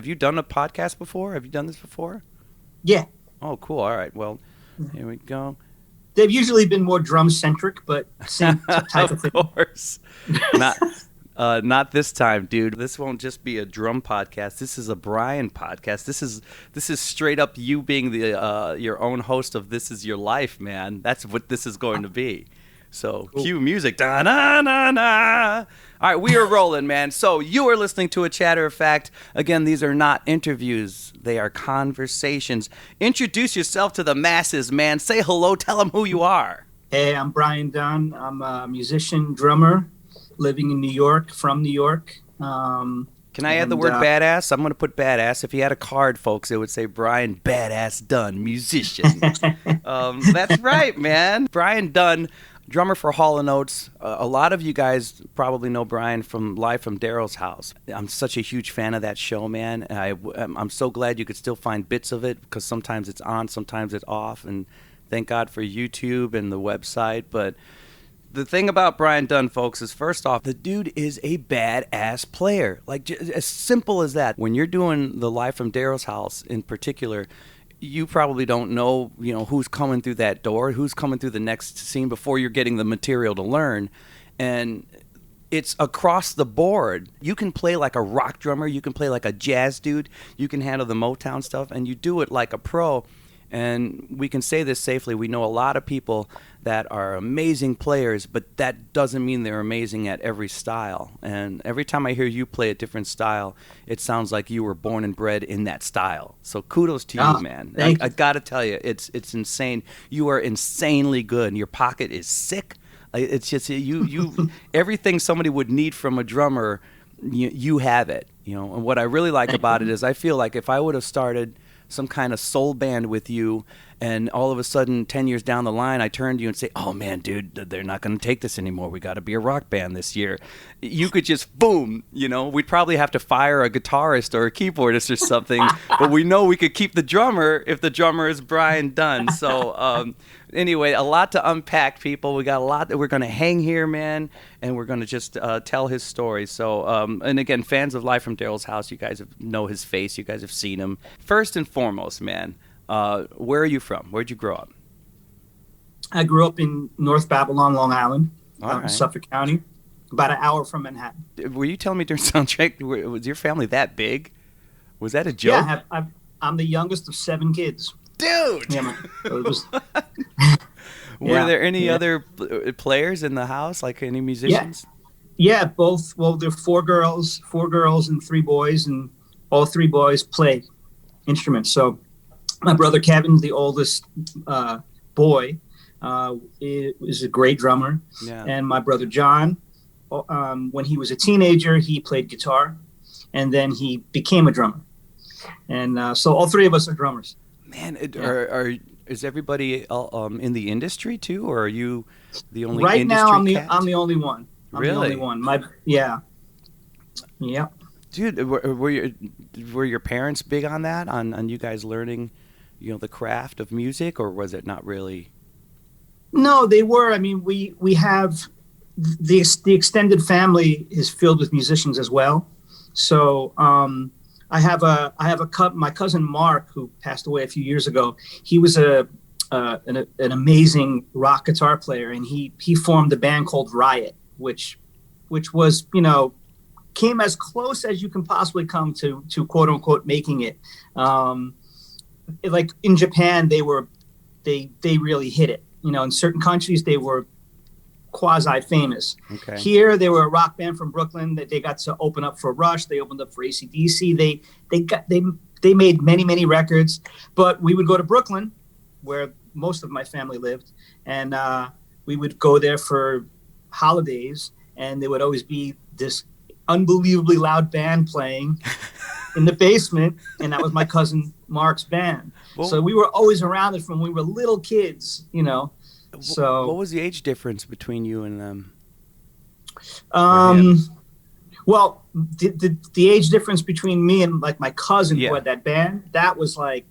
Have you done a podcast before? Have you done this before? Yeah. Oh, cool. All right. Well, here we go. They've usually been more drum-centric, but same type of thing. Of course. Not this time, dude. This won't just be a drum podcast. This is a Brian podcast. This is straight up you being the your own host of This Is Your Life, man. That's what this is going to be. So, cool. Cue music. Da-na-na-na. All right, we are rolling, man. So, you are listening to A Chatter of Fact. Again, these are not interviews. They are conversations. Introduce yourself to the masses, man. Say hello. Tell them who you are. Hey, I'm Brian Dunne. I'm a musician, drummer, living in New York, from New York. Can I add the word badass? I'm going to put badass. If you had a card, folks, it would say Brian Badass Dunne, musician. That's right, man. Brian Dunne, drummer for Hall & Oates. A lot of you guys probably know Brian from Live from Daryl's House. I'm such a huge fan of that show, man. I'm so glad you could still find bits of it because sometimes it's on, sometimes it's off. And thank God for YouTube and the website. But the thing about Brian Dunne, folks, is first off, the dude is a badass player. Like, as simple as that. When you're doing the Live from Daryl's House in particular, you probably don't know, who's coming through that door, who's coming through the next scene before you're getting the material to learn. And it's across the board. You can play like a rock drummer. You can play like a jazz dude. You can handle the Motown stuff, and you do it like a pro. And we can say this safely. We know a lot of people that are amazing players, but that doesn't mean they're amazing at every style. And every time I hear you play a different style, it sounds like you were born and bred in that style. So kudos to you, man. I got to tell you, it's insane. You are insanely good, and your pocket is sick. It's just you everything somebody would need from a drummer, you have it. And what I really like about it is I feel like if I would have started some kind of soul band with you, and all of a sudden 10 years down the line I turn to you and say, oh man, dude, they're not going to take this anymore, we got to be a rock band this year, you could just boom, we'd probably have to fire a guitarist or a keyboardist or something, but we know we could keep the drummer if the drummer is Brian Dunne. So anyway, a lot to unpack, people. We got a lot that we're going to hang here, man, and we're going to just tell his story. So, and again, fans of Live from Daryl's House, you guys know his face. You guys have seen him. First and foremost, man, where are you from? Where'd you grow up? I grew up in North Babylon, Long Island, in Suffolk County, about an hour from Manhattan. Were you telling me during soundcheck, was your family that big? Was that a joke? Yeah, I'm the youngest of 7 kids. Dude! Yeah, Were there any other players in the house, like any musicians? Yeah, both. Well, there are 4 girls and 3 boys, and all 3 boys play instruments. So my brother Kevin, the oldest boy, is a great drummer. Yeah. And my brother John, when he was a teenager, he played guitar, and then he became a drummer. And so all 3 of us are drummers. Man, is everybody in the industry too, or are you the only right industry now? cat? I'm the only one. Really? The only one. Yeah. Dude, were your parents big on that? On you guys learning, the craft of music, or was it not really? No, they were. I mean, we have the extended family is filled with musicians as well. So I have my cousin Mark, who passed away a few years ago. He was an amazing rock guitar player, and he formed a band called Riot, which was, came as close as you can possibly come to quote unquote making it. Like in Japan, they really hit it. In certain countries they were quasi famous. Okay. Here they were a rock band from Brooklyn that they got to open up for Rush. They opened up for AC/DC. They made many records, but we would go to Brooklyn, where most of my family lived, and we would go there for holidays, and there would always be this unbelievably loud band playing in the basement, and that was my cousin Mark's band. Well, so we were always around it from when we were little kids, So what was the age difference between you and them? Well, the age difference between me and like my cousin who had that band, that was like,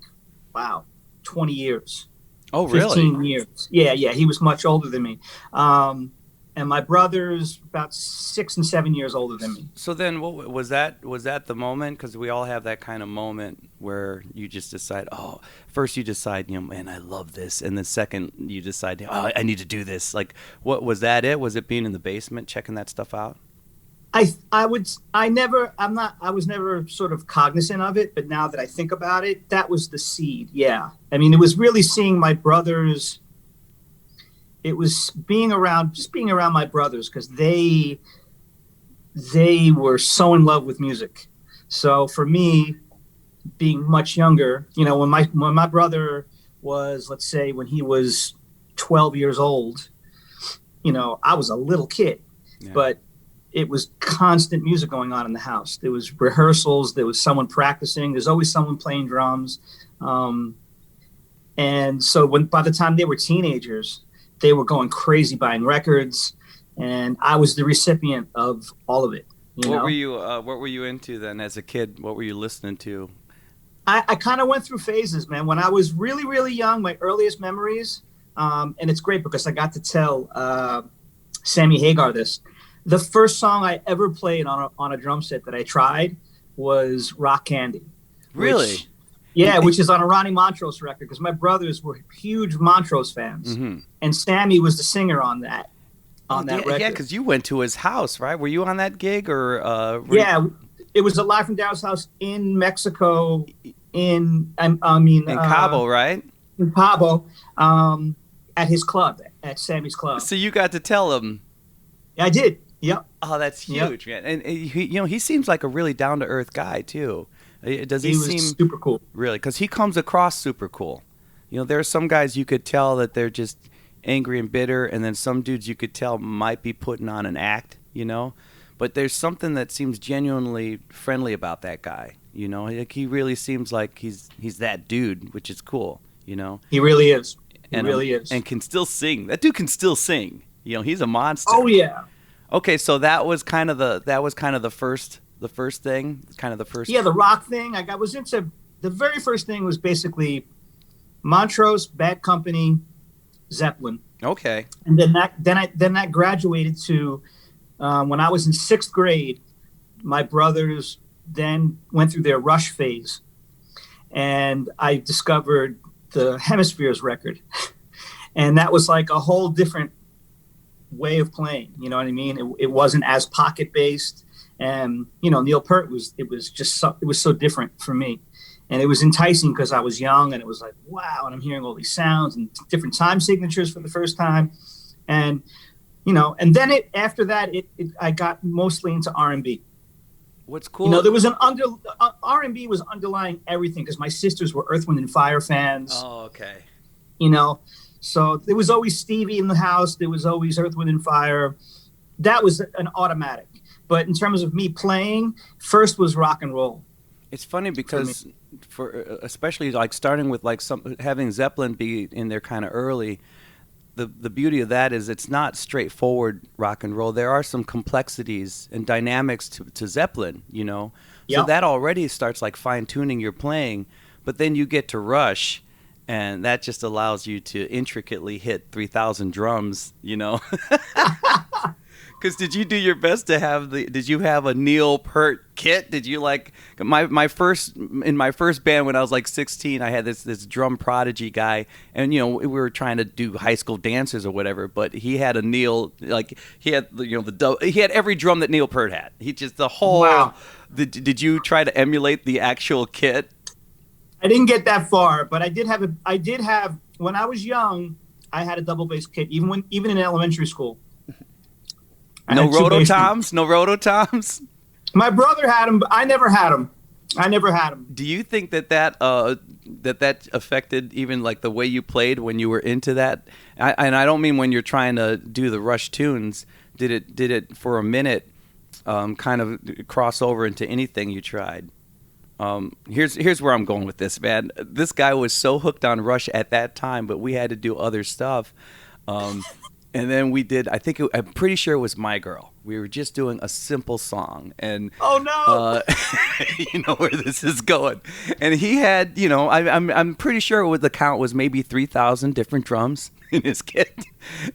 wow, 20 years. Oh, really? 15 years. Yeah. He was much older than me. And and my brother's about 6 and 7 years older than me. So then, what was that? Was that the moment? Because we all have that kind of moment where you just decide. Oh, first you decide, man, I love this, and then second you decide, oh, I need to do this. Like, what was that? Was it being in the basement checking that stuff out? I was never sort of cognizant of it, but now that I think about it, that was the seed. Yeah, I mean, it was really seeing my brothers. It was being around my brothers, because they were so in love with music. So for me, being much younger, when my brother was, let's say, when he was 12 years old, I was a little kid, but it was constant music going on in the house. There was rehearsals. There was someone practicing. There's always someone playing drums. And so by the time they were teenagers, they were going crazy buying records, and I was the recipient of all of it. What were you into then as a kid? What were you listening to? I kind of went through phases, man. When I was really, really young, my earliest memories, and it's great because I got to tell Sammy Hagar this. The first song I ever played on a drum set that I tried was Rock Candy. Really? Which is on a Ronnie Montrose record, because my brothers were huge Montrose fans, and Sammy was the singer on that record. Yeah, because you went to his house, right? Were you on that gig, or? It was a live from Daryl's house in Mexico, in Cabo, right? In Cabo, at his club, at Sammy's club. So you got to tell him. Yeah, I did. Yep. Oh, that's huge, man. And he seems like a really down to earth guy too. Does he seem super cool? Really, because he comes across super cool. There are some guys you could tell that they're just angry and bitter, and then some dudes you could tell might be putting on an act. But there's something that seems genuinely friendly about that guy. Like he really seems like he's that dude, which is cool. He really is. He really is, and can still sing. That dude can still sing. He's a monster. Oh yeah. Okay, so that was kind of the first. The first thing, kind of the first. Yeah, the rock thing. I was into. The very first thing was basically Montrose, Bad Company, Zeppelin. Okay. And then that graduated to when I was in 6th grade. My brothers then went through their Rush phase, and I discovered the Hemispheres record, and that was like a whole different way of playing. You know what I mean? It wasn't as pocket based. And Neil Peart was so different for me, and it was enticing because I was young, and it was like, wow, and I'm hearing all these sounds and different time signatures for the first time, and and then after that I got mostly into R&B. What's cool? There was R&B was underlying everything, because my sisters were Earth, Wind and Fire fans. Oh, okay. So there was always Stevie in the house. There was always Earth, Wind and Fire. That was an automatic. But in terms of me playing, first was rock and roll. It's funny because for especially like starting with like having Zeppelin be in there kind of early, the beauty of that is it's not straightforward rock and roll. There are some complexities and dynamics to Zeppelin, So that already starts like fine tuning your playing. But then you get to Rush, and that just allows you to intricately hit 3,000 drums, Because did you do your best to have did you have a Neil Peart kit? Did you like in my first band when I was like 16, I had this drum prodigy guy, and we were trying to do high school dances or whatever, but he had a Neil, like he had he had every drum that Neil Peart had. He just the whole. Wow. Did you try to emulate the actual kit? I didn't get that far, but I did have when I was young, I had a double bass kit even in elementary school. No rototoms? My brother had them, but I never had them. Do you think that affected even like the way you played when you were into that? And I don't mean when you're trying to do the Rush tunes. Did it for a minute kind of cross over into anything you tried? Here's where I'm going with this, man. This guy was so hooked on Rush at that time, but we had to do other stuff. And then we did, I'm pretty sure it was My Girl. We were just doing a simple song. And oh, no. You know where this is going. And he had, I'm pretty sure the count was maybe 3,000 different drums. in his kit.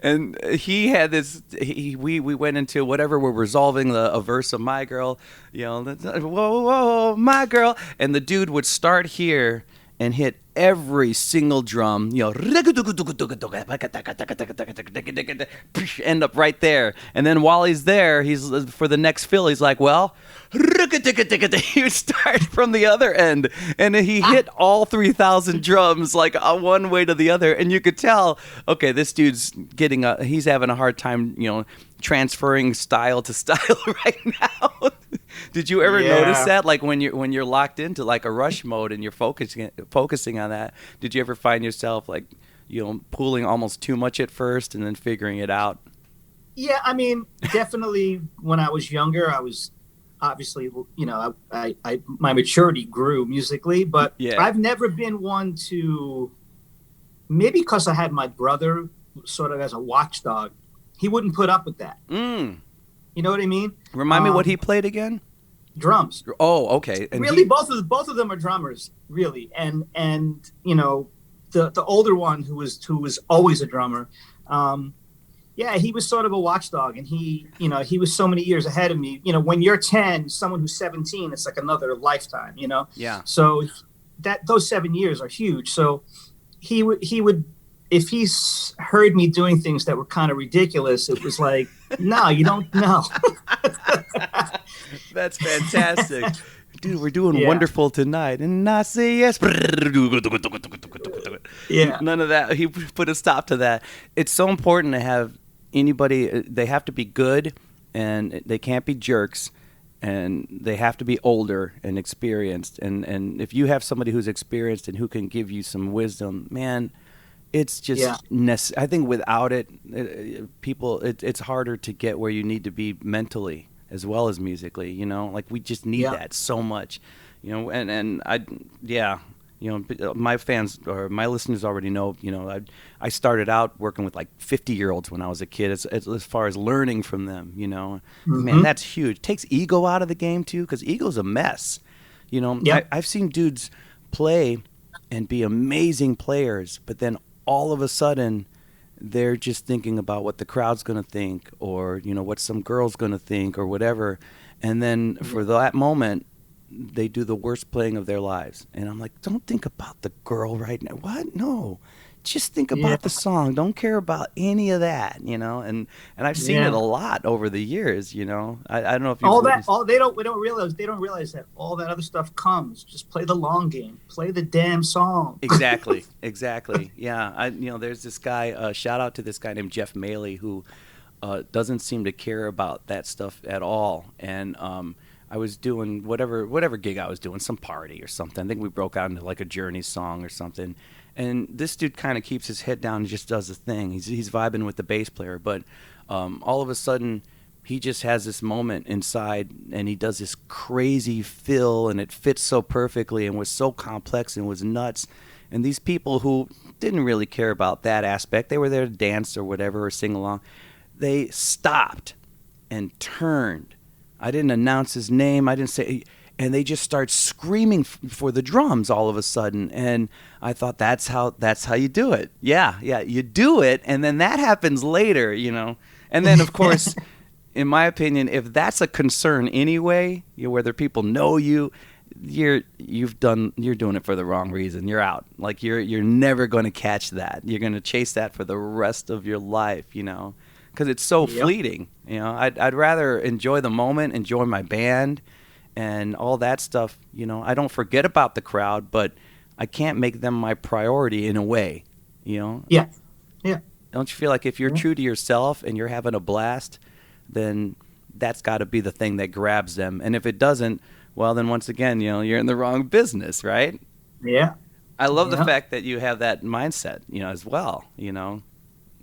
And he had this, we went into whatever, we're resolving a verse of My Girl, whoa, whoa, my girl. And the dude would start here and hit every single drum, end up right there. And then while he's there, he's for the next fill, he's like, well, he would start from the other end, and he hit all 3,000 drums like one way to the other, and you could tell, okay, this dude's he's having a hard time, transferring style to style right now. Did you ever notice that, like when you're locked into like a Rush mode and you're focusing on that? Did you ever find yourself like pulling almost too much at first and then figuring it out? Yeah, I mean, definitely. When I was younger, I was obviously, I my maturity grew musically, but I've never been one to, maybe because I had my brother sort of as a watchdog. He wouldn't put up with that. You know what I mean? Remind me what he played again? Drums. Oh, okay. And really, both of them are drummers, really. And the older one who was always a drummer, he was sort of a watchdog, and he was so many years ahead of me. When you're 10, someone who's 17, it's like another lifetime. Yeah. So those 7 years are huge. So he would. If he heard me doing things that were kind of ridiculous, it was like, no, you don't know. That's fantastic. Dude, we're doing wonderful tonight. And I say yes. Yeah. None of that. He put a stop to that. It's so important to have anybody, they have to be good, and they can't be jerks, and they have to be older and experienced. And if you have somebody who's experienced and who can give you some wisdom, man, it's just I think without it, it's harder to get where you need to be mentally as well as musically. Like we just need that so much. My fans or my listeners already know. I started out working with like 50-year-olds when I was a kid. As far as learning from them, man, that's huge. Takes ego out of the game too, because ego's a mess. I've seen dudes play and be amazing players, but then all of a sudden they're just thinking about what the crowd's going to think, or what some girl's going to think, or whatever, and then for that moment they do the worst playing of their lives. And I'm like, don't think about the girl right now. What? No, just think about the song. Don't care about any of that, and I've seen it a lot over the years. I don't know if you they don't realize that all that other stuff comes. Just play the long game. Play the damn song. Exactly. Yeah. There's this guy, shout out to this guy named Jeff Maley, who doesn't seem to care about that stuff at all. And I was doing whatever gig I was doing, some party or something. I think we broke out into like a Journey song or something. And this dude kind of keeps his head down and just does the thing. He's vibing with the bass player, but all of a sudden he just has this moment inside, and he does this crazy fill, and it fits so perfectly and was so complex and was nuts. And these people who didn't really care about that aspect, they were there to dance or whatever or sing along, they stopped and turned. I didn't announce his name. I didn't say... And they just start screaming for the drums all of a sudden, and I thought that's how you do it. Yeah, you do it, and then that happens later, And then, of course, in my opinion, if that's a concern anyway, whether people know you, you're doing it for the wrong reason. You're out. Like you're never going to catch that. You're going to chase that for the rest of your life, because it's so fleeting. I'd rather enjoy the moment, enjoy my band, and all that stuff. I don't forget about the crowd, but I can't make them my priority in a way, Yeah. Don't you feel like if you're true to yourself and you're having a blast, then that's got to be the thing that grabs them. And if it doesn't, well, then once again, you're in the wrong business, right? Yeah. I love the fact that you have that mindset, as well.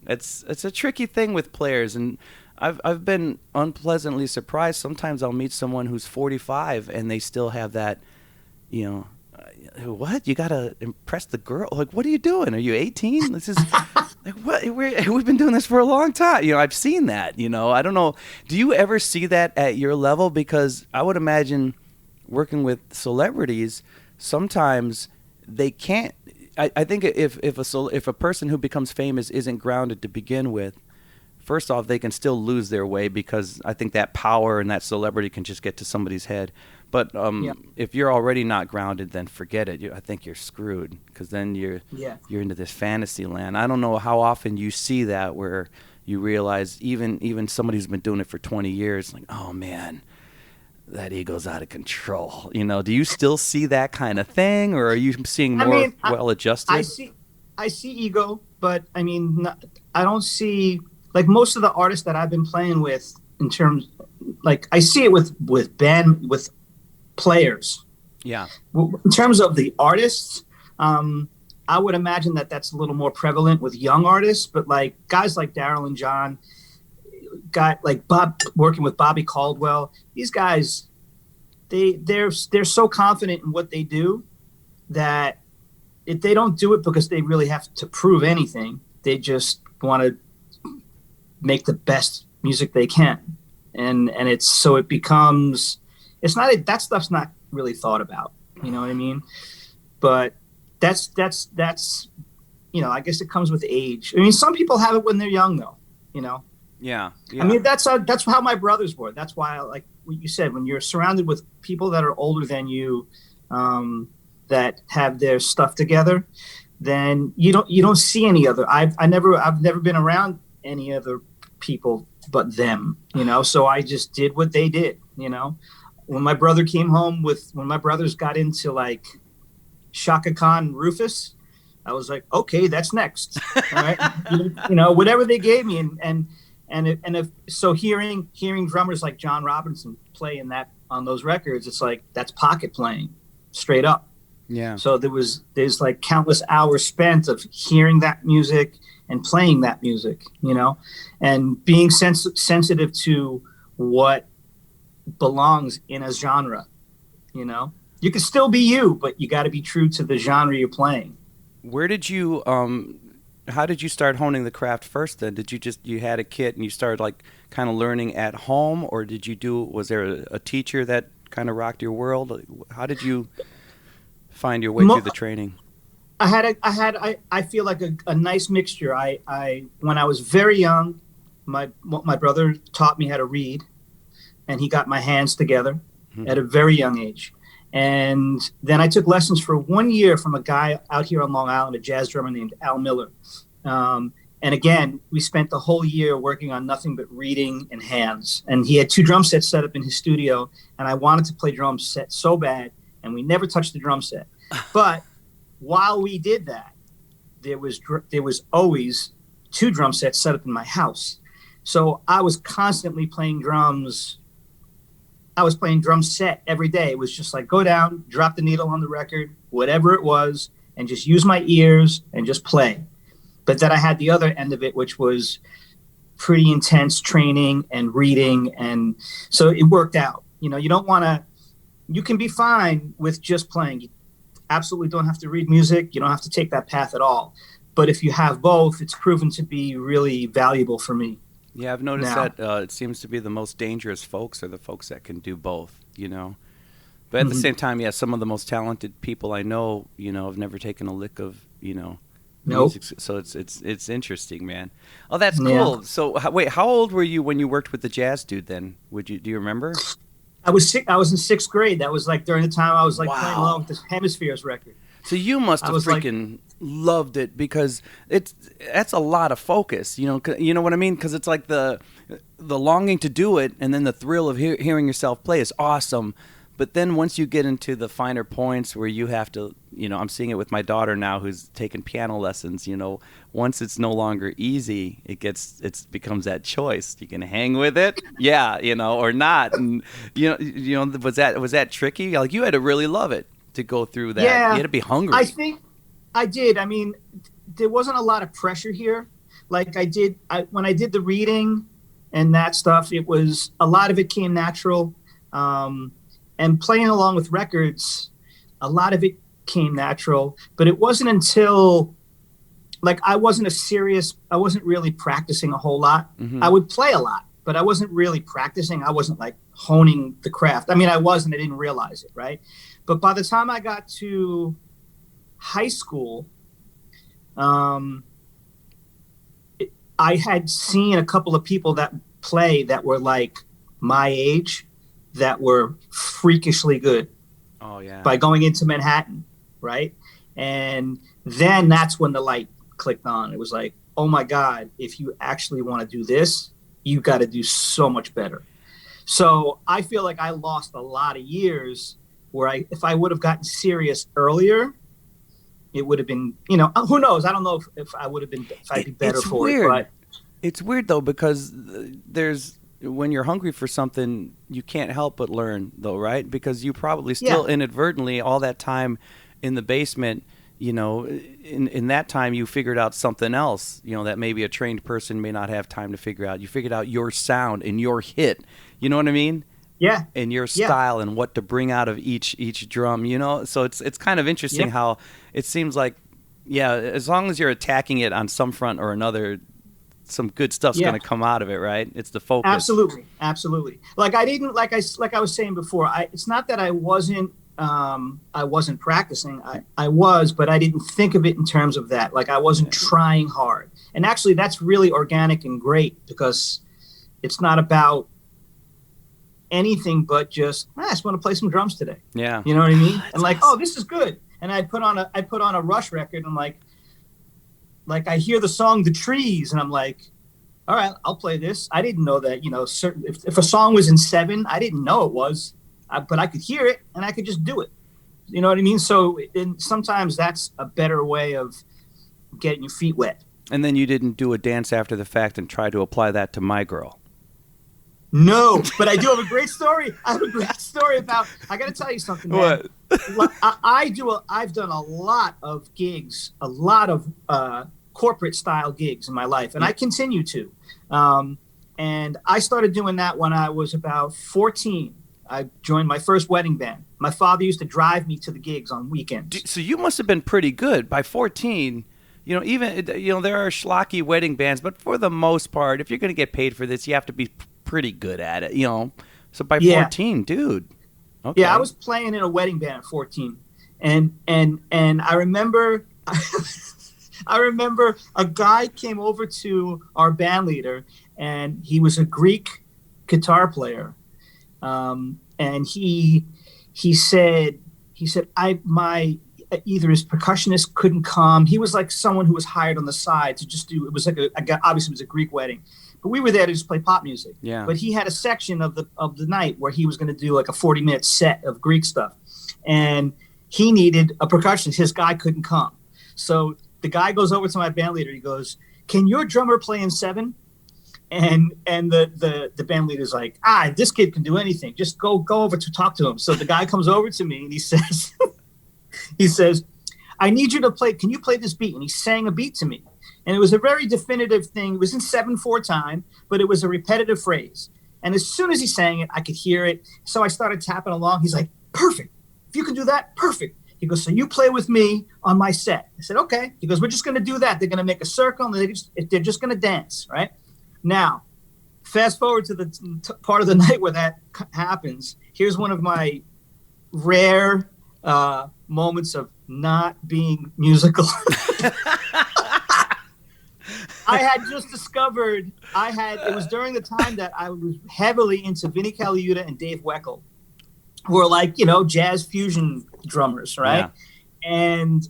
It's a tricky thing with players, and I've been unpleasantly surprised. Sometimes I'll meet someone who's 45 and they still have that, what? You got to impress the girl. Like, what are you doing? Are you 18? This is like, what? We've been doing this for a long time. I've seen that, I don't know. Do you ever see that at your level? Because I would imagine working with celebrities, sometimes they can't. I think if a person who becomes famous isn't grounded to begin with, first off, they can still lose their way because I think that power and that celebrity can just get to somebody's head. But if you're already not grounded, then forget it. I think you're screwed because then you're into this fantasy land. I don't know how often you see that where you realize even somebody who's been doing it for 20 years, like, oh man, that ego's out of control. Do you still see that kind of thing, or are you seeing more well-adjusted? I see ego, but I mean, I don't see, like, most of the artists that I've been playing with in terms, like, I see it with players. Yeah. In terms of the artists, I would imagine that that's a little more prevalent with young artists, but like guys like Daryl and John, like Bob, working with Bobby Caldwell, these guys, they're so confident in what they do that if they don't do it because they really have to prove anything, they just want to make the best music they can. And it becomes, it's not, that stuff's not really thought about, you know what I mean? But that's I guess it comes with age. I mean, some people have it when they're young though, Yeah. I mean, that's how my brothers were. That's why, like what you said, when you're surrounded with people that are older than you, that have their stuff together, then you don't see any other. I've never been around any other people but them, So I just did what they did, When my brother came home when my brothers got into like Shaka Khan and Rufus, I was like, okay, that's next. All right. Whatever they gave me. So hearing drummers like John Robinson play on those records, it's like, that's pocket playing straight up. Yeah. So there's like countless hours spent of hearing that music and playing that music, and being sensitive to what belongs in a genre, You can still be you, but you got to be true to the genre you're playing. Where did you, how did you start honing the craft first then? Did you had a kit and you started like kind of learning at home, or was there a teacher that kind of rocked your world? How did you find your way through the training? I feel like a nice mixture. When I was very young, my brother taught me how to read, and he got my hands together at a very young age. And then I took lessons for 1 year from a guy out here on Long Island, a jazz drummer named Al Miller. And again, we spent the whole year working on nothing but reading and hands. And he had 2 drum sets set up in his studio, and I wanted to play drum set so bad, and we never touched the drum set. But while we did that, there was always 2 drum sets set up in my house. So I was constantly playing drums. I was playing drum set every day. It was just like, go down, drop the needle on the record, whatever it was, and just use my ears and just play. But then I had the other end of it, which was pretty intense training and reading. And so it worked out. You can be fine with just playing. You absolutely don't have to read music. You don't have to take that path at all. But if you have both, it's proven to be really valuable for me. Yeah, I've noticed that it seems to be the most dangerous folks are the folks that can do both, But at the same time, some of the most talented people I know, have never taken a lick of, music. So it's interesting, man. Oh, that's cool. Yeah. So wait, how old were you when you worked with the jazz dude then? Do you remember? I was in 6th grade. That was like during the time I was like playing along with the Hemispheres record. So you must have freaking loved it because that's a lot of focus, you know what I mean? Because it's like the longing to do it and then the thrill of hearing yourself play is awesome. But then once you get into the finer points where you have to, I'm seeing it with my daughter now who's taking piano lessons, once it's no longer easy, it becomes that choice. You can hang with it, or not. And was that tricky? Like you had to really love it to go through that. Yeah, you had to be hungry. I think I did. I mean, there wasn't a lot of pressure here. Like when I did the reading and that stuff, it was a lot of it came natural. And playing along with records, a lot of it came natural. But it wasn't until, like, I wasn't really practicing a whole lot. Mm-hmm. I would play a lot, but I wasn't really practicing. I wasn't like honing the craft. I mean, I was, and I didn't realize it, right? But by the time I got to high school, I had seen a couple of people that play that were like my age that were freakishly good. Oh, yeah. By going into Manhattan, right? And then that's when the light clicked on. It was like, oh my God, if you actually want to do this, you got to do so much better. So I feel like I lost a lot of years where if I would have gotten serious earlier, it would have been, who knows? I don't know if I would have been, if I'd be better for weird. it. But it's weird though, because when you're hungry for something, you can't help but learn though, right? Because you probably still inadvertently all that time in the basement, in that time you figured out something else, that maybe a trained person may not have time to figure out. You figured out your sound and your hit, you know what I mean? Yeah. And your style and what to bring out of each drum, So it's kind of interesting how it seems like, as long as you're attacking it on some front or another, some good stuff's going to come out of it, right? It's the focus. Absolutely. Like I was saying before, it's not that I wasn't practicing. I was, but I didn't think of it in terms of that. Like I wasn't trying hard. And actually that's really organic and great because it's not about anything but just, I just want to play some drums today. Yeah. You know what I mean? And like, oh, this is good. And I put on a Rush record and like I hear the song The Trees and I'm like, all right, I'll play this. I didn't know that, if a song was in 7, I didn't know it was, but I could hear it and I could just do it. You know what I mean? So sometimes that's a better way of getting your feet wet. And then you didn't do a dance after the fact and try to apply that to My Girl. No, but I do have a great story. I have a great story about, I got to tell you something, man. What? I've done a lot of gigs, a lot of corporate style gigs in my life, and I continue to. And I started doing that when I was about 14. I joined my first wedding band. My father used to drive me to the gigs on weekends. So you must have been pretty good by 14. There are schlocky wedding bands, but for the most part, if you're going to get paid for this, you have to be pretty good at it, So by 14, dude. Okay. Yeah, I was playing in a wedding band at 14. And I remember I remember a guy came over to our band leader and he was a Greek guitar player. And he said either his percussionist couldn't come. He was like someone who was hired on the side to just do, it was like obviously it was a Greek wedding, but we were there to just play pop music. Yeah. But he had a section of the night where he was going to do like a 40-minute set of Greek stuff. And he needed a percussionist. His guy couldn't come. So the guy goes over to my band leader. He goes, "Can your drummer play in 7?" And the band leader's like, this kid can do anything. Just go over to talk to him. So the guy comes over to me and he says, "I need you to play. Can you play this beat?" And he sang a beat to me. And it was a very definitive thing. It was in 7/4 time, but it was a repetitive phrase. And as soon as he sang it, I could hear it. So I started tapping along. He's like, "Perfect. If you can do that, perfect." He goes, "So you play with me on my set." I said, "Okay." He goes, "We're just going to do that. They're going to make a circle and they're just going to dance, right?" Now, fast forward to the part of the night where that happens. Here's one of my rare moments of not being musical. I had just discovered it was during the time that I was heavily into Vinnie Colaiuta and Dave Weckl, who are like, jazz fusion drummers, right? Yeah. And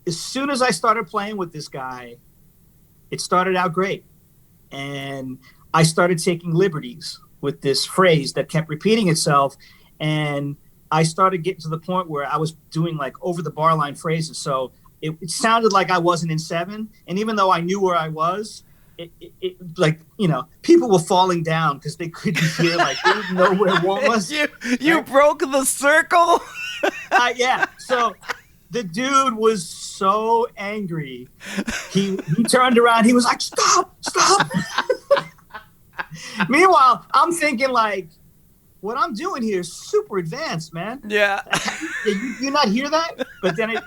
as soon as I started playing with this guy, it started out great. And I started taking liberties with this phrase that kept repeating itself. And I started getting to the point where I was doing like over the bar line phrases. So it sounded like I wasn't in 7. And even though I knew where I was, people were falling down because they couldn't hear, like they didn't know where one was. You broke the circle? Yeah. So the dude was so angry. He turned around. He was like, "Stop. Meanwhile, I'm thinking like, what I'm doing here is super advanced, man. Yeah. You not hear that? But then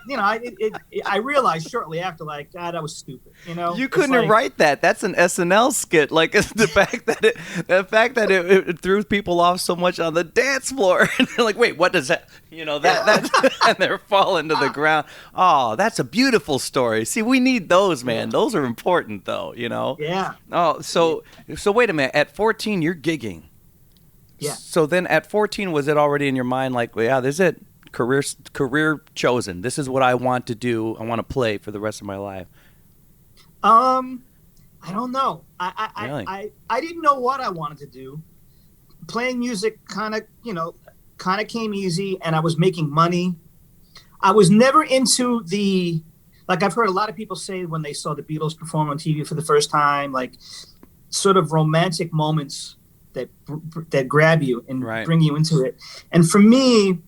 I realized shortly after, like, God, that was stupid. You couldn't write that. That's an SNL skit. Like the fact that it threw people off so much on the dance floor, and they're like, wait, what does that? That and they're falling to the ground. Oh, that's a beautiful story. See, we need those, man. Those are important, though. Yeah. Oh, so wait a minute. At 14, you're gigging. Yeah. So then at 14, was it already in your mind like, well, yeah, this is it, career chosen. This is what I want to do. I want to play for the rest of my life. I don't know. Really? I didn't know what I wanted to do. Playing music kind of came easy, and I was making money. I was never into like I've heard a lot of people say when they saw the Beatles perform on TV for the first time, like sort of romantic moments that grab you and bring you into it. And for me,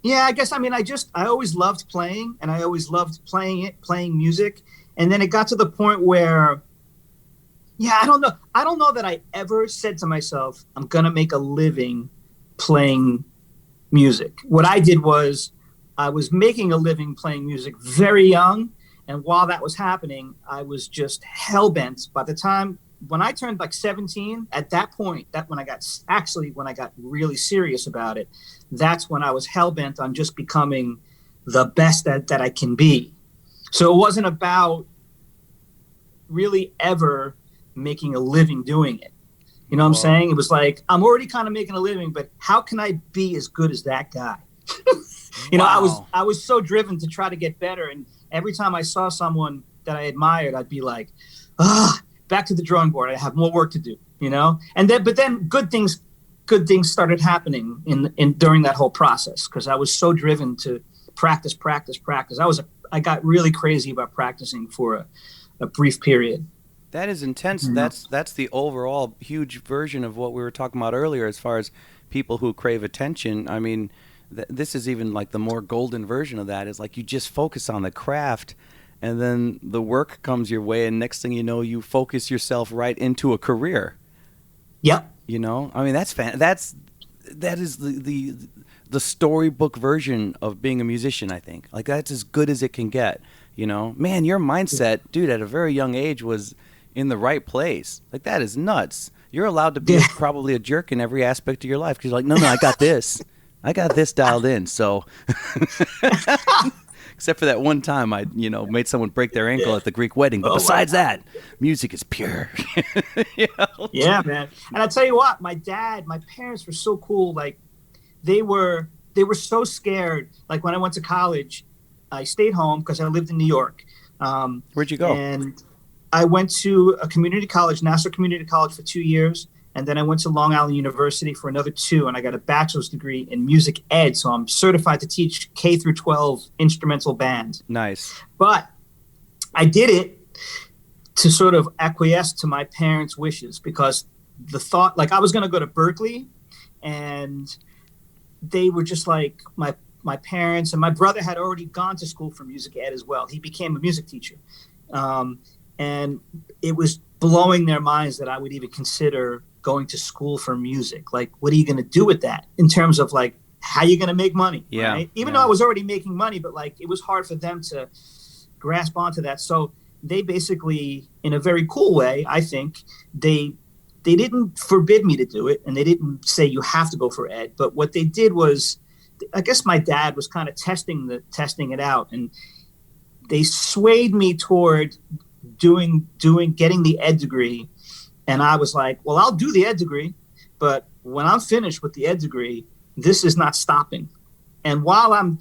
yeah, I guess, I always loved playing, and I always loved playing music. And then it got to the point where, yeah, I don't know that I ever said to myself, I'm going to make a living playing music. What I did was I was making a living playing music very young. And while that was happening, I was just hell-bent. By the time when I turned like 17, at that point, when I got really serious about it, that's when I was hell-bent on just becoming the best that I can be. So it wasn't about really ever making a living doing it. You know what I'm saying? It was like, I'm already kind of making a living, but how can I be as good as that guy? I was so driven to try to get better. And every time I saw someone that I admired, I'd be like, back to the drawing board. I have more work to do, And then good things started happening during that whole process, because I was so driven to practice. I got really crazy about practicing for a brief period. That is intense. Mm-hmm. That's the overall huge version of what we were talking about earlier, as far as people who crave attention. I mean, this is even like the more golden version of that. Is like you just focus on the craft, and then the work comes your way, and next thing you know, you focus yourself right into a career. Yep. That is the storybook version of being a musician, I think. Like, that's as good as it can get, Man, your mindset, dude, at a very young age was in the right place. Like, that is nuts. You're allowed to be probably a jerk in every aspect of your life, because you're like, no, I got this. I got this dialed in, so... Except for that one time I, made someone break their ankle at the Greek wedding. But besides that, music is pure. Yeah, man. And I'll tell you what, my parents were so cool. Like, they were so scared. Like, when I went to college, I stayed home because I lived in New York. Where'd you go? And I went to a community college, Nassau Community College, for 2 years. And then I went to Long Island University for another 2, and I got a bachelor's degree in music ed. So I'm certified to teach K through 12 instrumental band. Nice. But I did it to sort of acquiesce to my parents' wishes, because the thought, like, I was going to go to Berkeley, and they were just like, my parents, and my brother had already gone to school for music ed as well. He became a music teacher. And it was blowing their minds that I would even consider going to school for music. Like, what are you going to do with that in terms of, like, how you're going to make money? Yeah. Right? Even though I was already making money, but, like, it was hard for them to grasp onto that. So they basically, in a very cool way, I think, they didn't forbid me to do it, and they didn't say you have to go for ed. But what they did was, I guess my dad was kind of testing it out, and they swayed me toward getting the ed degree. And I was like, well, I'll do the ed degree, but when I'm finished with the ed degree, this is not stopping. And while I'm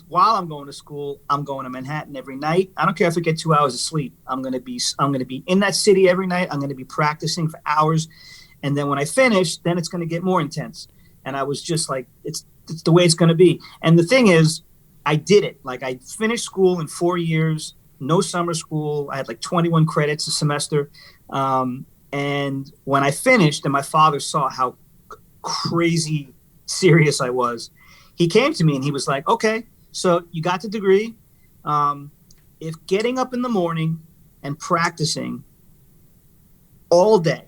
going to school, I'm going to Manhattan every night. I don't care if I get 2 hours of sleep. I'm going to be in that city every night. I'm going to be practicing for hours. And then when I finish, then it's going to get more intense. And I was just like, it's the way it's going to be. And the thing is, I did it. Like, I finished school in 4 years, no summer school. I had like 21 credits a semester. And when I finished, and my father saw how crazy serious I was, he came to me and he was like, okay, so you got the degree. If getting up in the morning and practicing all day,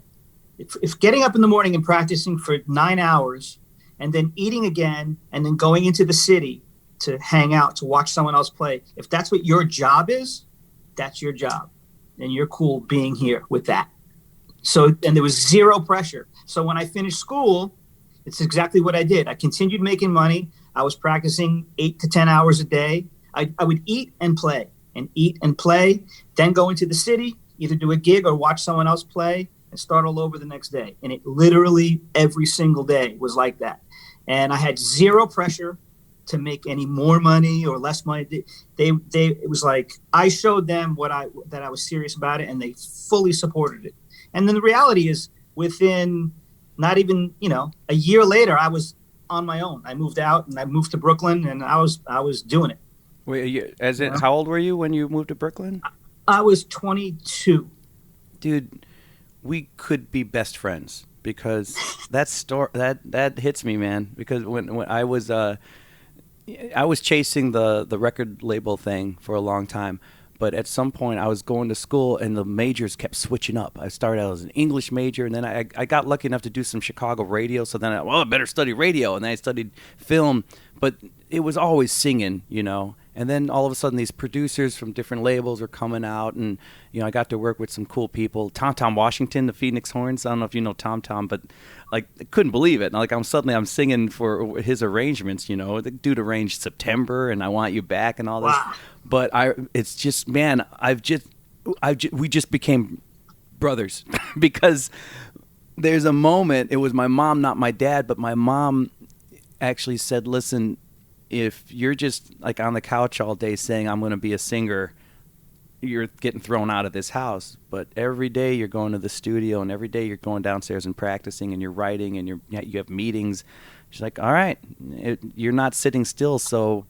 if getting up in the morning and practicing for 9 hours and then eating again, and then going into the city to hang out, to watch someone else play. If that's what your job is, that's your job. And you're cool being here with that. So, and there was zero pressure. So when I finished school, it's exactly what I did. I continued making money. I was practicing 8 to 10 hours a day. I would eat and play, then go into the city, either do a gig or watch someone else play, and start all over the next day. And it literally every single day was like that. And I had zero pressure to make any more money or less money. It was like I showed them that I was serious about it, and they fully supported it. And then the reality is, within not even a year later, I was on my own. I moved out and I moved to Brooklyn, and I was doing it. Wait, how old were you when you moved to Brooklyn? I was 22. Dude, we could be best friends, because that hits me, man. Because when I was chasing the record label thing for a long time, but at some point I was going to school and the majors kept switching up. I started out as an English major, and then I got lucky enough to do some Chicago radio, so then I better study radio, and then I studied film, but it was always singing, And then all of a sudden these producers from different labels were coming out, and I got to work with some cool people. Tom Washington, the Phoenix Horns. I don't know if you know Tom, but I couldn't believe it. Like I'm singing for his arrangements. The dude arranged September and I Want You Back and all this. Wow. But it's just, man, we just became brothers because there's a moment. It was my mom, not my dad, but my mom actually said, "Listen, if you're just like on the couch all day saying I'm going to be a singer, you're getting thrown out of this house. But every day you're going to the studio, and every day you're going downstairs and practicing, and you're writing, and you have meetings." She's like, "All right, you're not sitting still, so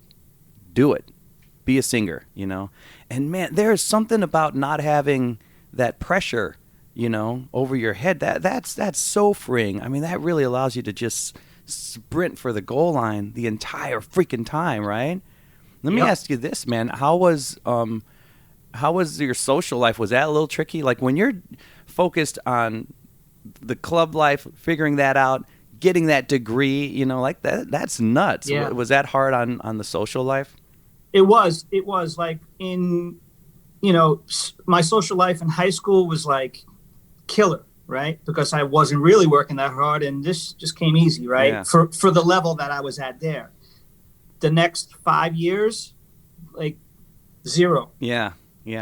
do it. Be a singer, And man, there's something about not having that pressure, over your head. That's so freeing. I mean, that really allows you to just sprint for the goal line the entire freaking time, right? Let me ask you this, man. How was your social life? Was that a little tricky? Like when you're focused on the club life, figuring that out, getting that degree, like that's nuts. Yeah. Was that hard on the social life? It was like in, my social life in high school was like killer, right? Because I wasn't really working that hard, and this just came easy, right? Yeah. For the level that I was at there. The next 5 years, like zero. Yeah.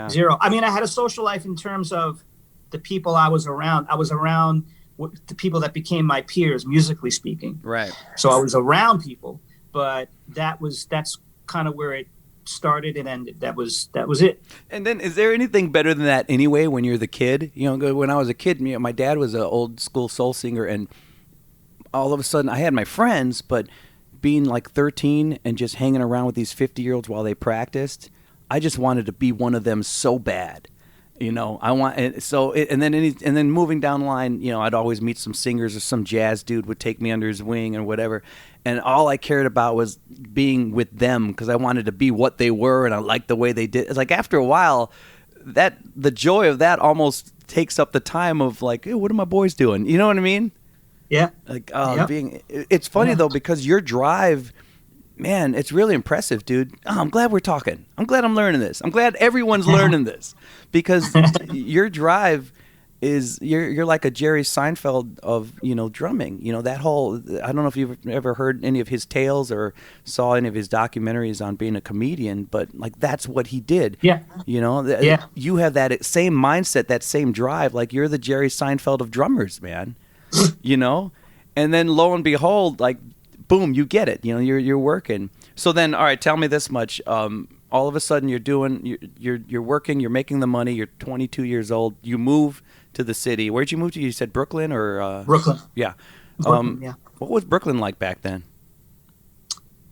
Zero. I mean, I had a social life in terms of the people I was around. I was around the people that became my peers, musically speaking. Right. So I was around people, but that's kind of where it started and ended. That was it. And then, is there anything better than that anyway? When you're the kid, when I was a kid, my dad was an old school soul singer, and all of a sudden I had my friends, but being like 13 and just hanging around with these 50-year-olds while they practiced, I just wanted to be one of them so bad. And then moving down the line, I'd always meet some singers, or some jazz dude would take me under his wing or whatever. And all I cared about was being with them, because I wanted to be what they were, and I liked the way they did. It's like after a while, the joy of that almost takes up the time of like, hey, what are my boys doing? You know what I mean? Yeah. Like it's funny though, because your drive, man, it's really impressive, dude. Oh, I'm glad we're talking. I'm glad I'm learning this. I'm glad everyone's learning this, because your drive is you're like a Jerry Seinfeld of drumming. That whole, I don't know if you've ever heard any of his tales or saw any of his documentaries on being a comedian, but like that's what he did. Yeah. You have that same mindset, that same drive. Like you're the Jerry Seinfeld of drummers, man. And then lo and behold, like boom, you get it. You're working. So then, all right, tell me this much. All of a sudden, you're working. You're making the money. You're 22 years old. You move to the city. Where'd you move to? You said Brooklyn or Brooklyn. Yeah. Brooklyn, yeah. What was Brooklyn like back then?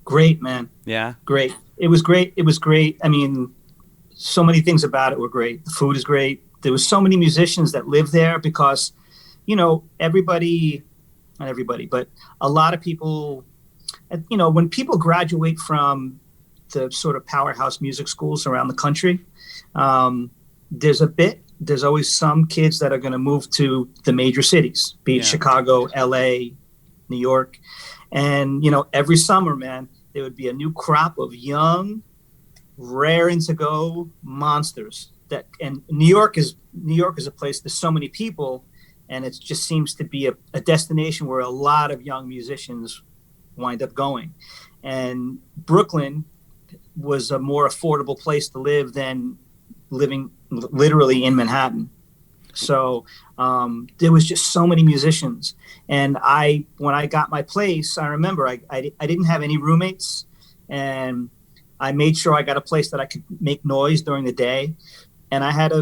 Great, man. Yeah. Great. It was great. I mean, so many things about it were great. The food is great. There was so many musicians that lived there because, everybody. Not everybody, but a lot of people, when people graduate from the sort of powerhouse music schools around the country, there's always some kids that are going to move to the major cities, be it Chicago, LA, New York. And, you know, every summer, man, there would be a new crop of young, raring to go monsters. And New York is a place, there's so many people, and it just seems to be a destination where a lot of young musicians wind up going. And Brooklyn was a more affordable place to live than living literally in Manhattan. So there was just so many musicians. And when I got my place, I remember I didn't have any roommates, and I made sure I got a place that I could make noise during the day. And I had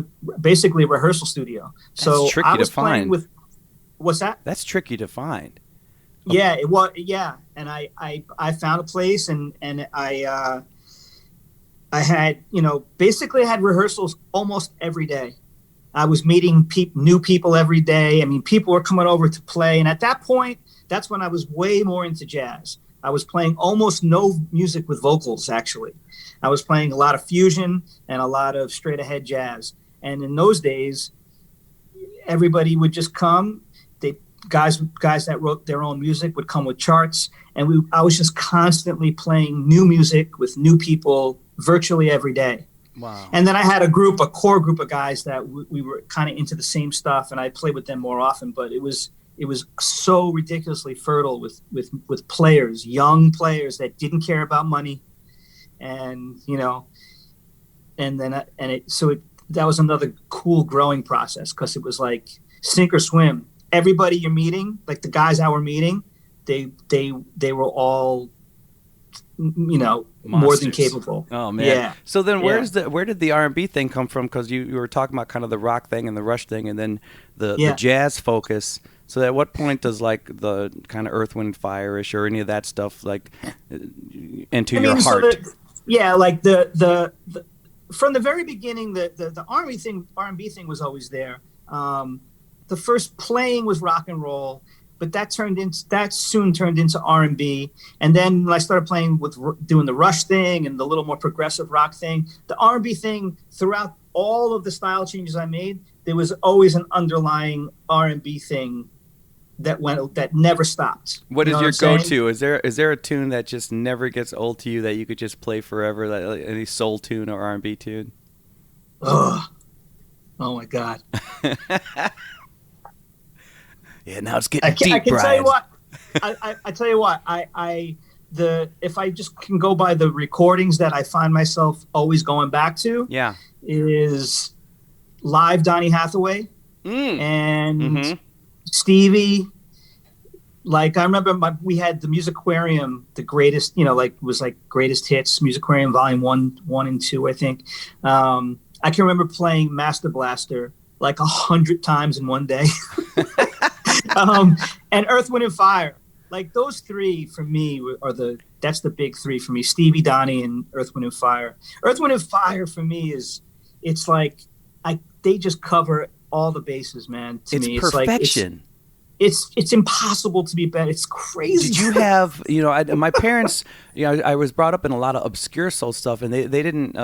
basically a rehearsal studio. So That's tricky I was to playing find. with, what's that? That's tricky to find. Yeah, it was. Yeah. And I found a place, and I had, you know, basically I had rehearsals almost every day. I was meeting new people every day. I mean, people were coming over to play. And at that point, that's when I was way more into jazz. I was playing almost no music with vocals, actually. I was playing a lot of fusion and a lot of straight ahead jazz. And in those days, everybody would just come. Guys that wrote their own music would come with charts. And I was just constantly playing new music with new people virtually every day. Wow. And then I had a core group of guys that we were kind of into the same stuff, and I played with them more often. But it was so ridiculously fertile with players, young players that didn't care about money, and you know, that was another cool growing process, because it was like sink or swim. Everybody you're meeting, like the guys I were meeting, they were all, you know, Monsters. More than capable. Oh man! Yeah. So then, where did the R&B thing come from? Because you were talking about kind of the rock thing and the Rush thing, and then the jazz focus. So at what point does like the kind of Earth, Wind, Fire-ish or any of that stuff like enter your heart? Like the from the very beginning, the R&B thing was always there. The first playing was rock and roll. But that soon turned into R&B. And then when I started playing doing the Rush thing and the little more progressive rock thing, the R&B thing, throughout all of the style changes I made, there was always an underlying R&B thing that never stopped. What is your go-to? Is there a tune that just never gets old to you that you could just play forever, like any soul tune or R&B tune? Oh my God. Yeah, now it's getting deep, I can Brian. tell you what. I tell you what. If I just can go by the recordings that I find myself always going back to, is live Donny Hathaway and Stevie. Like I remember we had the Musicarium, the greatest, you know, like was like greatest hits, Musicarium Volume 1 and 2, I think. I can remember playing Master Blaster like 100 times in one day. And Earth, Wind, and Fire, like those three for me that's the big three for me: Stevie, Donny, and Earth, Wind, and Fire. Earth, Wind, and Fire for me it's like they just cover all the bases, man. To me, it's perfection. It's impossible to be better. It's crazy. Did you have, you know, my parents, you know, I was brought up in a lot of obscure soul stuff, and they didn't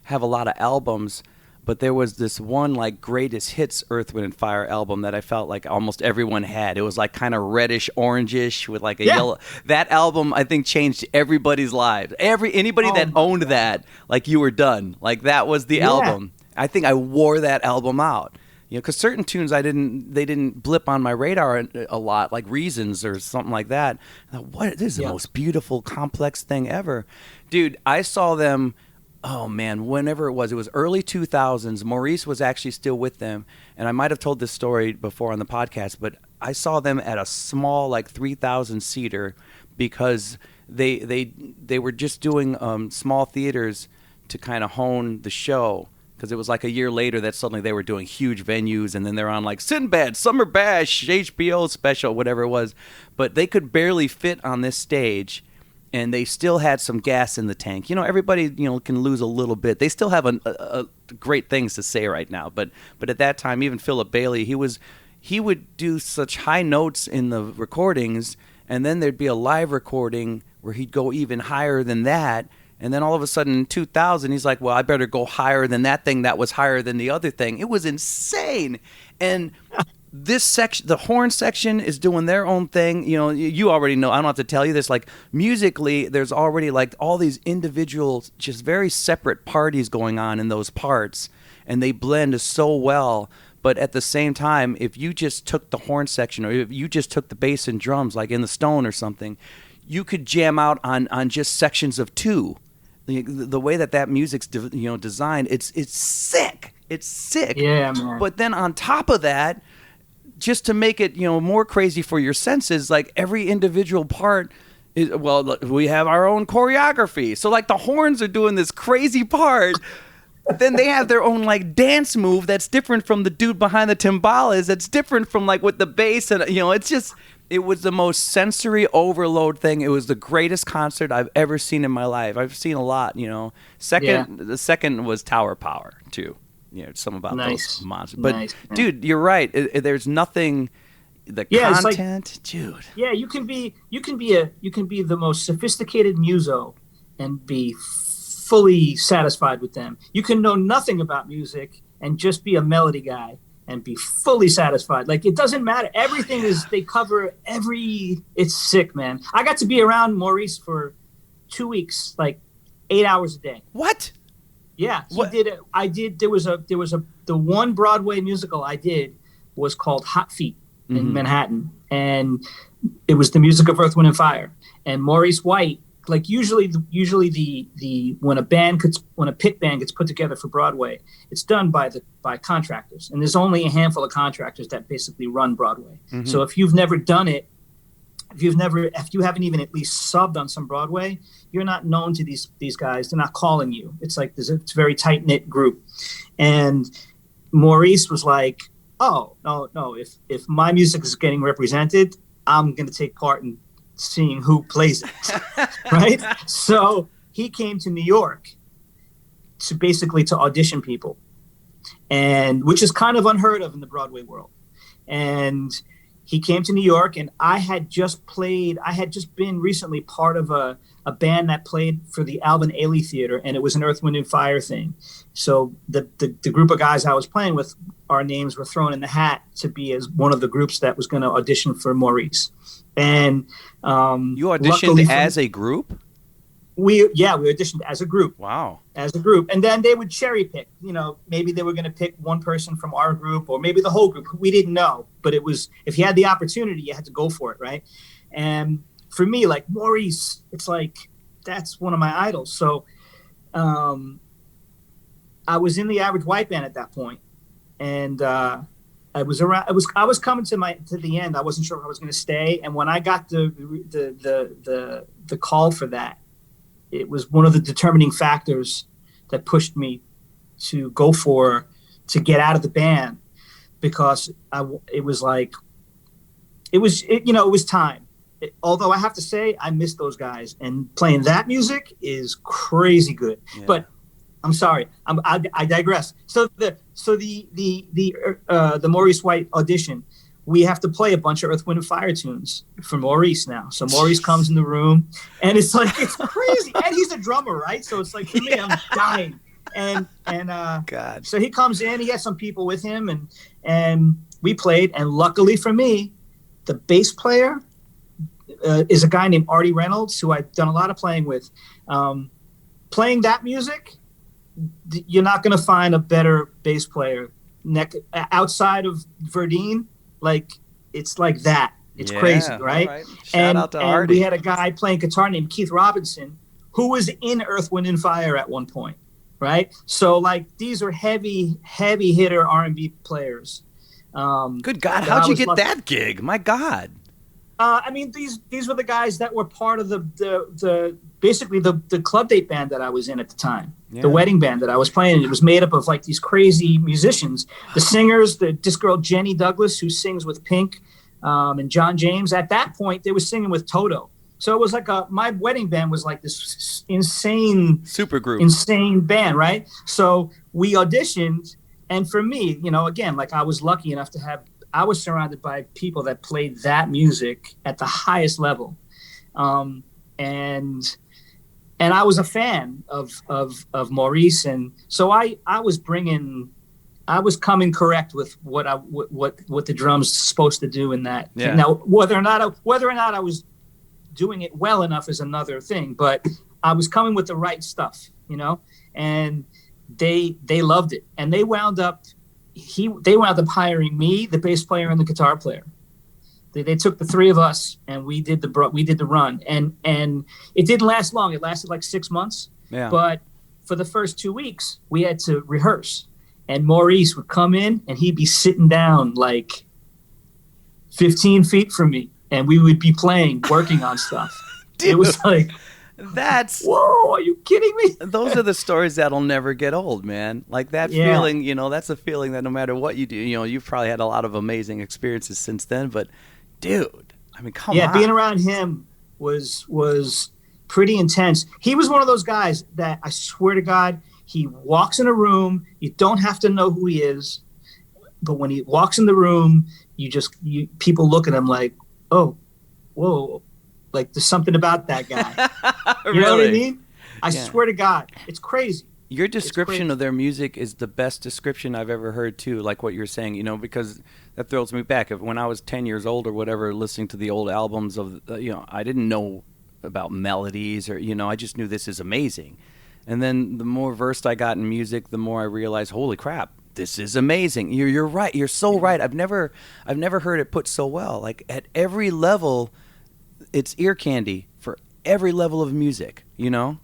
have a lot of albums. But there was this one like greatest hits Earth, Wind, and Fire album that I felt like almost everyone had. It was like kind of reddish, orangish with like a yellow. That album I think changed everybody's lives. Anybody that owned that, like you were done. Like that was the album. I think I wore that album out. You know, because certain tunes they didn't blip on my radar a lot, like Reasons or something like that. I thought, this is the most beautiful, complex thing ever, dude. I saw them. Oh, man, whenever it was early 2000s. Maurice was actually still with them, and I might have told this story before on the podcast, but I saw them at a small, like, 3,000-seater because they were just doing small theaters to kind of hone the show, because it was like a year later that suddenly they were doing huge venues, and then they're on, like, Sinbad, Summer Bash, HBO special, whatever it was. But they could barely fit on this stage, and they still had some gas in the tank. You know, everybody, you know, can lose a little bit. They still have a great things to say right now. But at that time, even Philip Bailey, he would do such high notes in the recordings, and then there'd be a live recording where he'd go even higher than that. And then all of a sudden in 2000, he's like, well, I better go higher than that thing that was higher than the other thing. It was insane. And this section, the horn section, is doing their own thing. You know, you already know. I don't have to tell you this. Like, musically, there's already like all these individual, just very separate parties going on in those parts, and they blend so well. But at the same time, if you just took the horn section, or if you just took the bass and drums, like in the Stone or something, you could jam out on just sections of two. The way that music's designed, it's sick. It's sick. Yeah, man. But then on top of that, just to make it more crazy for your senses, like every individual part is, well, we have our own choreography. So like the horns are doing this crazy part. Then they have their own like dance move that's different from the dude behind the timbales. That's different from like with the bass, and it was the most sensory overload thing. It was the greatest concert I've ever seen in my life. I've seen a lot, The second was Tower Power too. Something about those monsters. But dude, you're right. There's nothing. The content, dude. Yeah, you can be the most sophisticated muso and be fully satisfied with them. You can know nothing about music and just be a melody guy and be fully satisfied. Like, it doesn't matter. Everything they cover it's sick, man. I got to be around Maurice for 2 weeks, like 8 hours a day. What? Yeah, the one Broadway musical I did was called Hot Feet in Manhattan. And it was the music of Earth, Wind and Fire. And Maurice White, like usually when a pit band gets put together for Broadway, it's done by contractors, and there's only a handful of contractors that basically run Broadway. Mm-hmm. So if you've never done it, if you haven't even at least subbed on some Broadway, you're not known to these guys. They're not calling you. It's like it's a very tight knit group. And Maurice was like, "Oh no! If my music is getting represented, I'm going to take part in seeing who plays it." Right? So he came to New York to audition people, and which is kind of unheard of in the Broadway world. And he came to New York, and I had just been recently part of a band that played for the Alvin Ailey Theater, and it was an Earth, Wind and Fire thing. So the group of guys I was playing with, our names were thrown in the hat to be as one of the groups that was going to audition for Maurice. And you auditioned as a group? We auditioned as a group. Wow. As a group. And then they would cherry pick, maybe they were going to pick one person from our group or maybe the whole group. We didn't know, but it was, if you had the opportunity, you had to go for it. Right. And for me, like Maurice, it's like, that's one of my idols. So I was in the Average White Band at that point, and I was coming to the end. I wasn't sure if I was going to stay. And when I got the call for that, it was one of the determining factors that pushed me to get out of the band, because it was time. Although I have to say, I miss those guys, and playing that music is crazy good. Yeah. But I'm sorry, I digress. So the Maurice White audition, we have to play a bunch of Earth, Wind and Fire tunes for Maurice now. So Maurice comes in the room, and it's crazy. And he's a drummer, right? So it's like, for me, I'm dying. And God. So he comes in, he has some people with him, and we played. And luckily for me, the bass player is a guy named Artie Reynolds, who I've done a lot of playing with. Playing that music, you're not going to find a better bass player outside of Verdine. Like, it's like that. It's crazy, right? Right. Shout out to Artie. And we had a guy playing guitar named Keith Robinson, who was in Earth, Wind and Fire at one point, right? So, like, these are heavy hitter R&B players. Good God, how'd you get that gig? My God. I mean, these were the guys that were part of basically the club date band that I was in at the time, the wedding band that I was playing. It was made up of like these crazy musicians, the singers, this girl Jenny Douglas, who sings with Pink, and John James. At that point, they were singing with Toto. So it was like my wedding band was like this insane super group, insane band, right? So we auditioned, and for me, again, like, I was lucky enough I was surrounded by people that played that music at the highest level. And I was a fan of Maurice. And so I was bringing I was coming correct with what the drums supposed to do in that. Yeah. Now, whether or not I was doing it well enough is another thing, but I was coming with the right stuff, and they loved it, and they wound up hiring me, the bass player, and the guitar player. They took the three of us, and we did the run, and it didn't last long. It lasted like 6 months. Yeah. But for the first 2 weeks, we had to rehearse. And Maurice would come in, and he'd be sitting down like 15 feet from me, and we would be working on stuff. Dude, it was like, whoa, are you kidding me? Those are the stories that'll never get old, man. Like that feeling, that's a feeling that no matter what you do, you've probably had a lot of amazing experiences since then, but dude, I mean, come on. Yeah, being around him was pretty intense. He was one of those guys that I swear to God, he walks in a room, you don't have to know who he is, but when he walks in the room, people look at him like, oh, whoa, like there's something about that guy. You know what I mean? I swear to God, it's crazy. Your description of their music is the best description I've ever heard, too, like what you're saying, because that throws me back. When I was 10 years old or whatever, listening to the old albums of, I didn't know about melodies or, I just knew this is amazing. And then the more versed I got in music, the more I realized, holy crap, this is amazing. You're right. You're so right. I've never heard it put so well. Like at every level, it's ear candy for every level of music, Yep.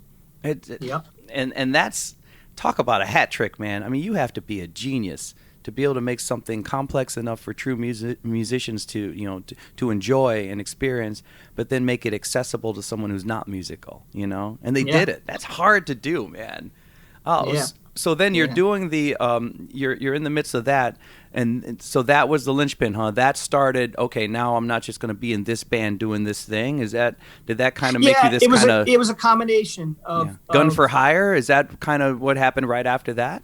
And that's, talk about a hat trick, man. I mean, you have to be a genius to be able to make something complex enough for true musicians to to enjoy and experience, but then make it accessible to someone who's not musical, and they did it. That's hard to do, man. So then you're doing the you're in the midst of that, and so that was the linchpin, huh? That started, okay, now I'm not just going to be in this band doing this thing. Did that kind of make you this kind of... it was a combination of... Gun for Hire? Is that kind of what happened right after that?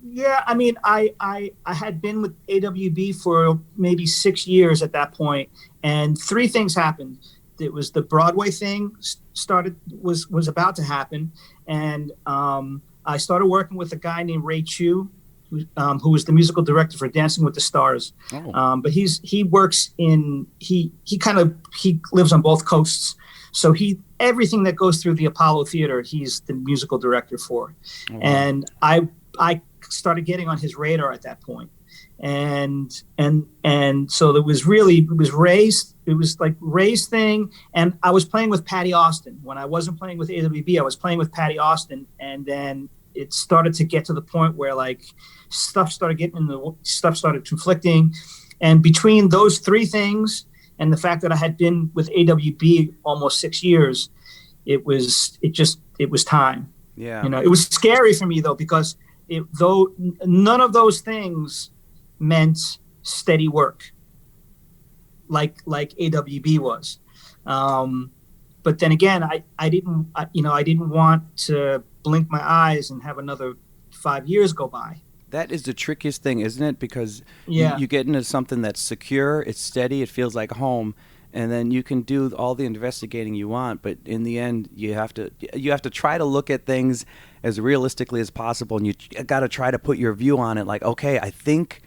Yeah, I mean, I had been with AWB for maybe 6 years at that point, and three things happened. It was the Broadway thing was about to happen, and I started working with a guy named Ray Chu, who was the musical director for Dancing with the Stars. Oh. But he lives on both coasts, so everything that goes through the Apollo Theater, he's the musical director for. Oh. And I started getting on his radar at that point. And so it was Ray's thing. And I was playing with Patti Austin. When I wasn't playing with AWB, I was playing with Patti Austin. And then it started to get to the point where like stuff started conflicting. And between those three things and the fact that I had been with AWB almost 6 years, it was time. Yeah. It was scary for me though, because though none of those things meant steady work like AWB was. But then again, I didn't want to blink my eyes and have another 5 years go by. That is the trickiest thing, isn't it? Because you get into something that's secure, it's steady, it feels like home, and then you can do all the investigating you want, but in the end, you have to try to look at things as realistically as possible, and you got to try to put your view on it. Like, okay, I think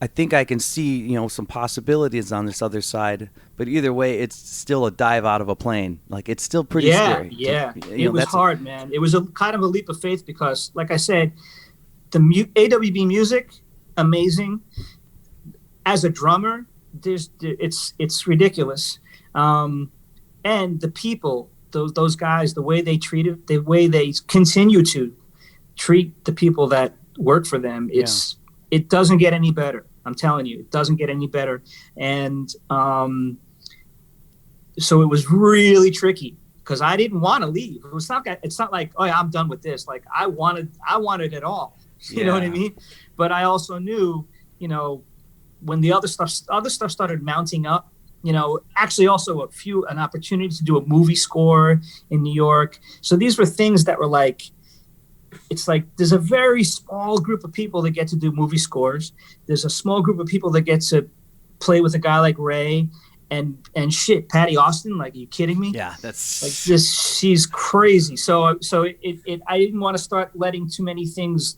I can see some possibilities on this other side, but either way, it's still a dive out of a plane. Like it's still pretty scary. Yeah, it was hard, man. It was a kind of a leap of faith because, like I said, the AWB music, amazing. As a drummer, it's ridiculous, and the people, those guys, the way they continue to treat the people that work for them, it doesn't get any better. I'm telling you, it doesn't get any better. And so it was really tricky because I didn't want to leave. It's not like, oh yeah, I'm done with this. Like I wanted it all. You know what I mean? But I also knew, when the other stuff started mounting up, actually also an opportunity to do a movie score in New York. So these were things that were like, it's like there's a very small group of people that get to do movie scores. There's a small group of people that get to play with a guy like Ray and shit, Patti Austin. Like, are you kidding me? Yeah, that's like this. She's crazy. So I didn't want to start letting too many things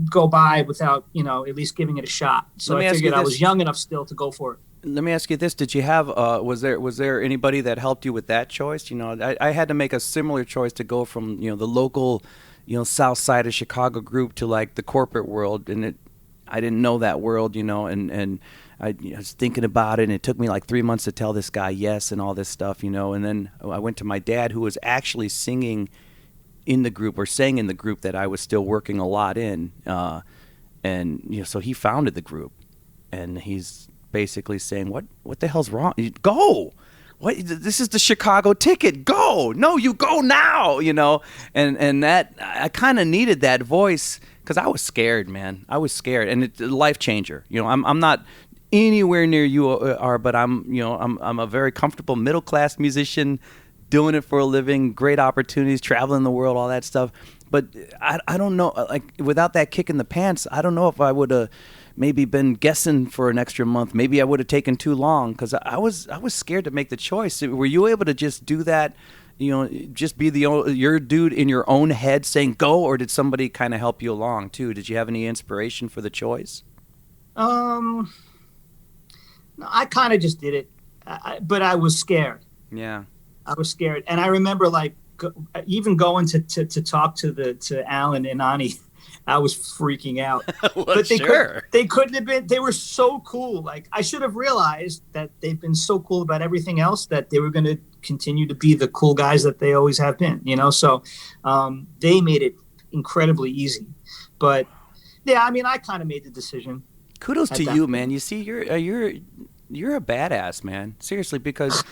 go by without, at least giving it a shot. So I figured I was young enough still to go for it. Let me ask you this: did you have was there anybody that helped you with that choice? I had to make a similar choice to go from the local, South Side of Chicago group to like the corporate world, and I didn't know that world, and I was thinking about it, and it took me like 3 months to tell this guy yes and all this stuff, and then I went to my dad, who was actually singing in the group or sang in the group that I was still working a lot in, and so he founded the group, and he's basically saying, what the hell's wrong? Go! What? This is the Chicago ticket. Go! No, you go now! And that I kind of needed that voice because I was scared, man. I was scared, and it's a life changer. I'm not anywhere near you are, but I'm a very comfortable middle class musician, doing it for a living, great opportunities, traveling the world, all that stuff. But I don't know, like without that kick in the pants, I don't know if I would have maybe been guessing for an extra month. Maybe I would have taken too long because I was scared to make the choice. Were you able to just do that? Just be your dude in your own head saying go, or did somebody kind of help you along too? Did you have any inspiration for the choice? No, I kind of just did it, but I was scared. Yeah, I was scared, and I remember even going to talk to Alan and Ani. I was freaking out. Well, but they couldn't have been. They were so cool. Like, I should have realized that they've been so cool about everything else that they were going to continue to be the cool guys that they always have been. So they made it incredibly easy. But yeah, I mean, I kind of made the decision. Kudos to you, man. You see, you're a badass, man. Seriously, because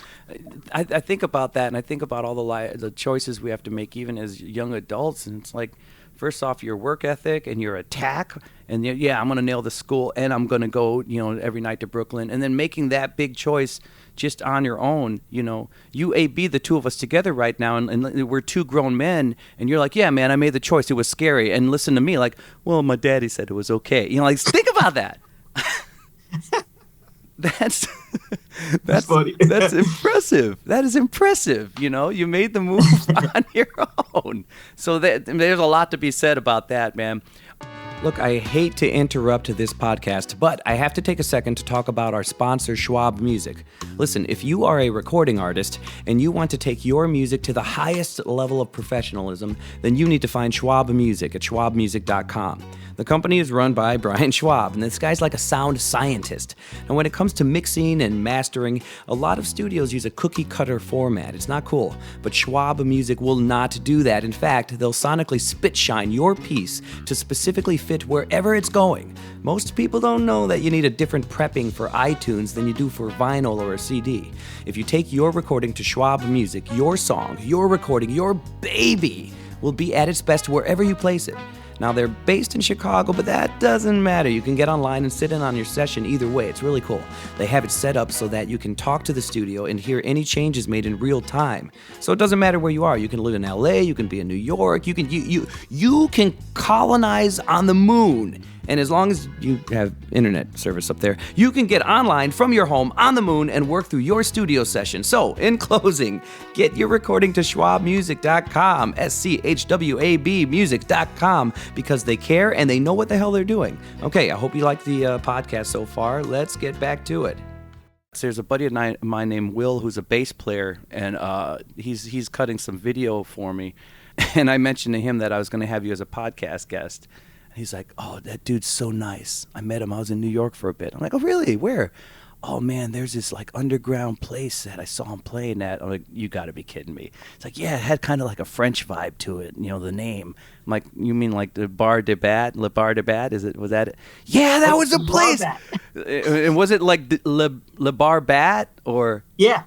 I think about that, and I think about all the choices we have to make, even as young adults, and it's like, first off, your work ethic and your attack, and I'm going to nail the school, and I'm going to go, every night to Brooklyn, and then making that big choice just on your own. You A-B, the two of us together right now, and we're two grown men, and you're like, yeah, man, I made the choice. It was scary. And listen to me, like, well, my daddy said it was okay. Like, think about that. That's funny. That's impressive. That is impressive. You made the move on your own. So there's a lot to be said about that, man. Look, I hate to interrupt this podcast, but I have to take a second to talk about our sponsor, Schwab Music. Listen, if you are a recording artist and you want to take your music to the highest level of professionalism, then you need to find Schwab Music at schwabmusic.com. The company is run by Brian Schwab, and this guy's like a sound scientist. And when it comes to mixing and mastering, a lot of studios use a cookie-cutter format. It's not cool, but Schwab Music will not do that. In fact, they'll sonically spit-shine your piece to specifically fit wherever it's going. Most people don't know that you need a different prepping for iTunes than you do for vinyl or a CD. If you take your recording to Schwab Music, your song, your recording, your baby will be at its best wherever you place it. Now, they're based in Chicago, but that doesn't matter. You can get online and sit in on your session either way. It's really cool. They have it set up so that you can talk to the studio and hear any changes made in real time. So it doesn't matter where you are. You can live in LA, you can be in New York, you can colonize on the moon. And as long as you have internet service up there, you can get online from your home on the moon and work through your studio session. So, in closing, get your recording to schwabmusic.com, SCHWAB music.com, because they care and they know what the hell they're doing. Okay, I hope you like the podcast so far. Let's get back to it. There's a buddy of mine named Will who's a bass player, and he's cutting some video for me. And I mentioned to him that I was going to have you as a podcast guest. He's like, oh, that dude's so nice. I met him. I was in New York for a bit. I'm like, oh, really? Where? Oh, man, there's this, like, underground place that I saw him playing at. I'm like, you got to be kidding me. It's like, yeah, it had kind of like a French vibe to it, the name. I'm like, you mean like the Bar de Bat? Le Bar de Bat? Was that it? Yeah, that was the place. And was it like Le Bar Bat or? Yeah.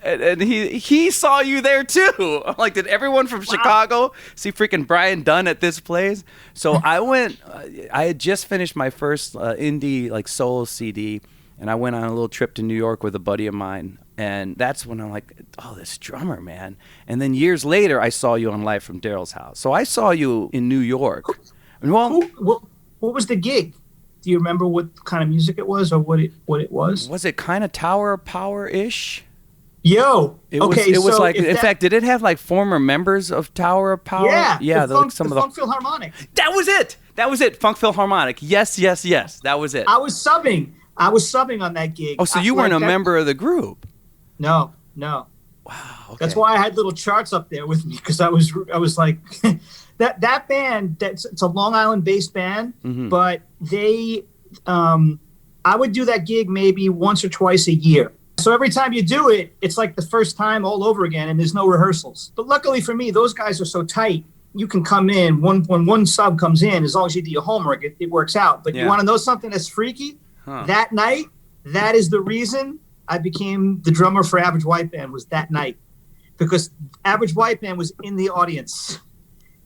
And he saw you there too. I'm like, did everyone from Chicago see freaking Brian Dunne at this place? So I went. I had just finished my first indie like soul CD, and I went on a little trip to New York with a buddy of mine. And that's when I'm like, oh, this drummer, man. And then years later, I saw you on Live from Daryl's House. So I saw you in New York. Well, what was the gig? Do you remember what kind of music it was or what it was? Was it kind of Tower of Power-ish? It was like, in fact, did it have like former members of Tower of Power? Yeah, the Funk Philharmonic. That was it. That was it. Funk Philharmonic. Yes. That was it. I was subbing on that gig. Oh, so you weren't a member of the group? No. Wow. Okay. That's why I had little charts up there with me, because I was like, that band. It's a Long Island based band, but they. I would do that gig maybe once or twice a year. So every time you do it, it's like the first time all over again, and there's no rehearsals. But luckily for me, those guys are so tight. You can come in, when one sub comes in, as long as you do your homework, it works out. But you want to know something that's freaky? That night, that is the reason I became the drummer for Average White Band, was that night. Because Average White Band was in the audience.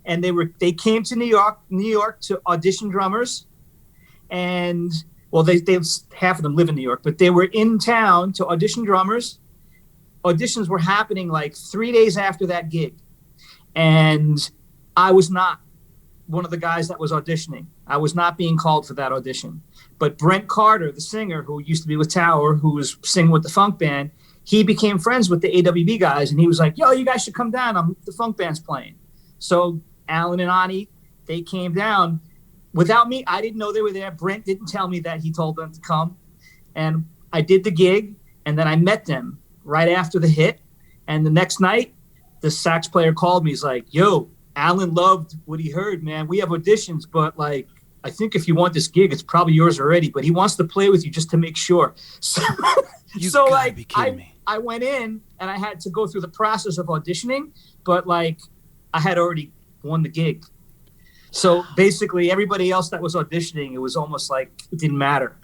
And they came to New York to audition drummers. And, well, they half of them live in New York, but they were in town to audition drummers. Auditions were happening like 3 days after that gig. And I was not one of the guys that was auditioning. I was not being called for that audition. But Brent Carter, the singer who used to be with Tower, who was singing with the funk band, he became friends with the AWB guys. And he was like, yo, you guys should come down. The funk band's playing. So Alan and Arie, they came down. Without me, I didn't know they were there. Brent didn't tell me that he told them to come. And I did the gig, and then I met them right after the hit. And the next night, the sax player called me. He's like, yo, Alan loved what he heard, man. We have auditions, but like, I think if you want this gig, it's probably yours already. But he wants to play with you just to make sure. So like, be kidding me. I went in, and I had to go through the process of auditioning, but like, I had already won the gig. So basically, everybody else that was auditioning, it was almost like it didn't matter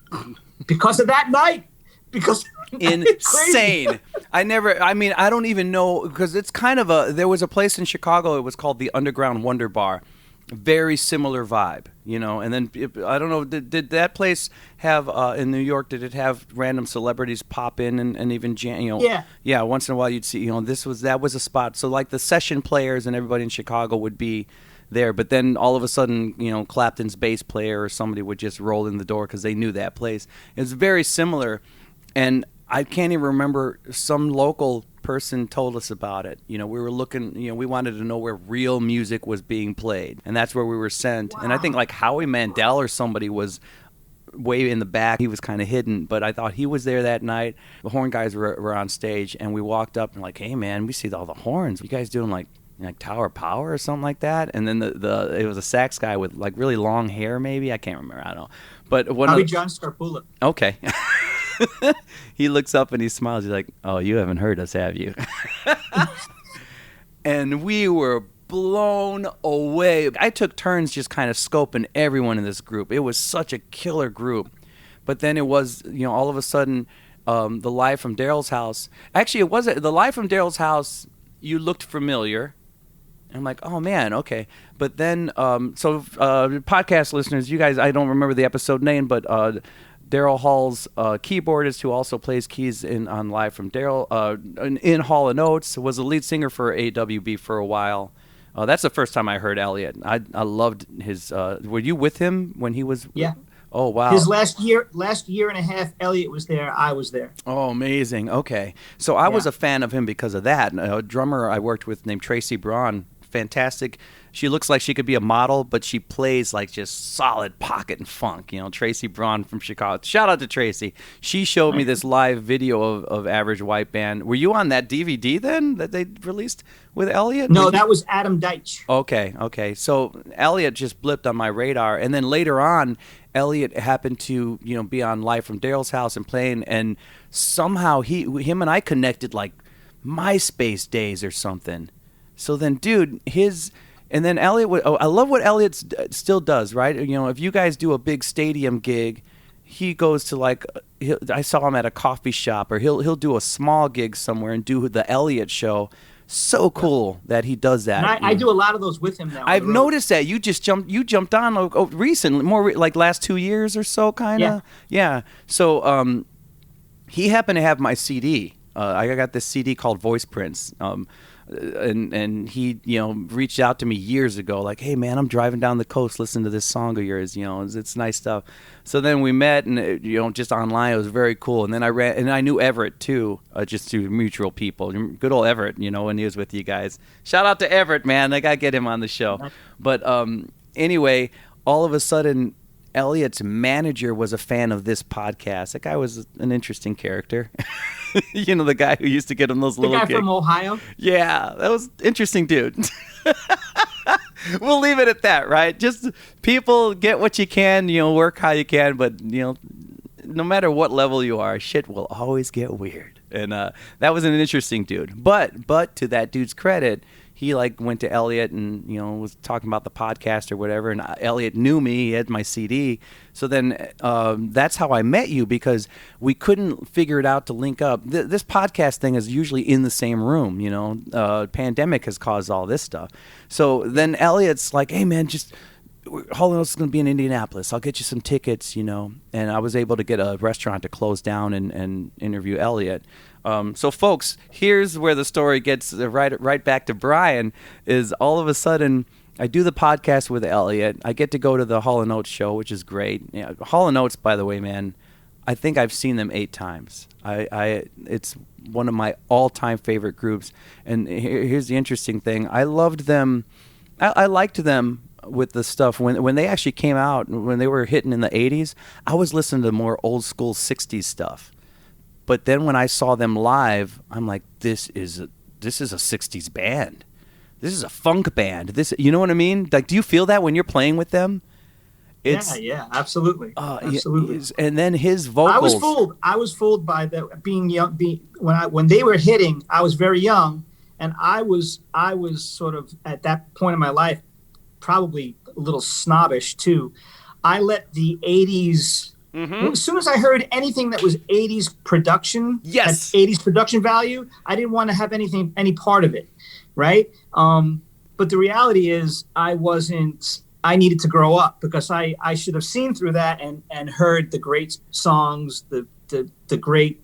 because of that night. Because insane. I don't even know, because it's kind of there was a place in Chicago, it was called the Underground Wonder Bar. Very similar vibe, and then I don't know, did that place have in New York, did it have random celebrities pop in and even jam, yeah, once in a while you'd see, that was a spot. So like the session players and everybody in Chicago would be there, but then all of a sudden, Clapton's bass player or somebody would just roll in the door because they knew that place. It's very similar. And I can't even remember, some local person told us about it. We were looking, we wanted to know where real music was being played. And that's where we were sent. Wow. And I think like Howie Mandel or somebody was way in the back. He was kind of hidden, but I thought he was there that night. The horn guys were on stage, and we walked up and like, hey man, we see all the horns. You guys doing like Tower Power or something like that? And then it was a sax guy with like really long hair, maybe. I can't remember. I don't know. But John Scarpula. Okay. He looks up and he smiles. He's like, oh, you haven't heard us, have you? And we were blown away. I took turns just kind of scoping everyone in this group. It was such a killer group. But then it was, all of a sudden, the Live from Daryl's House. Actually, it wasn't. The Live from Daryl's House, you looked familiar. I'm like, oh, man, okay. But then, podcast listeners, you guys, I don't remember the episode name, but Daryl Hall's keyboardist, who also plays keys on Live from Daryl, in Hall & Oates, was the lead singer for AWB for a while. That's the first time I heard Elliot. I loved his... were you with him when he was... Yeah. Oh, wow. His last year and a half, Elliot was there. I was there. Oh, amazing. Okay. So I was a fan of him because of that. A drummer I worked with named Tracy Braun, fantastic. She looks like she could be a model, but she plays like just solid pocket and funk. Tracy Braun from Chicago. Shout out to Tracy. She showed me this live video of Average White Band. Were you on that DVD then that they released with Elliot? No, that was Adam Deitch. Okay. So Elliot just blipped on my radar, and then later on, Elliot happened to be on Live from Daryl's House and playing, and somehow him and I connected like MySpace days or something. So then, dude, and then Elliot I love what Elliot still does, right? If you guys do a big stadium gig, he goes to like, I saw him at a coffee shop, or he'll do a small gig somewhere and do the Elliot show. So cool that he does that. And I do a lot of those with him now. I've noticed that you jumped on recently, more like last 2 years or so, kind of. Yeah. So he happened to have my CD. I got this CD called Voice Prints. And he, reached out to me years ago, like, hey man, I'm driving down the coast, listening to this song of yours, it's nice stuff. So then we met, and just online, it was very cool. And then I knew Everett too, just through mutual people. Good old Everett, when he was with you guys. Shout out to Everett, man. I gotta get him on the show. But anyway, all of a sudden, Elliot's manager was a fan of this podcast. That guy was an interesting character. You know, the guy who used to get him those little gigs. The guy from Ohio? Yeah, that was interesting, dude. We'll leave it at that, right? Just people get what you can, you know, work how you can, but, you know, no matter what level you are, shit will always get weird. And that was an interesting dude. But to that dude's credit, he like went to Elliot and, you know, was talking about the podcast or whatever. And Elliot knew me. He had my CD. So then that's how I met you, because we couldn't figure it out to link up. This podcast thing is usually in the same room, you know. Pandemic has caused all this stuff. So then Elliot's like, hey, man, just Hall & Oates is going to be in Indianapolis. I'll get you some tickets, you know. And I was able to get a restaurant to close down and interview Elliot. So, folks, here's where the story gets right back to Brian. Is all of a sudden I do the podcast with Elliot. I get to go to the Hall & Oates show, which is great. Yeah, Hall & Oates, by the way, man, I think I've seen them 8 times. It's one of my all-time favorite groups. And here's the interesting thing. I loved them. I liked them with the stuff when they actually came out, when they were hitting in the 80s. I was listening to more old school 60s stuff. But then when I saw them live, I'm like, this is a 60s band. This is a funk band. You know what I mean? Like, do you feel that when you're playing with them? Yeah, absolutely. Absolutely. And then his vocals. I was fooled by being young. When they were hitting, I was very young, and I was sort of at that point in my life, probably a little snobbish too. I let the 80s. Mm-hmm. As soon as I heard anything that was 80s production, yes, 80s production value, I didn't want to have any part of it, right? But the reality is I needed to grow up, because I should have seen through that and heard the great songs, the great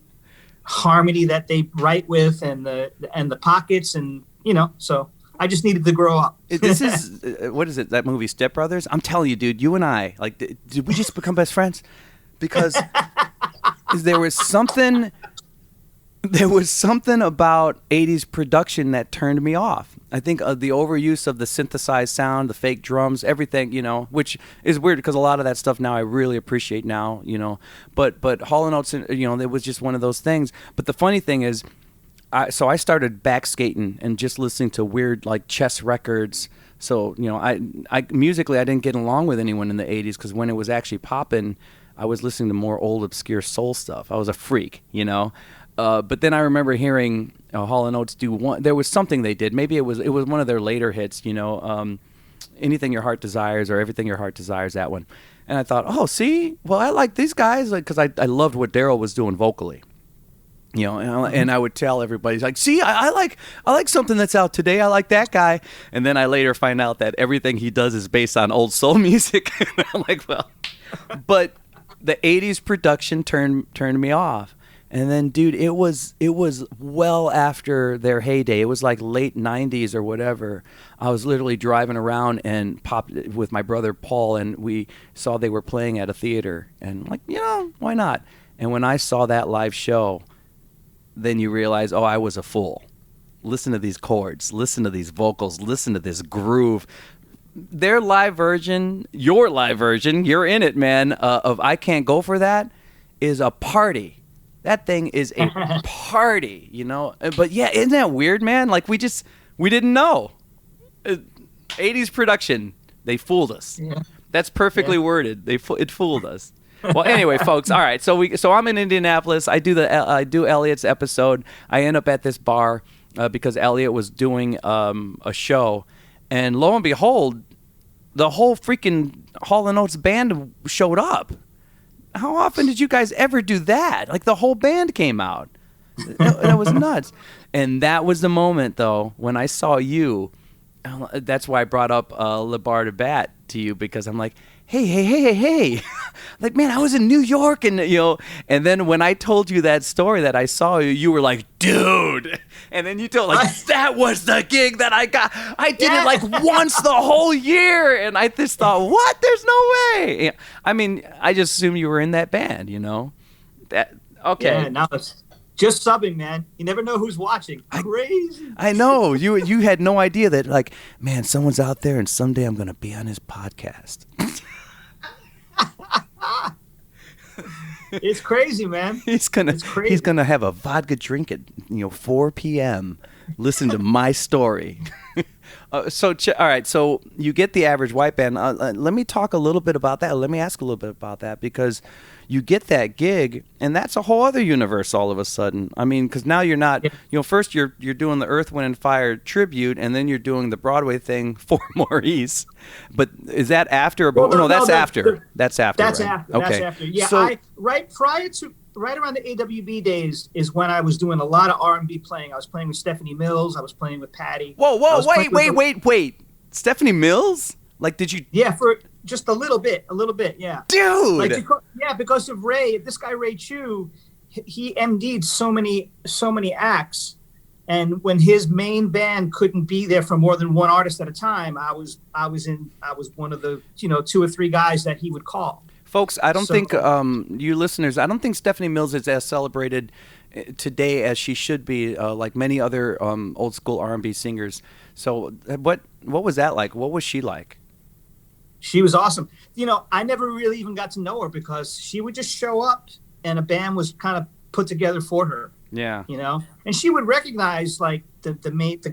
harmony that they write with, and the pockets, and, you know, so I just needed to grow up. This is, what is it, that movie Step Brothers? I'm telling you, dude, you and I, like, did we just become best friends? Because there was something about 80s production that turned me off. I think the overuse of the synthesized sound, the fake drums, everything, you know, which is weird because a lot of that stuff now I really appreciate now, you know. But Hall & Oates, you know, it was just one of those things. But the funny thing is, I started backskating and just listening to weird, like, Chess records. So, you know, I musically I didn't get along with anyone in the 80s, because when it was actually popping, I was listening to more old, obscure soul stuff. I was a freak, you know. But then I remember hearing Hall & Oates do one. There was something they did. Maybe it was one of their later hits, you know, Anything Your Heart Desires, or Everything Your Heart Desires, that one. And I thought, oh, see, well, I like these guys, because I loved what Daryl was doing vocally. You know, and I would tell everybody, like, see, I like something that's out today. I like that guy. And then I later find out that everything he does is based on old soul music. And I'm like, well, but the 80s production turned me off. And then, dude, it was well after their heyday. It was like late 90s or whatever. I was literally driving around and popped with my brother Paul, and we saw they were playing at a theater. And, like, you know, why not? And when I saw that live show, then you realize, oh, I was a fool. Listen to these chords. Listen to these vocals. Listen to this groove. Their live version, your live version, you're in it, man, of I Can't Go For That is a party. That thing is a party, you know? But, yeah, isn't that weird, man? Like, we didn't know. 80s production, they fooled us. Yeah. That's perfectly worded. It fooled us. Well, anyway, folks. All right. So I'm in Indianapolis. I do Elliot's episode. I end up at this bar because Elliot was doing a show, and lo and behold, the whole freaking Hall & Oates band showed up. How often did you guys ever do that? Like, the whole band came out. That was nuts. And that was the moment, though, when I saw you. That's why I brought up Le Bar de Bat to you, because I'm like, hey. Like, man, I was in New York, and, you know, and then when I told you that story that I saw you, you were like, dude. And then you told, like, that was the gig that I got. I did it like once the whole year. And I just thought, what? There's no way. I mean, I just assumed you were in that band, you know? Okay. Yeah, now it's just subbing, man. You never know who's watching. Crazy. I know. You had no idea that, like, man, someone's out there and someday I'm going to be on his podcast. It's crazy, man. He's gonna have a vodka drink at 4 p.m. Listen to my story. All right. So you get the average white band. Let me talk a little bit about that. Let me ask a little bit about that, because you get that gig, and that's a whole other universe all of a sudden. I mean, because now you're not. First you're doing the Earth, Wind and Fire tribute, and then you're doing the Broadway thing for Maurice. But is that after? No, that's after. That's after. That's right? after. Okay. That's after. Yeah. So, Right around the AWB days is when I was doing a lot of R&B playing. I was playing with Stephanie Mills. I was playing with Patti. Whoa, wait. Stephanie Mills? Like, did you? Yeah, for just a little bit, yeah. Dude! Because of Rae, this guy Rae Chu, he MD'd so many acts. And when his main band couldn't be there for more than one artist at a time, I was one of the, 2 or 3 guys that he would call. Folks, I don't think, you listeners, I don't think Stephanie Mills is as celebrated today as she should be, like many other old school R&B singers. So what was that like? What was she like? She was awesome. I never really even got to know her because she would just show up and a band was kind of put together for her. Yeah. And she would recognize like the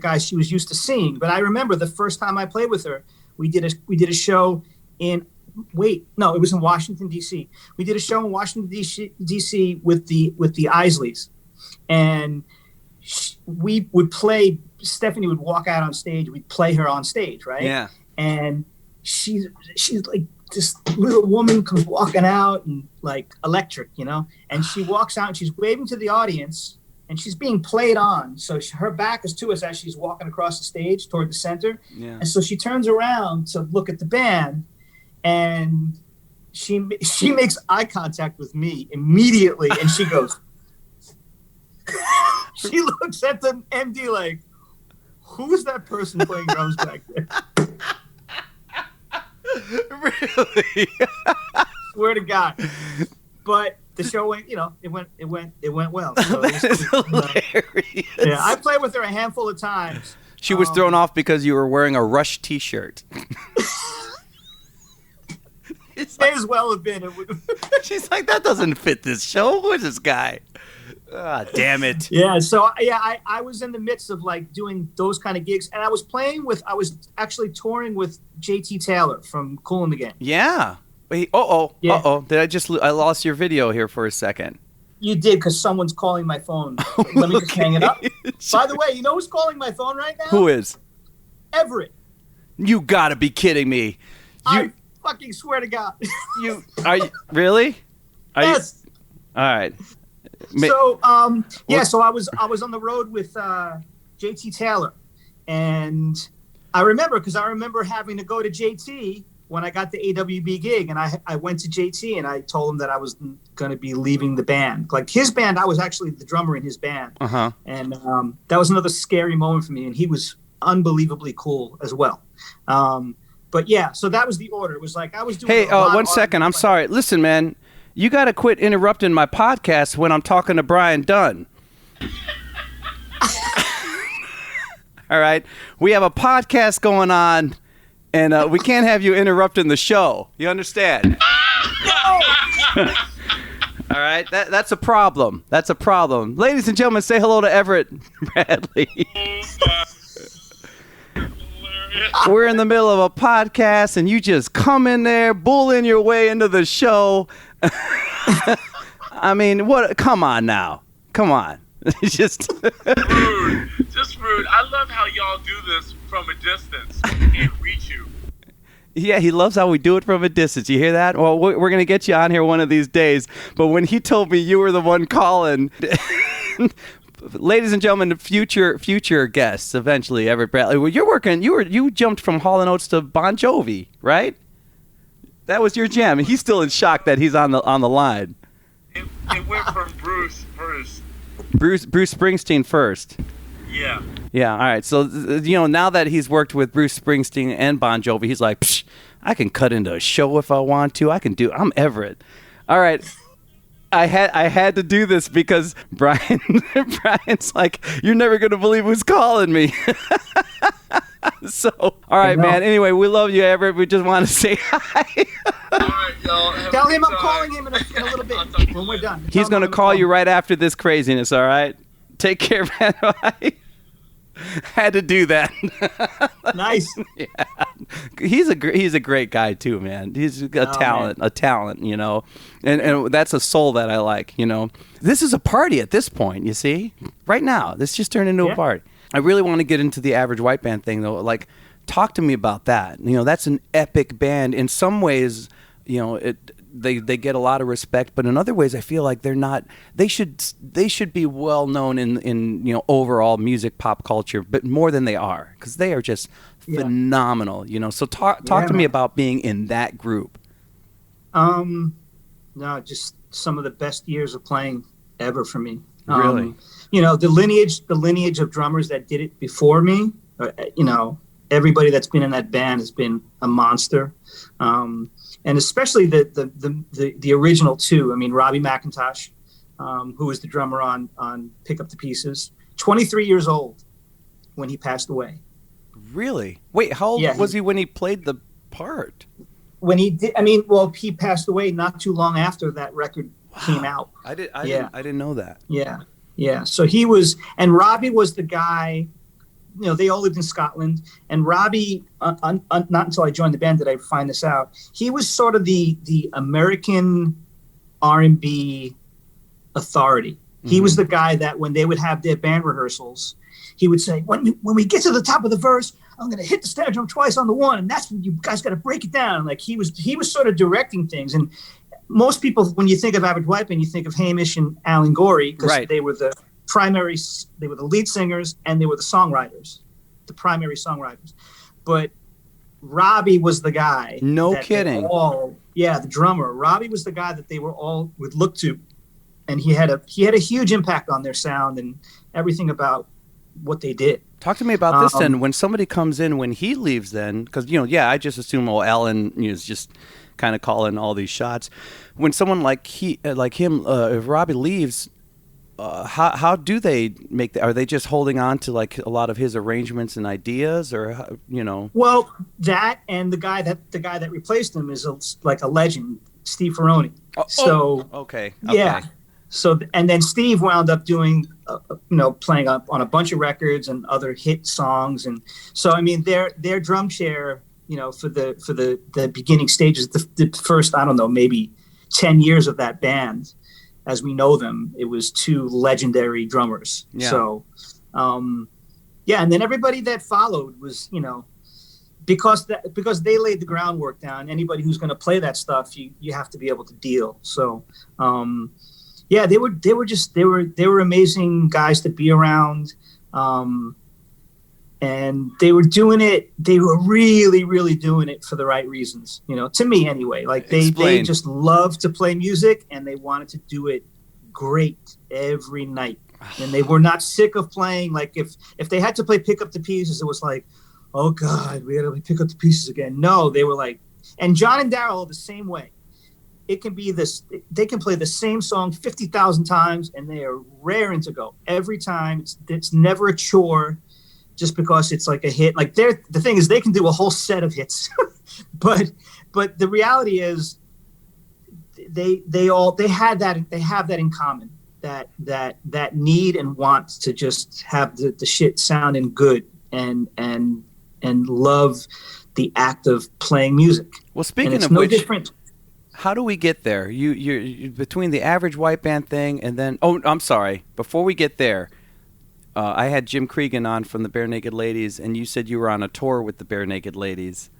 guys she was used to seeing. But I remember the first time I played with her, we did a show in it was in Washington D.C. We did a show in Washington D.C. with the Isleys, and we would play. Stephanie would walk out on stage. We'd play her on stage, right? Yeah. And she's like this little woman comes walking out and like electric, And she walks out and she's waving to the audience, and she's being played on. So her back is to us as she's walking across the stage toward the center. Yeah. And so she turns around to look at the band. And she makes eye contact with me immediately, and she goes. She looks at the MD like, "Who's that person playing drums back there?" Really? Swear to God. But the show went. It went well. So That is hilarious. Yeah, I played with her a handful of times. She was thrown off because you were wearing a Rush T-shirt. May as well have been. She's like, that doesn't fit this show. Who is this guy? Ah, damn it. Yeah. So I was in the midst of like doing those kind of gigs, and I was actually touring with JT Taylor from Kool and the Gang. Yeah. Wait. I lost your video here for a second. You did, because someone's calling my phone. Let me just hang it up. By the way, you know who's calling my phone right now? Who is? Everett. You gotta be kidding me. I fucking swear to God. Are you really? Yes. All right. So so I was on the road with JT Taylor, and I remember having to go to JT when I got the AWB gig, and I went to JT and I told him that I was going to be leaving the band. Like his band, I was actually the drummer in his band. Uh-huh. And that was another scary moment for me, and he was unbelievably cool as well. But yeah, so that was the order. It was like I was doing. Hey, 1 second. I'm sorry. Listen, man, you got to quit interrupting my podcast when I'm talking to Brian Dunne. All right, we have a podcast going on, and we can't have you interrupting the show. You understand? All right, that's a problem. That's a problem. Ladies and gentlemen, say hello to Everett Bradley. We're in the middle of a podcast, and you just come in there, bullying your way into the show. I mean, what? Come on now. Come on. Just rude. Just rude. I love how y'all do this from a distance. I can't reach you. Yeah, he loves how we do it from a distance. You hear that? Well, we're going to get you on here one of these days. But when he told me you were the one calling... Ladies and gentlemen, future guests eventually, Everett Bradley. Well, you jumped from Hall & Oates to Bon Jovi, right? That was your jam, and he's still in shock that he's on the line. It went from Bruce first. Bruce Springsteen first. Yeah. Yeah. All right. So now that he's worked with Bruce Springsteen and Bon Jovi, he's like, psh, I can cut into a show if I want to. I'm Everett. All right. I had to do this because Brian's like, you're never going to believe who's calling me. So, all right, man. Anyway, we love you, Everett. We just want to say hi. All right, y'all. Tell him I'm calling him in a little bit when we're done. He's going to call you right after this craziness, all right? Take care, man. Had to do that. Nice. Yeah. He's a great guy too, man. He's a talent, you know. And that's a soul that I like, you know. This is a party at this point, you see? Right now. This just turned into a party. I really want to get into the Average White Band thing though. Like, talk to me about that. You know, that's an epic band. In some ways, you know, they get a lot of respect, but in other ways I feel like they're not. They should be well known in you know, overall music pop culture, but more than they are, because they are just phenomenal, you know. So talk to me about being in that group. No, just some of the best years of playing ever for me. Really? You know, the lineage of drummers that did it before me, you know, everybody that's been in that band has been a monster. And especially the original two. I mean, Robbie McIntosh, who was the drummer on Pick Up the Pieces, 23 years old when he passed away. Really? Wait, how old was he when he played the part? When he did, he passed away not too long after that record came out. I didn't know that. Yeah. So he was, and Robbie was the guy. You know, they all lived in Scotland, and Robbie, not until I joined the band did I find this out. He was sort of the American R&B authority. He was the guy that when they would have their band rehearsals, he would say, when we get to the top of the verse, I'm going to hit the snare drum twice on the one, and that's when you guys got to break it down. Like he was sort of directing things. And most people, when you think of Average White Band, you think of Hamish and Alan Gorey, because they were the lead singers and they were the primary songwriters. But Robbie was the guy. No kidding. The drummer. Robbie was the guy that they would look to, and he had a huge impact on their sound and everything about what they did. Talk to me about this then. When somebody comes in, when he leaves, then, because I just assume Alan is just kind of calling all these shots. When someone like him, if Robbie leaves. How do they make that? Are they just holding on to like a lot of his arrangements and ideas, or you know? Well, that and the guy that replaced him is like a legend, Steve Ferroni. Okay. Yeah. So and then Steve wound up doing, playing on a bunch of records and other hit songs, and so I mean their drum chair, for the beginning stages, the first maybe 10 years of that band. As we know them, it was two legendary drummers. Yeah. So, and then everybody that followed was, because they laid the groundwork down. Anybody who's going to play that stuff, you have to be able to deal. So, they were amazing guys to be around, and they were doing it. They were really, really doing it for the right reasons. To me anyway. Like they just loved to play music, and they wanted to do it great every night. And they were not sick of playing. Like if they had to play Pick Up the Pieces, it was like, oh God, we got to pick up the pieces again. No, they were like, and John and Daryl are the same way. It can be this. They can play the same song 50,000 times, and they are raring to go every time. It's never a chore. Just because it's like a hit, like the thing is they can do a whole set of hits, but the reality is they have that in common, that need and want to just have the shit sounding good and love the act of playing music. Well, speaking of which, different. How do we get there? You between the Average White Band thing and then I'm sorry. Before we get there. I had Jim Cregan on from the Bare Naked Ladies, and you said you were on a tour with the Bare Naked Ladies.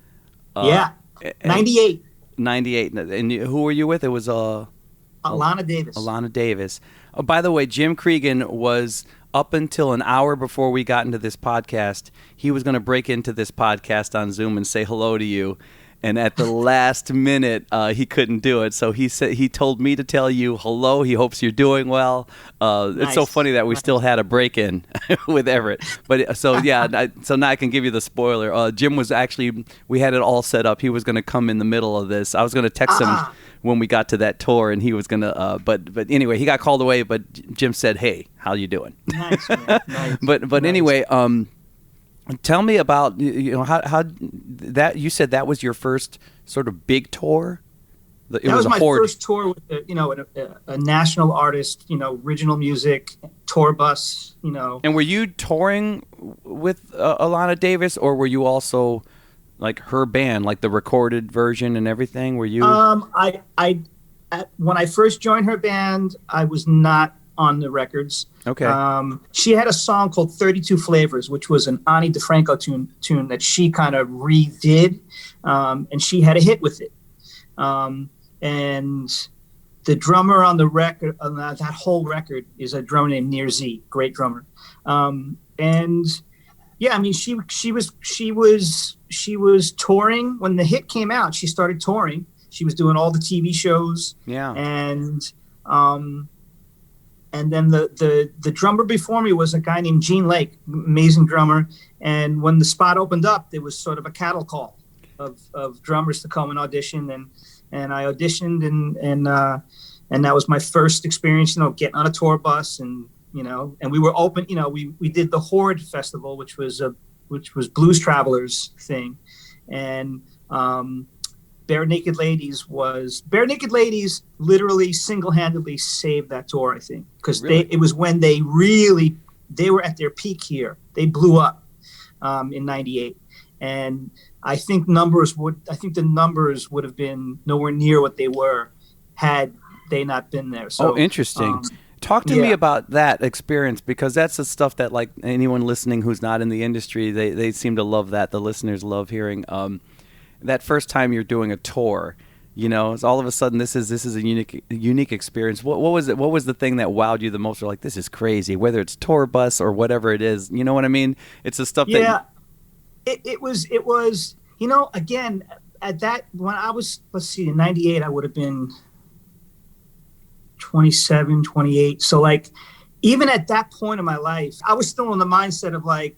98. 98. And who were you with? It was Alana Davis. Alana Davis. Oh, by the way, Jim Cregan was, up until an hour before we got into this podcast, he was going to break into this podcast on Zoom and say hello to you. And at the last minute, he couldn't do it. So he told me to tell you hello. He hopes you're doing well. Nice. It's so funny that we still had a break-in with Everett. But so now I can give you the spoiler. Jim was actually, we had it all set up. He was going to come in the middle of this. I was going to text him when we got to that tour, and he was going to. But anyway, he got called away. But Jim said, "Hey, how you doing?" Nice, man. Nice. But nice. Anyway. Tell me about, how that, you said that was your first sort of big tour? That was my first tour with a national artist, original music, tour bus, And were you touring with Alana Davis, or were you also like her band, like the recorded version and everything? Were you? When I first joined her band, I was not on the records. Okay. She had a song called 32 Flavors, which was an Ani DeFranco tune that she kind of redid, and she had a hit with it. And the drummer on the record, on that whole record, is a drummer named Nir Z, great drummer. And yeah, I mean, she was touring when the hit came out. She started touring. She was doing all the TV shows. Yeah. And then the drummer before me was a guy named Gene Lake, amazing drummer. And when the spot opened up, there was sort of a cattle call of drummers to come and audition, and I auditioned, and that was my first experience, getting on a tour bus, and we were open, we did the Horde Festival, which was Blues Travelers thing, and Bare Naked Ladies literally single-handedly saved that tour, I think, because it was when they were at their peak here. They blew up in '98, and I think the numbers would have been nowhere near what they were had they not been there. So, interesting. Talk to me about that experience, because that's the stuff that, like, anyone listening who's not in the industry, they seem to love that. The listeners love hearing that first time you're doing a tour. It's all of a sudden this is a unique experience. What was it? What was the thing that wowed you the most? Or like, this is crazy, whether it's tour bus or whatever it is. You know what I mean? It's the stuff that. It was, again, at that, when I was, in '98, I would have been 27, 28. So, like, even at that point in my life, I was still in the mindset of, like,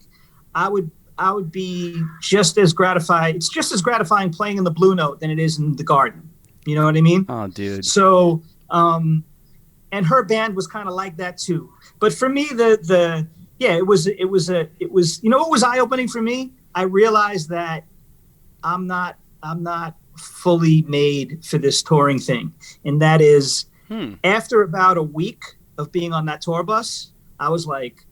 I would be just as gratified. It's just as gratifying playing in the Blue Note than it is in the Garden. You know what I mean? Oh, dude. So, and her band was kind of like that too. But for me, it was, what was eye-opening for me? I realized that I'm not fully made for this touring thing. And that is, after about a week of being on that tour bus, I was like,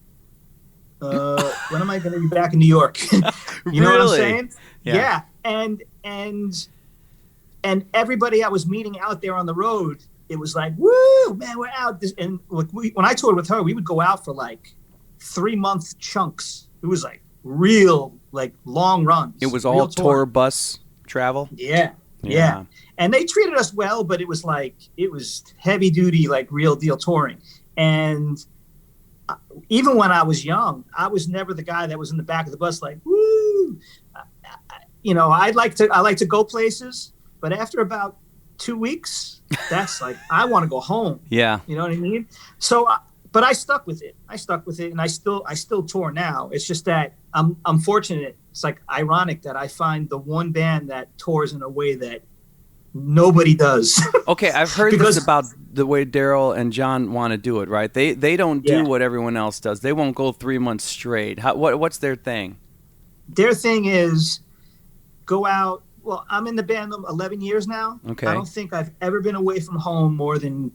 when am I going to be back in New York? You know what I'm saying? Yeah. And everybody I was meeting out there on the road, it was like, woo, man, we're out. And when I toured with her, we would go out for like 3-month chunks. It was like real, like, long runs. It was all tour bus travel? Yeah. And they treated us well, but it was heavy duty, like, real deal touring. And even when I was young, I was never the guy that was in the back of the bus like, woo. I like to go places, but after about 2 weeks, that's like, I want to go home. Yeah. You know what I mean? So, but I stuck with it, and I still tour now. It's just that I'm fortunate. It's like ironic that I find the one band that tours in a way that nobody does. Okay, I've heard this about the way Daryl and John want to do it, right? They don't do what everyone else does. They won't go 3 months straight. What's their thing? Their thing is go out. Well, I'm in the band 11 years now. Okay. I don't think I've ever been away from home more than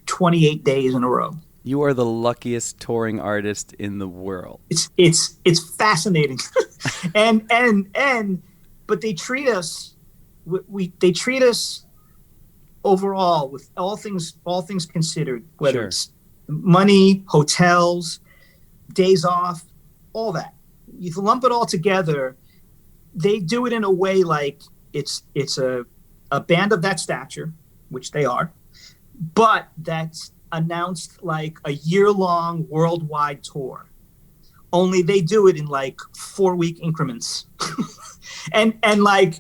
28 days in a row. You are the luckiest touring artist in the world. It's fascinating. But they treat us they treat us overall, with all things considered, whether it's money, hotels, days off, all that. You lump it all together. They do it in a way like it's a band of that stature, which they are, but that's announced like a year-long worldwide tour. Only they do it in like 4-week increments. and like,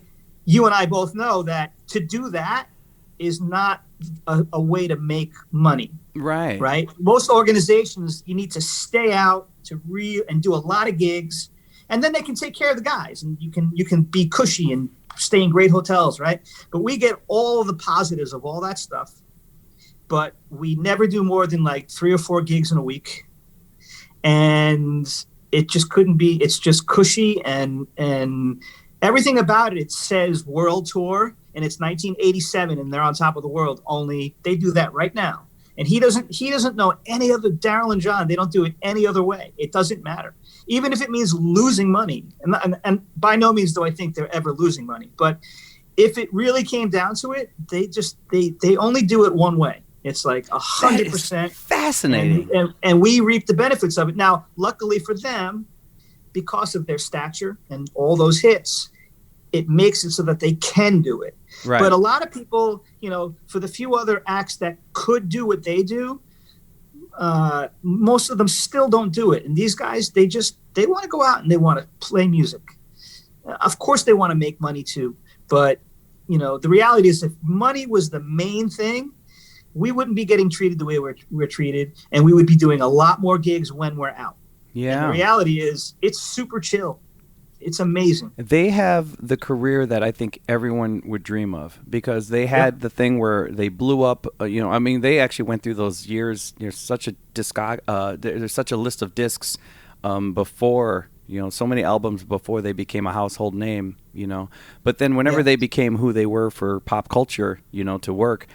you and I both know that to do that is not a way to make money. Right. Most organizations, you need to stay out and do a lot of gigs, and then they can take care of the guys, and you can be cushy and stay in great hotels, right? But we get all the positives of all that stuff, but we never do more than like 3 or 4 gigs in a week. And it just couldn't be. It's just cushy and everything about it says world tour, and it's 1987 and they're on top of the world. Only they do that right now. And he doesn't know any other. Daryl and John, they don't do it any other way. It doesn't matter. Even if it means losing money. And by no means do I think they're ever losing money. But if it really came down to it, they only do it one way. It's like 100%. Fascinating. And we reap the benefits of it. Now, luckily for them, because of their stature and all those hits, it makes it so that they can do it. Right. But a lot of people, for the few other acts that could do what they do, most of them still don't do it. And these guys, they want to go out and they want to play music. Of course they want to make money too. But, the reality is if money was the main thing, we wouldn't be getting treated the way we're treated. And we would be doing a lot more gigs when we're out. Yeah. And the reality is it's super chill. It's amazing. They have the career that I think everyone would dream of because they had the thing where they blew up. They actually went through those years. There's such a there's such a list of discs before, so many albums before they became a household name. But then whenever they became who they were for pop culture, to work,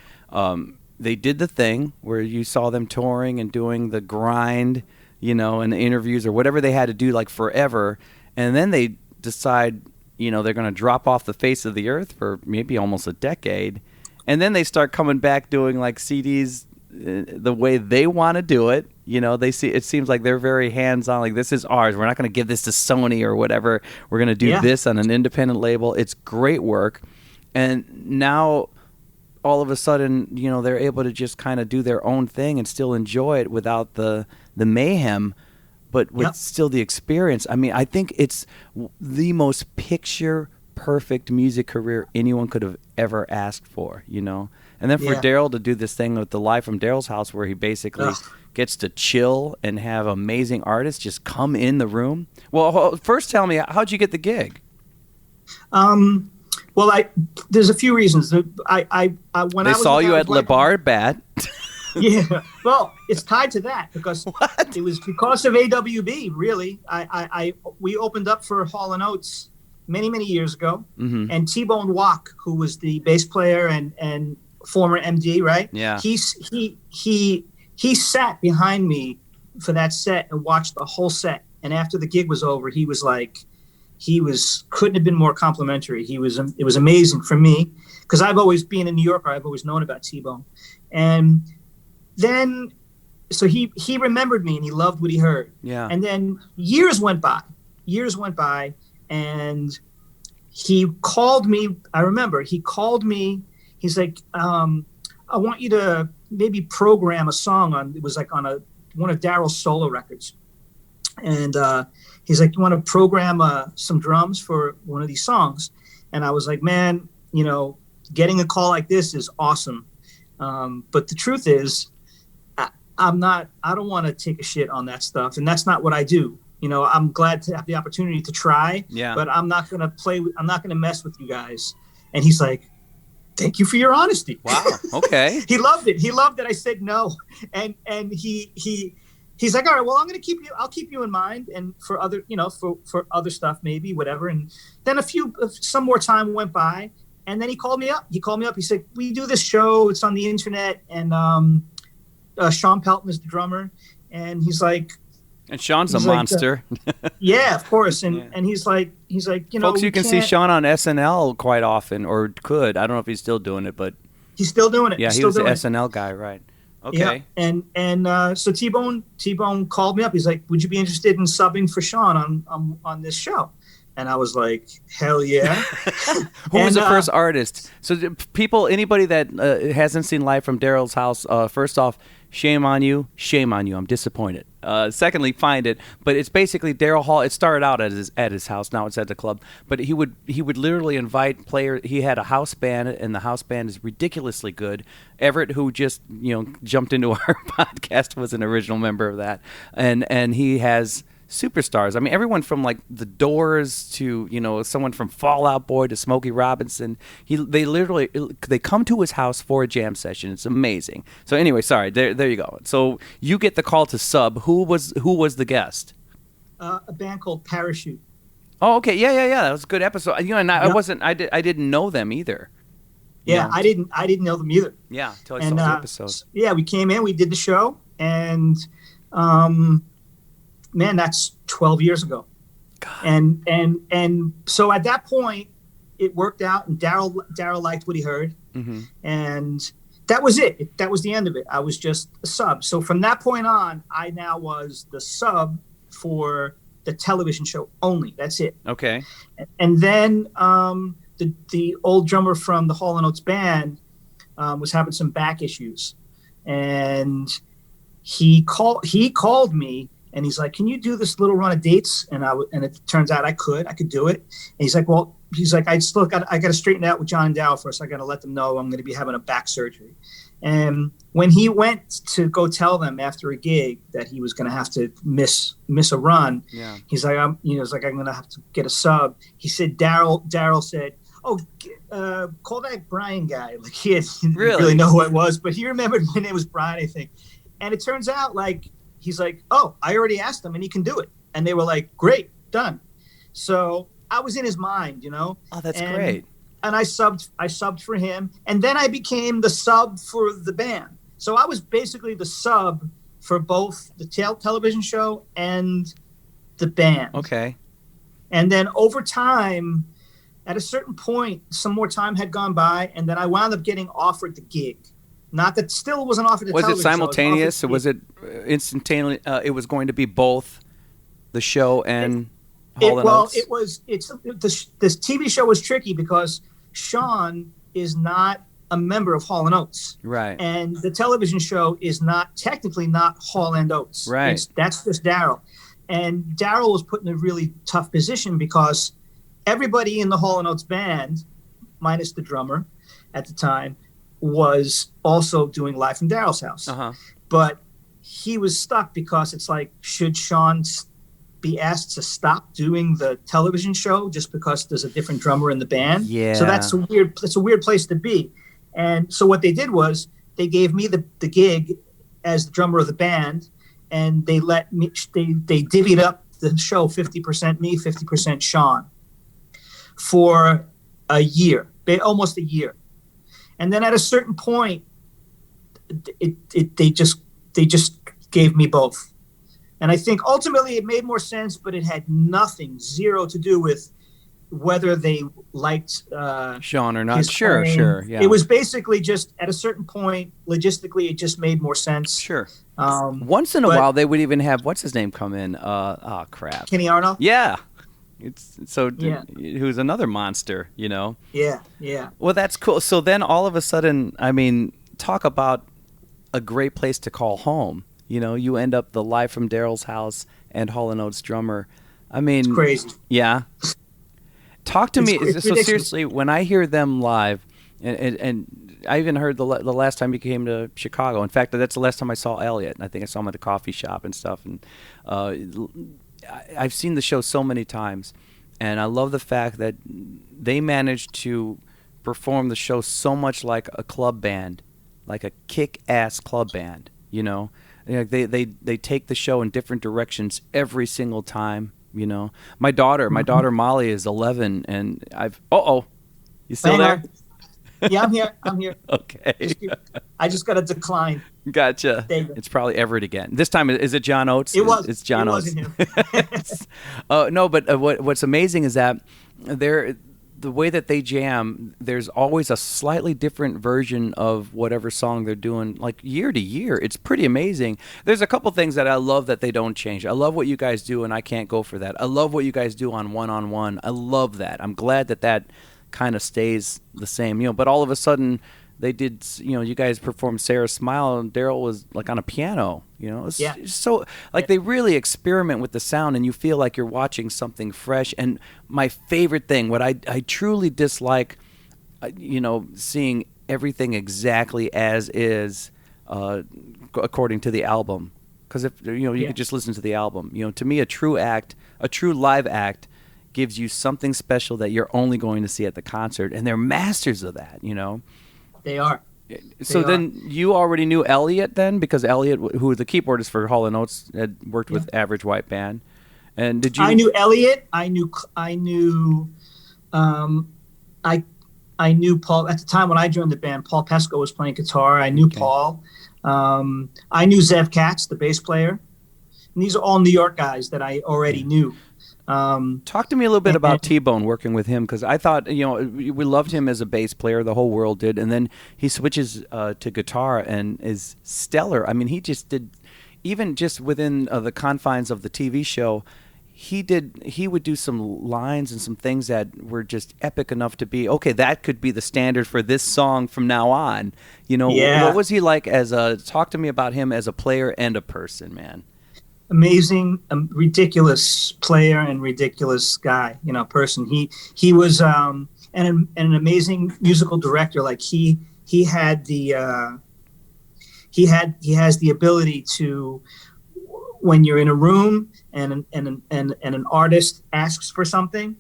they did the thing where you saw them touring and doing the grind, and the interviews or whatever they had to do like forever. And then they decide, they're going to drop off the face of the earth for maybe almost a decade. And then they start coming back doing like CDs the way they want to do it. It seems like they're very hands-on. Like, this is ours. We're not going to give this to Sony or whatever. We're going to do this on an independent label. It's great work. And now all of a sudden, they're able to just kind of do their own thing and still enjoy it without the mayhem, but with still the experience. I mean, I think it's the most picture-perfect music career anyone could have ever asked for, And then for Daryl to do this thing with the Live from Daryl's House where he basically gets to chill and have amazing artists just come in the room. Well, first tell me, how'd you get the gig? Well, there's a few reasons. When I saw you at Le Bar Bat. Yeah, well, it's tied to that because it was because of AWB. Really, we opened up for Hall & Oates many years ago, and T-Bone Walk, who was the bass player and former MD, right? Yeah, he sat behind me for that set and watched the whole set. And after the gig was over, he was like, couldn't have been more complimentary. It was amazing for me because I've always been in New York. I've always known about T-Bone, and then, so he remembered me and he loved what he heard. Yeah. And then years went by, and he called me. I remember he called me. He's like, I want you to maybe program a song on one of Daryl's solo records. And he's like, you want to program some drums for one of these songs? And I was like, man, getting a call like this is awesome. But the truth is, I don't want to take a shit on that stuff. And that's not what I do. I'm glad to have the opportunity to try, but I'm not going to mess with you guys. And he's like, thank you for your honesty. Wow. Okay. He loved it. He loved that I said no. And he's like, all right, well, I'll keep you in mind. And for other, for other stuff, maybe whatever. And then some more time went by and then he called me up. He said, we do this show. It's on the internet. And, Sean Pelton is the drummer, and he's like, and Sean's a monster. Yeah, of course. And he's like, folks, you can see Sean on SNL quite often, or could. I don't know if he's still doing it, but he's still doing it. Yeah, he was the SNL guy, right? Okay. Yeah. And so T-Bone called me up. He's like, would you be interested in subbing for Sean on this show? And I was like, hell yeah. Who was the first artist? So anybody that hasn't seen Live from Daryl's House, first off, shame on you. I'm disappointed. Secondly, find it. But it's basically Daryl Hall. It started out at his house. Now it's at the club. But he would literally invite players. He had a house band, and the house band is ridiculously good. Everett, who just jumped into our podcast, was an original member of that, and he has superstars. I mean, everyone from like The Doors to someone from Fall Out Boy to Smokey Robinson. They come to his house for a jam session. It's amazing. So anyway, sorry. There you go. So you get the call to sub. Who was the guest? a band called Parachute. Oh, okay. Yeah. That was a good episode. You know, and I didn't know them either. Yeah, I didn't know them either. Yeah, until I saw the episode. Yeah, we came in, we did the show, and man, that's 12 years ago. God. And so at that point, it worked out, and Daryl liked what he heard, and that was it. That was the end of it. I was just a sub. So from that point on, I now was the sub for the television show only. That's it. Okay. And then the old drummer from the Hall & Oates band was having some back issues, and he called me, and he's like, "Can you do this little run of dates?" And it turns out I could do it. And he's like, I got to straighten it out with John and Daryl first. I got to let them know I'm going to be having a back surgery. And when he went to go tell them after a gig that he was going to have to miss a run, he's like, I'm going to have to get a sub. He said, Daryl said, "Oh, call that Brian guy." Like he didn't really know who it was, but he remembered my name was Brian, I think. And it turns out like, he's like, "Oh, I already asked him and he can do it." And they were like, "Great, done." So I was in his mind, you know. Oh, that's great. And I subbed for him, and then I became the sub for the band. So I was basically the sub for both the television show and the band. Okay. And then over time, at a certain point, some more time had gone by, and then I wound up getting offered the gig. Not that still wasn't offered the television show. Was it simultaneous, or was it instantaneous? It was going to be both the show and Hall & Oates? This TV show was tricky because Sean is not a member of Hall & Oates. Right. And the television show is technically not Hall & Oates. Right. That's just Daryl. And Daryl was put in a really tough position because everybody in the Hall & Oates band, minus the drummer at the time, was also doing Live from Daryl's House. Uh-huh. But he was stuck because it's like, should Sean be asked to stop doing the television show just because there's a different drummer in the band? Yeah. So that's a weird place to be. And so what they did was they gave me the gig as the drummer of the band, and they let me they divvied up the show 50% me, 50% Sean for a year, almost a year. And then at a certain point, they just gave me both. And I think ultimately it made more sense, but it had zero to do with whether they liked Sean or not. Sure, yeah. It was basically just at a certain point, logistically, it just made more sense. Sure. Once in a while, they would even have what's his name come in. Crap. Kenny Arnold. Yeah. Who's another monster, you know? Yeah. Well, that's cool. So then all of a sudden, I mean, talk about a great place to call home. You know, you end up the Live from Daryl's House and Hall & Oates drummer. I mean, it's crazy. Yeah. Talk to me. So seriously, when I hear them live, and I even heard the last time you came to Chicago. In fact, that's the last time I saw Elliot. I think I saw him at a coffee shop and stuff. And I've seen the show so many times, and I love the fact that they managed to perform the show so much like a club band, like a kick-ass club band. You know, they take the show in different directions every single time. You know, my daughter Molly is 11, and you still there? Yeah, I'm here. Okay. I just got a decline. Gotcha. It's probably Everett again. This time, is it John Oates? It's John Oates. Wasn't him. No, but what's amazing is that the way that they jam, there's always a slightly different version of whatever song they're doing, like year to year. It's pretty amazing. There's a couple things that I love that they don't change. I love what you guys do, and I can't go for that. I love what you guys do on one-on-one. I love that. I'm glad that kind of stays the same, you know. But all of a sudden, they did, you know, you guys performed Sarah Smile, and Daryl was like on a piano, you know. So they really experiment with the sound, and you feel like you're watching something fresh. And my favorite thing, what I truly dislike, you know, seeing everything exactly as is, according to the album, because if you could just listen to the album. You know, to me, a true live act gives you something special that you're only going to see at the concert, and they're masters of that, you know. They are. So then you already knew Elliot then, because Elliot, who was the keyboardist for Hall & Oates, had worked with Average White Band, And did you? I knew Elliot. I knew Paul at the time when I joined the band. Paul Pesco was playing guitar. I knew Paul. I knew Zev Katz, the bass player. And these are all New York guys that I already knew. Talk to me a little bit about T-Bone, working with him, because I thought, we loved him as a bass player. The whole world did. And then he switches to guitar and is stellar. I mean, he just did, even just within the confines of the TV show, he would do some lines and some things that were just epic enough to be, okay, that could be the standard for this song from now on. What was he like talk to me about him as a player and a person, man. Amazing, ridiculous player and ridiculous guy, person. He was an amazing musical director. Like he had the he has the ability to, when you're in a room and an artist asks for something,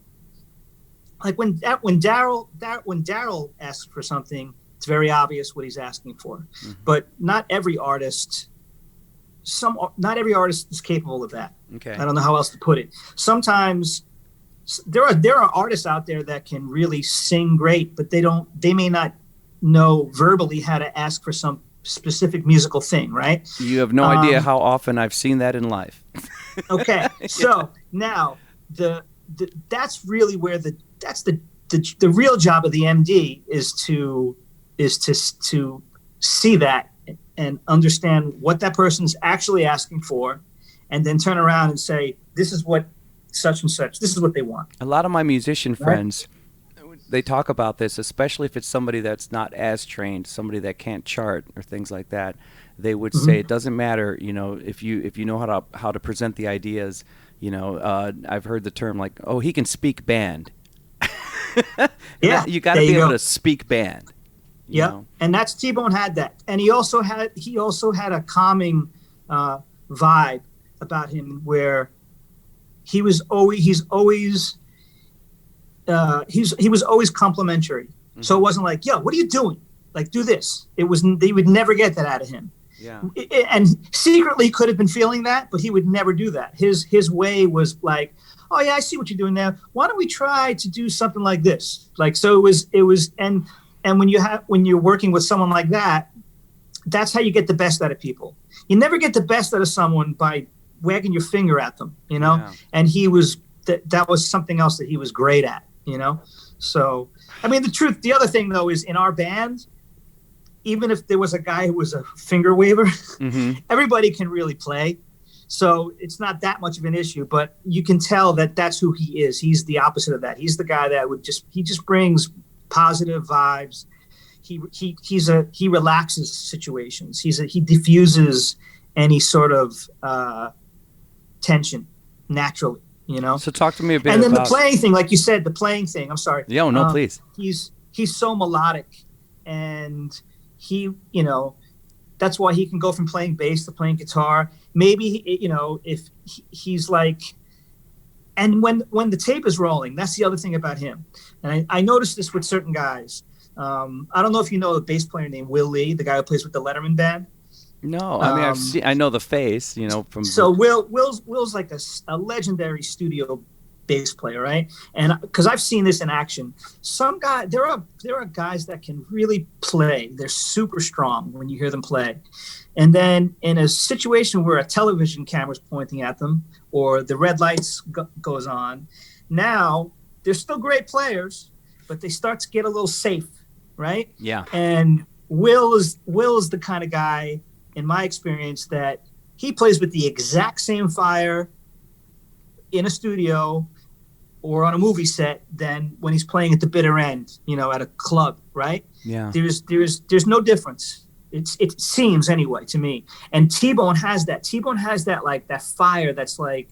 like when Daryl asks for something, it's very obvious what he's asking for. Mm-hmm. But not every artist is capable of that. Okay. I don't know how else to put it. Sometimes there are artists out there that can really sing great, but they may not know verbally how to ask for some specific musical thing, right? You have no idea how often I've seen that in life. Okay, so now that's really where the real job of the MD is to see that and understand what that person's actually asking for, and then turn around and say, this is what such and such, this is what they want. A lot of my musician friends, they talk about this, especially if it's somebody that's not as trained, somebody that can't chart or things like that. They would say it doesn't matter, if you know how to present the ideas. I've heard the term like, oh, he can speak band. Yeah, you got to be able to speak band. Yeah, and that's T-Bone had that, and he also had a calming vibe about him, where he was always complimentary. Mm-hmm. So it wasn't like, yo, what are you doing? Like, do this. They would never get that out of him. Yeah. And secretly could have been feeling that, but he would never do that. His way was like, oh yeah, I see what you're doing now. Why don't we try to do something like this? Like, so it was, and when you're working with someone like that, that's how you get the best out of people. You never get the best out of someone by wagging your finger at them, Yeah. And that was something else that he was great at, So, I mean, the other thing though is, in our band, even if there was a guy who was a finger waver, everybody can really play. So it's not that much of an issue, but you can tell that that's who he is. He's the opposite of that. He's the guy that he just brings positive vibes. He relaxes situations. He diffuses any sort of tension naturally, So talk to me a bit about... And then the playing thing, like you said, I'm sorry. Yeah, no, please. He's so melodic, and he, that's why he can go from playing bass to playing guitar. Maybe, if he's like, and when the tape is rolling, that's the other thing about him. And I noticed this with certain guys. I don't know if you know a bass player named Will Lee, the guy who plays with the Letterman band. No, I mean, I know the face, from. So Will's like a legendary studio bass player, right? And because I've seen this in action, there are guys that can really play. They're super strong when you hear them play, and then in a situation where a television camera's pointing at them or the red lights goes on, now they're still great players, but they start to get a little safe, right? Yeah. And Will is the kind of guy, in my experience, that he plays with the exact same fire in a studio or on a movie set than when he's playing at the bitter end, at a club, right? Yeah. There's no difference. It seems, anyway, to me. And T-Bone has that. T-Bone has that, like, that fire that's like,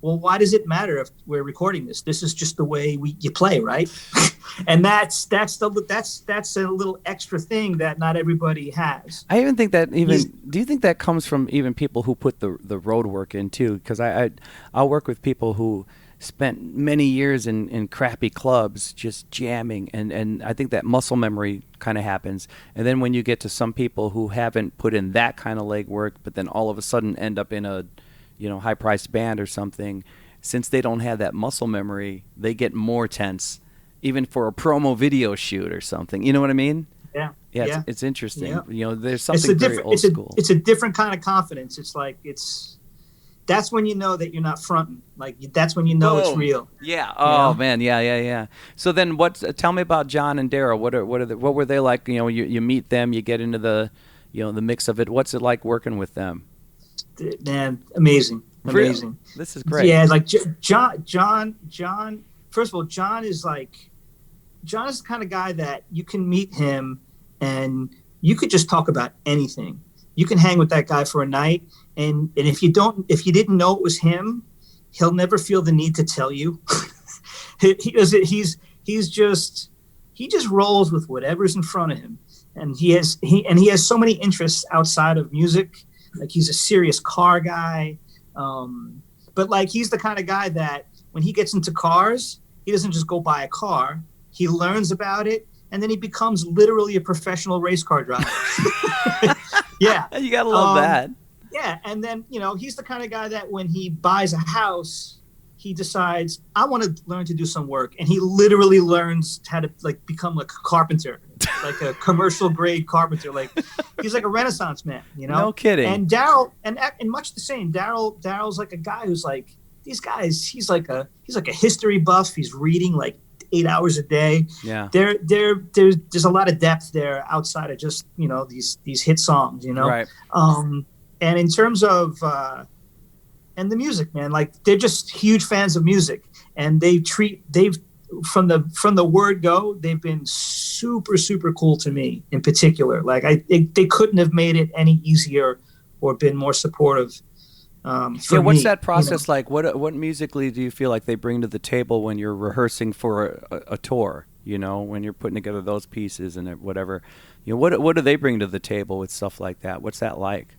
well, why does it matter if we're recording this? This is just the way you play, right? And that's a little extra thing that not everybody has. I even think that do you think that comes from even people who put the road work in too? Because I'll work with people who spent many years in crappy clubs just jamming, and I think that muscle memory kind of happens. And then when you get to some people who haven't put in that kind of legwork, but then all of a sudden end up in a high-priced band or something, since they don't have that muscle memory, they get more tense, even for a promo video shoot or something. You know what I mean? Yeah. It's interesting. Yeah. You know, there's something very old school. It's a different kind of confidence. It's like that's when you know that you're not fronting. Like that's when you know it's real. Yeah. Oh man. Yeah. So then, tell me about John and Daryl. What were they like? You know, you meet them, you get into the mix of it. What's it like working with them? Man, amazing. Really? This is great. Yeah, like John. First of all, John is the kind of guy that you can meet him and you could just talk about anything. You can hang with that guy for a night, and if you didn't know it was him, he'll never feel the need to tell you. He just rolls with whatever's in front of him, and he has so many interests outside of music. Like he's a serious car guy, but like he's the kind of guy that when he gets into cars, he doesn't just go buy a car. He learns about it, and then he becomes literally a professional race car driver. Yeah. You gotta love that. Yeah, and then, he's the kind of guy that when he buys a house, he decides, I want to learn to do some work. And he literally learns how to become like a carpenter, like a commercial grade carpenter. Like he's like a Renaissance man, No kidding. And Daryl, and much the same. Daryl's like a guy who's like, these guys, he's like a history buff. He's reading like 8 hours a day. Yeah. There's a lot of depth there outside of just, these hit songs, Right. And in terms of, and the music, man, like they're just huge fans of music, and from the word go, they've been super, super cool to me in particular. Like they couldn't have made it any easier or been more supportive. What's that process like? What musically do you feel like they bring to the table when you're rehearsing for a tour? When you're putting together those pieces and whatever, what do they bring to the table with stuff like that? What's that like?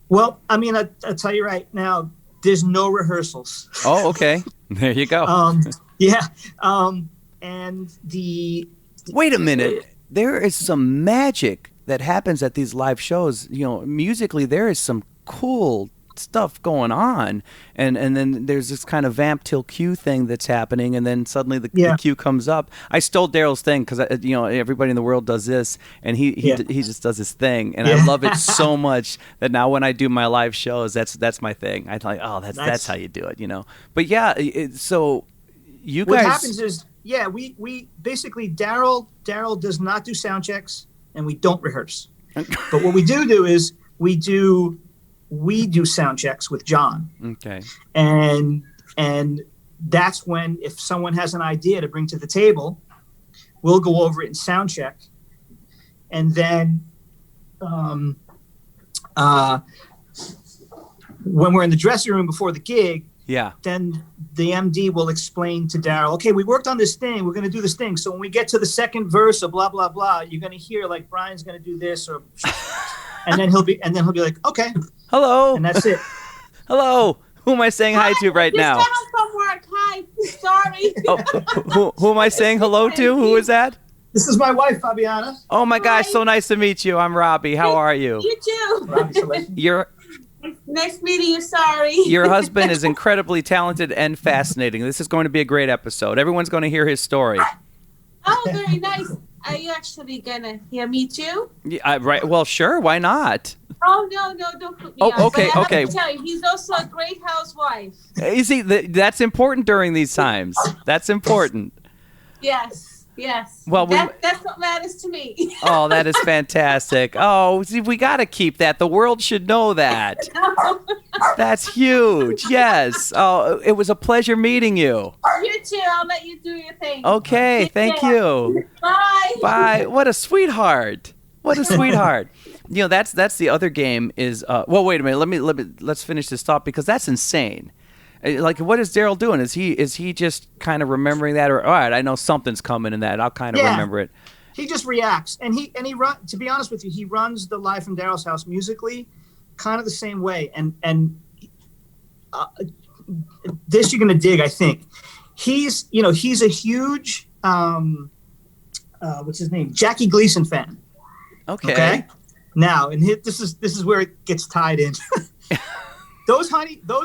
Well, I mean, I'll tell you right now, there's no rehearsals. Oh, okay. There you go. And wait a minute. There is some magic that happens at these live shows. Musically, there is some cool stuff going on, and then there's this kind of vamp till cue thing that's happening, and then suddenly the cue comes up. I stole Daryl's thing because everybody in the world does this, and he just does his thing, and I love it so much that now when I do my live shows, that's my thing. I'm like, oh, that's how you do it, But yeah, so you guys. What happens is, we basically Daryl does not do sound checks, and we don't rehearse. But what we do is we do sound checks with John. Okay. And that's when, if someone has an idea to bring to the table, we'll go over it in sound check. And then when we're in the dressing room before the gig, then the MD will explain to Daryl, okay, we worked on this thing, we're going to do this thing. So when we get to the second verse of blah, blah, blah, you're going to hear like Brian's going to do this, or and then he'll be like, okay. Hello. And that's it. Hello. Who am I saying hi to right now? Just got from work. Hi. Sorry. Who am I saying hello to? Who is that? This is my wife, Fabiana. Oh my gosh, so nice to meet you. I'm Robbie. How are you? You too. Nice meeting you. Sorry. Your husband is incredibly talented and fascinating. This is going to be a great episode. Everyone's going to hear his story. Oh, very nice. Are you actually gonna hear me too? Yeah, right. Well, sure. Why not? Oh no, don't put me on. Okay, but I okay. have to tell you, he's also a great housewife. You see, that's important during these times. That's important. Yes. Well, that's what matters to me. Oh, that is fantastic. Oh, see, we got to keep that. The world should know that. That's huge. Yes. Oh, it was a pleasure meeting you. You too. I'll let you do your thing. Okay. Thank you. Bye. Bye. What a sweetheart. What a sweetheart. That's the other game is. Well, wait a minute. Let's finish this thought, because that's insane. Like, what is Daryl doing? Is he just kind of remembering that, or all right, I know something's coming in that, I'll kind of remember it. He just reacts, and he run. To be honest with you, he runs the Live from Daryl's House musically, kind of the same way. And this you're gonna dig, I think. He's a huge what's his name, Jackie Gleason fan. Okay. Now, and this is where it gets tied in. Those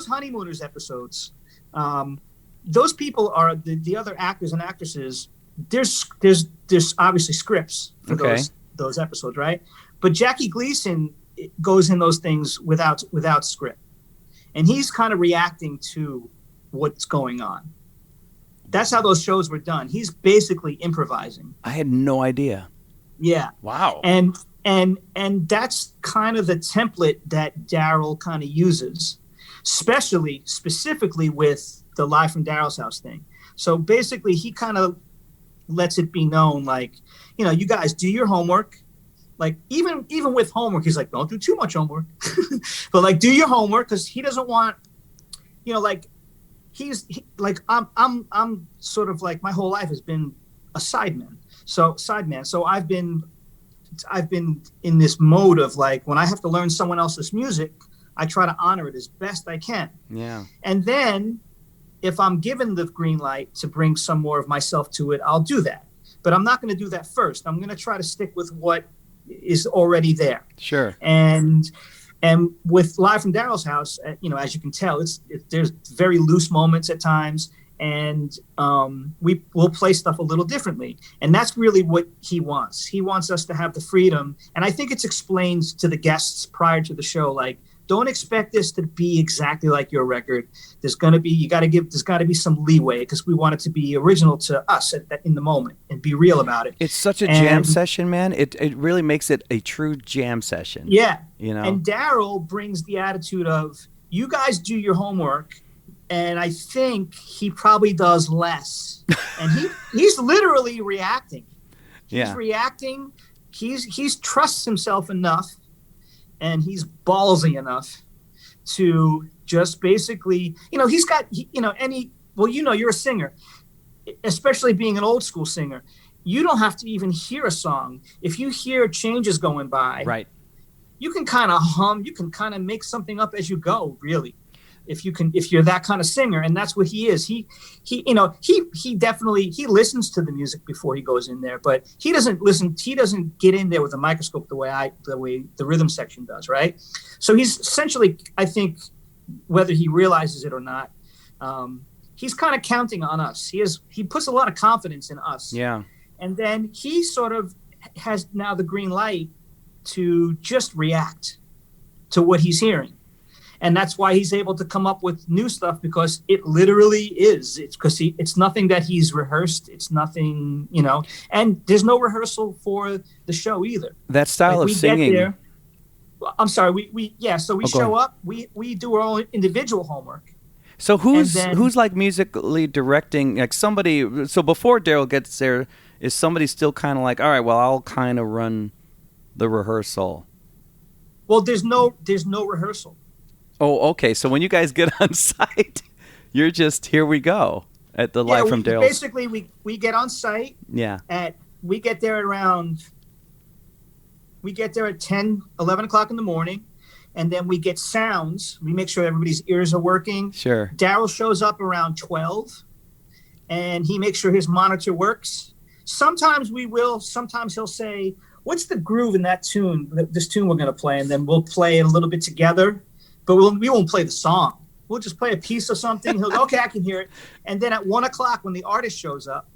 Honeymooners episodes, Those people are the other actors and actresses. There's obviously scripts for those episodes, right? But Jackie Gleason goes in those things without script, and he's kind of reacting to what's going on. That's how those shows were done. He's basically improvising. I had no idea. Yeah. Wow. And that's kind of the template that Daryl kind of uses, specifically with the Live from Daryl's House thing. So basically, he kind of lets it be known, like, you guys do your homework. Like even with homework, he's like, don't do too much homework, but like do your homework, because he doesn't want, like. I'm sort of like, my whole life has been a sideman. So I've been in this mode of like, when I have to learn someone else's music, I try to honor it as best I can. Yeah. And then if I'm given the green light to bring some more of myself to it, I'll do that. But I'm not going to do that first. I'm going to try to stick with what is already there. Sure. And with Live from Daryl's House, as you can tell, there's very loose moments at times, and we will play stuff a little differently. And that's really what he wants. He wants us to have the freedom. And I think it's explained to the guests prior to the show, like, don't expect this to be exactly like your record. There's got to be some leeway, because we want it to be original to us in the moment and be real about it. It's such a jam session, man. It really makes it a true jam session. Yeah. And Daryl brings the attitude of, you guys do your homework, and I think he probably does less. And he's literally reacting. He's reacting. He's trusts himself enough, and he's ballsy enough to just basically, he's got, you're a singer, especially being an old school singer. You don't have to even hear a song. If you hear changes going by, right, you can kind of hum, you can kind of make something up as you go, really. If you're that kind of singer, and that's what he is. He definitely listens to the music before he goes in there, but he doesn't get in there with a microscope the way the rhythm section does, right? So he's essentially, I think, whether he realizes it or not, he's kind of counting on us. He puts a lot of confidence in us. Yeah. And then he sort of has now the green light to just react to what he's hearing. And that's why he's able to come up with new stuff, because it literally is. It's because it's nothing that he's rehearsed. It's nothing, and there's no rehearsal for the show either. That style of singing. Get there, I'm sorry. So we show up, we do our own individual homework. So who's like musically directing, like somebody, so before Daryl gets there, is somebody still kind of like, all right, well, I'll kind of run the rehearsal? Well, there's no rehearsal. Oh, okay. So when you guys get on site, you're just, here we go at the Live from Daryl. Basically, we get on site. Yeah. We get there at 10, 11 o'clock in the morning, and then we get sounds. We make sure everybody's ears are working. Sure. Daryl shows up around 12, and he makes sure his monitor works. Sometimes he'll say, what's the groove in that tune, this tune we're going to play? And then we'll play it a little bit together. But we won't play the song. We'll just play a piece of something. He'll go, okay, I can hear it. And then at 1 o'clock, when the artist shows up,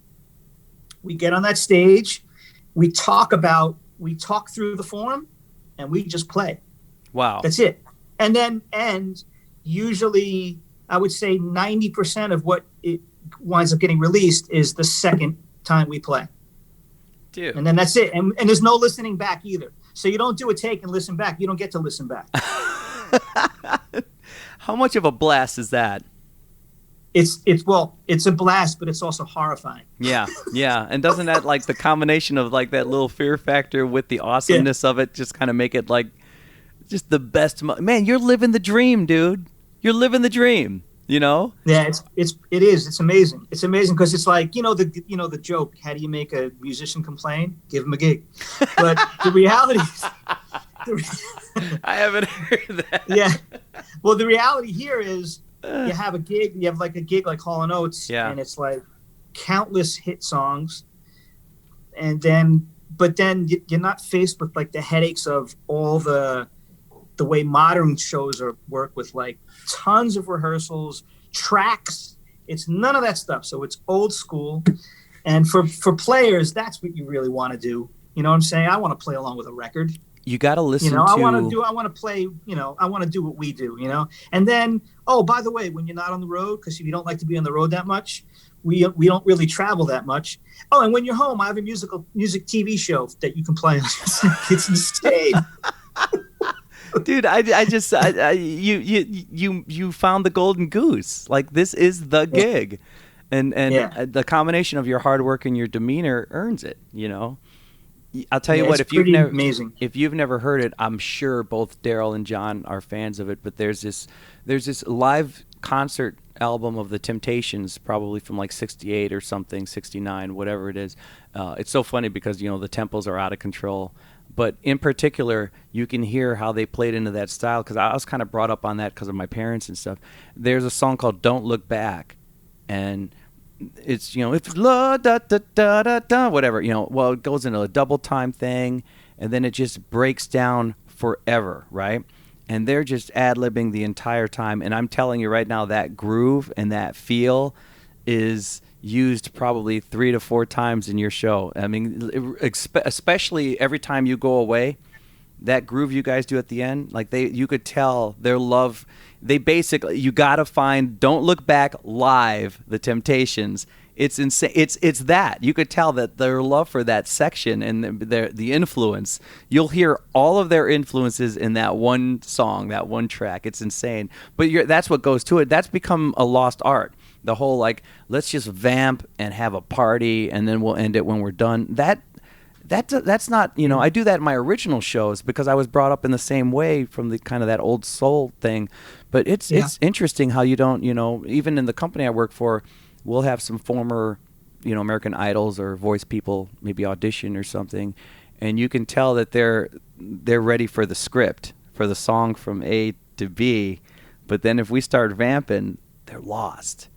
we get on that stage, we talk through the form, and we just play. Wow. That's it. And usually, I would say 90% of what it winds up getting released is the second time we play. Dude. And then that's it. And there's no listening back either. So you don't do a take and listen back. You don't get to listen back. How much of a blast is that? It's a blast, but it's also horrifying. Yeah. And doesn't that, like, the combination of like that little fear factor with the awesomeness of it just kind of make it like just the best? Man, you're living the dream, dude. You're living the dream. Yeah, it is. It's amazing. It's amazing because it's like, the joke. How do you make a musician complain? Give him a gig. But the reality is, I haven't heard that. Yeah. Well, the reality here is you have a gig. You have like a gig like Hall & Oates, and it's like countless hit songs, but then you're not faced with like the headaches of all the way modern shows work with like tons of rehearsals. tracks. It's none of that stuff. So it's old school. And for players, that's what you really want to do. You know what I'm saying? I want to play along with a record. You got to listen I want to play, I want to do what we do, And then, oh, by the way, when you're not on the road, because if you don't like to be on the road that much, we don't really travel that much. Oh, and when you're home, I have a music TV show that you can play on. It's insane. Dude, you found the golden goose. Like, this is the gig. And the combination of your hard work and your demeanor earns it, I'll tell you what, if you've never heard it, I'm sure both Daryl and John are fans of it, but there's this live concert album of the Temptations, probably from like 68 or something, 69, whatever it is. It's so funny because, the tempos are out of control. But in particular, you can hear how they played into that style, because I was kind of brought up on that because of my parents and stuff. There's a song called Don't Look Back, and it's, it's la da da da da da, whatever, well, it goes into a double time thing, and then it just breaks down forever, right? And they're just ad-libbing the entire time. And I'm telling you right now, that groove and that feel is used probably 3 to 4 times in your show. I mean, especially every time you go away, that groove you guys do at the end, like you could tell their love. They basically, you got to find Don't Look Back live, the Temptations. It's insane. It's that. You could tell that their love for that section and the influence. You'll hear all of their influences in that one song, that one track. It's insane. But that's what goes to it. That's become a lost art. The whole, like, let's just vamp and have a party and then we'll end it when we're done. That's not, I do that in my original shows because I was brought up in the same way from the kind of that old soul thing. But it's interesting how you don't, even in the company I work for, we'll have some former, American Idols or Voice people maybe audition or something, and you can tell that they're ready for the script, for the song from A to B, but then if we start vamping, they're lost.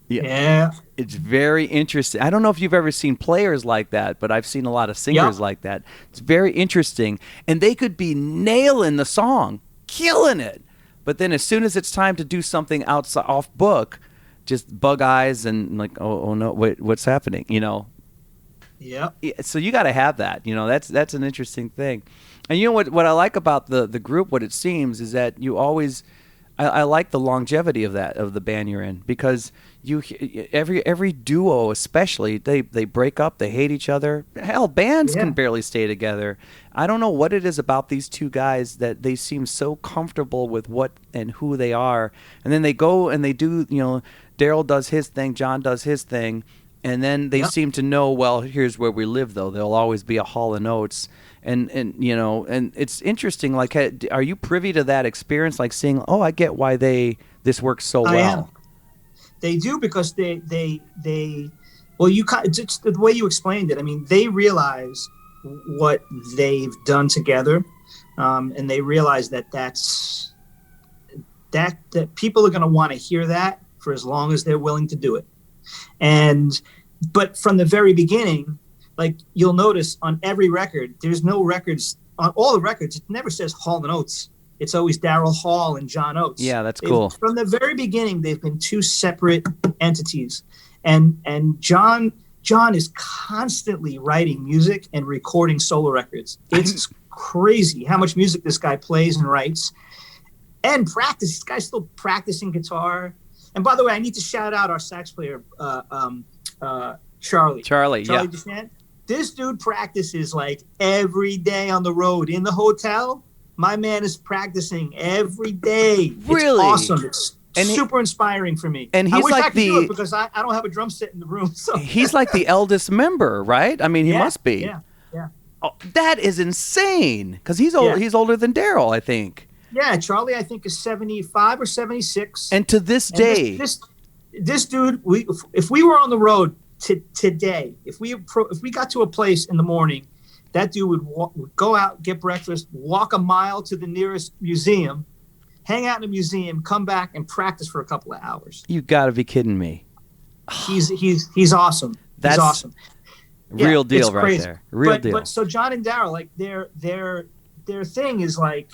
Yeah. It's very interesting. I don't know if you've ever seen players like that, but I've seen a lot of singers like that. It's very interesting, and they could be nailing the song, killing it, but then as soon as it's time to do something outside off book, just bug eyes and like, oh no, wait, what's happening? Yeah. So you got to have that. That's an interesting thing. And what I like about the group, what it seems is that you always, I like the longevity of the band you're in, because every duo especially, they break up, they hate each other. Hell, bands can barely stay together. I don't know what it is about these two guys that they seem so comfortable with what and who they are, and then they go and they do, Daryl does his thing, John does his thing, and then they seem to know, well, here's where we live, though. There'll always be a Hall & Oates. And it's interesting, like, are you privy to that experience, like seeing, oh, I get why this works so well? I am. They do, because they well, it's the way you explained it. I mean, they realize what they've done together, and they realize that people are going to want to hear that for as long as they're willing to do it. But from the very beginning, like, you'll notice on every record, there's no records on all the records. It never says Hall & Oates. It's always Daryl Hall and John Oates. Yeah, that's cool. From the very beginning, they've been two separate entities, and John is constantly writing music and recording solo records. It's crazy how much music this guy plays and writes, and practice. This guy's still practicing guitar. And by the way, I need to shout out our sax player, Charlie. Charlie, yeah. Duchesne. This dude practices like every day on the road. In the hotel, my man is practicing every day. Really? It's awesome. It's super inspiring for me. And he's, I wish like, I could do it, because I don't have a drum set in the room. So he's like the eldest member, right? I mean, he must be. Yeah. Oh, that is insane, because he's old. He's older than Daryl, I think. Yeah, Charlie, I think, is 75 or 76. And to this day, this dude, if we were on the road today, if we got to a place in the morning, that dude would go out, get breakfast, walk a mile to the nearest museum, hang out in a museum, come back and practice for a couple of hours. You got to be kidding me. He's awesome. That's he's awesome. Real deal right there. Real deal. But so John and Daryl, like, their thing is like,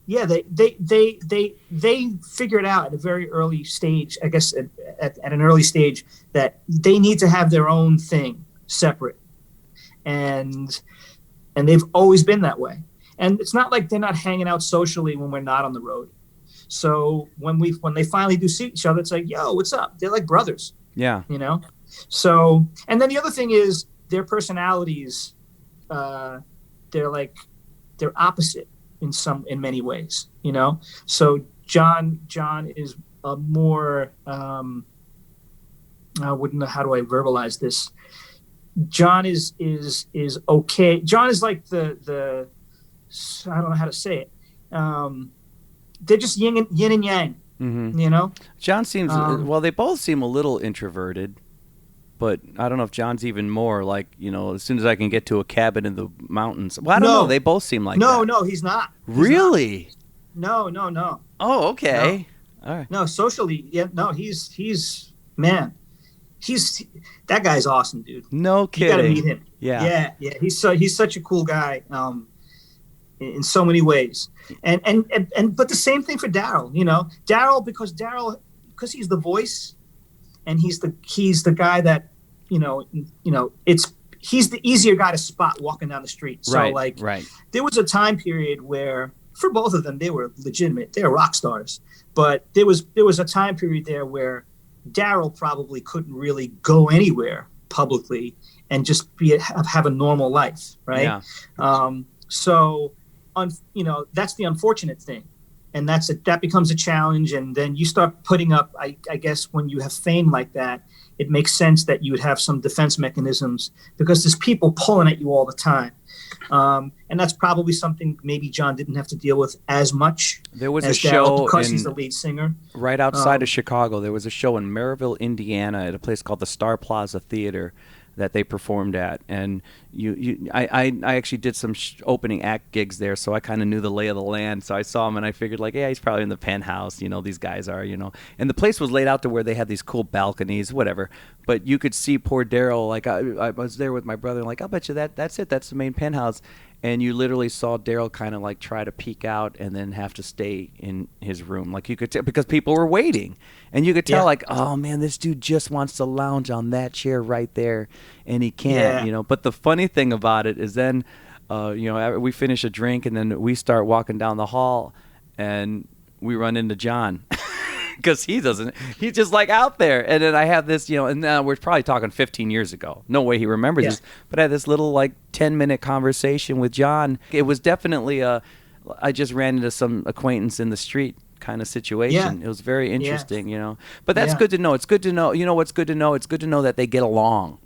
Yeah, they figured out at a very early stage, I guess at an early stage, that they need to have their own thing separate, and they've always been that way. And it's not like they're not hanging out socially when we're not on the road. So when they finally do see each other, it's like, yo, what's up? They're like brothers. Yeah. You know? So, and then the other thing is their personalities, they're opposite in many ways, you know? So John is a more, I wouldn't know, how do I verbalize this? John is okay. John is like the I don't know how to say it. They're just yin and yang, you know? John seems, well, they both seem a little introverted, but I don't know if John's even more like, you know, as soon as I can get to a cabin in the mountains. Well, I don't know. They both seem like that. No, he's not. Really? Not. No. Oh, okay. No. All right. No, socially, yeah, no, he's man. That guy's awesome, dude. No kidding. You gotta meet him. Yeah. He's such a cool guy, in so many ways. And but the same thing for Daryl. You know, because he's the voice, and he's the guy that he's the easier guy to spot walking down the street. So right. There was a time period where for both of them they were legitimate. They were rock stars, but there was a time period there where Daryl probably couldn't really go anywhere publicly and just have a normal life, right? Yeah. So, that's the unfortunate thing, and that becomes a challenge. And then you start putting up, I guess, when you have fame like that, it makes sense that you would have some defense mechanisms because there's people pulling at you all the time. And that's probably something maybe John didn't have to deal with as much. There was as a show because he's the lead singer. Right outside of Chicago. There was a show in Maryville, Indiana, at a place called the Star Plaza Theater that they performed at, and I actually did some opening act gigs there, so I kind of knew the lay of the land. So I saw him, and I figured, like, yeah, he's probably in the penthouse. You know, these guys are, and the place was laid out to where they had these cool balconies, whatever. But you could see poor Daryl. Like I was there with my brother, and like, I'll bet you that's it. That's the main penthouse. And you literally saw Daryl kind of like try to peek out and then have to stay in his room. Like you could tell, because people were waiting. And you could tell like, oh man, this dude just wants to lounge on that chair right there. And he can't, But the funny thing about it is then, we finish a drink and then we start walking down the hall and we run into John. Because he's just like out there. And then I have this, and now we're probably talking 15 years ago. No way he remembers this. But I had this little like 10-minute conversation with John. It was definitely I just ran into some acquaintance in the street kind of situation. It was very interesting, But that's good to know. It's good to know. You know what's good to know? It's good to know that they get along.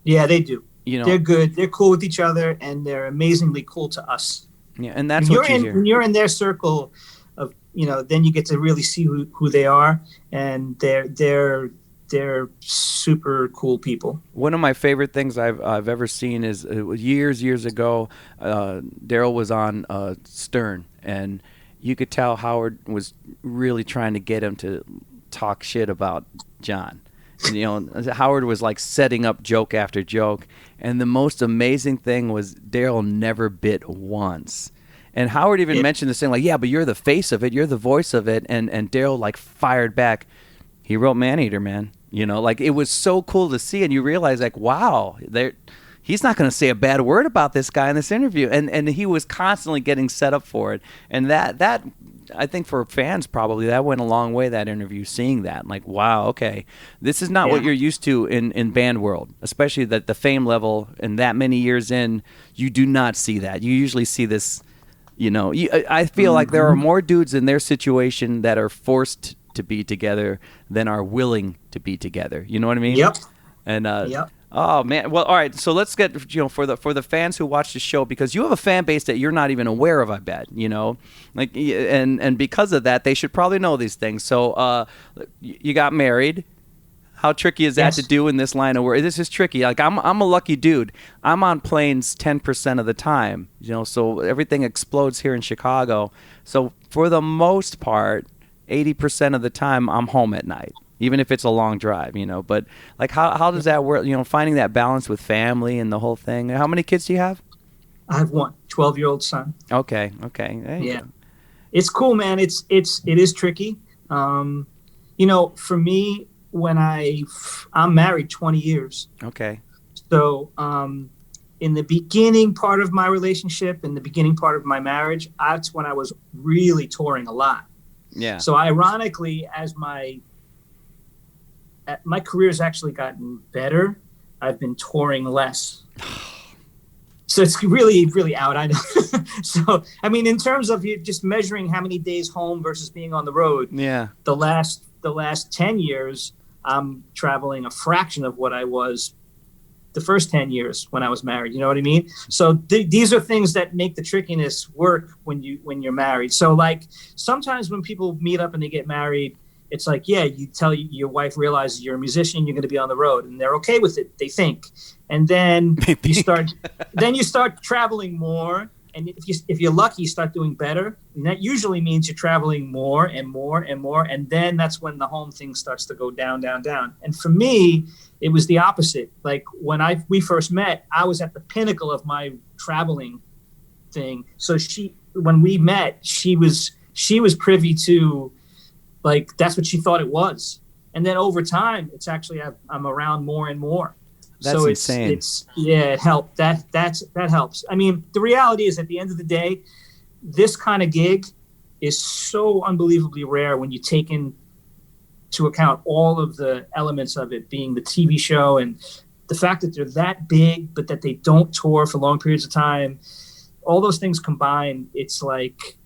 Yeah, they do. They're good. They're cool with each other, and they're amazingly cool to us. Yeah, and that's what you hear. When you're in their circle of, then you get to really see who they are, and they're super cool people. One of my favorite things I've ever seen is years ago, Daryl was on Stern, and you could tell Howard was really trying to get him to talk shit about John. And, Howard was like setting up joke after joke, and the most amazing thing was Daryl never bit once. And Howard even mentioned this thing like, yeah, but you're the face of it, you're the voice of it, and Daryl like fired back. He wrote Maneater, man. Like it was so cool to see, and you realize like, wow, he's not going to say a bad word about this guy in this interview, and he was constantly getting set up for it, and that I think for fans probably that went a long way, that interview, seeing that like, wow, okay, this is not what you're used to in band world, especially that the fame level and that many years in, you do not see that. You usually see this. I feel like there are more dudes in their situation that are forced to be together than are willing to be together. You know what I mean? Yep. And oh man, well, all right. So let's get for the fans who watch the show, because you have a fan base that you're not even aware of. I bet like and because of that, they should probably know these things. So you got married. How tricky is that to do in this line of work? This is tricky. Like I'm a lucky dude. I'm on planes 10% of the time. So everything explodes here in Chicago. So for the most part, 80% of the time I'm home at night, even if it's a long drive. But like how does that work? Finding that balance with family and the whole thing. How many kids do you have? I have one 12-year-old son. Okay. There you go. It's cool, man. It is tricky. For me, when I'm married 20 years. Okay. So in the beginning part of my relationship, in the beginning part of my marriage, that's when I was really touring a lot. Yeah. So ironically, as my career has actually gotten better, I've been touring less. So it's really, really out. I know. So, I mean, in terms of you just measuring how many days home versus being on the road, yeah, the last 10 years, I'm traveling a fraction of what I was the first 10 years when I was married. You know what I mean? So these are things that make the trickiness work when you're married. So like sometimes when people meet up and they get married, it's like, yeah, you tell your wife realizes you're a musician, you're going to be on the road, and they're okay with it. They think, and then you start traveling more. And if you're lucky, you start doing better. And that usually means you're traveling more and more and more. And then that's when the home thing starts to go down, down, down. And for me, it was the opposite. Like when we first met, I was at the pinnacle of my traveling thing. So when we met, she was privy to, like, that's what she thought it was. And then over time, it's actually, I'm around more and more. That's so insane. It helped. That helps. I mean, the reality is at the end of the day, this kind of gig is so unbelievably rare when you take into account all of the elements of it, being the TV show and the fact that they're that big, but that they don't tour for long periods of time. All those things combined, it's like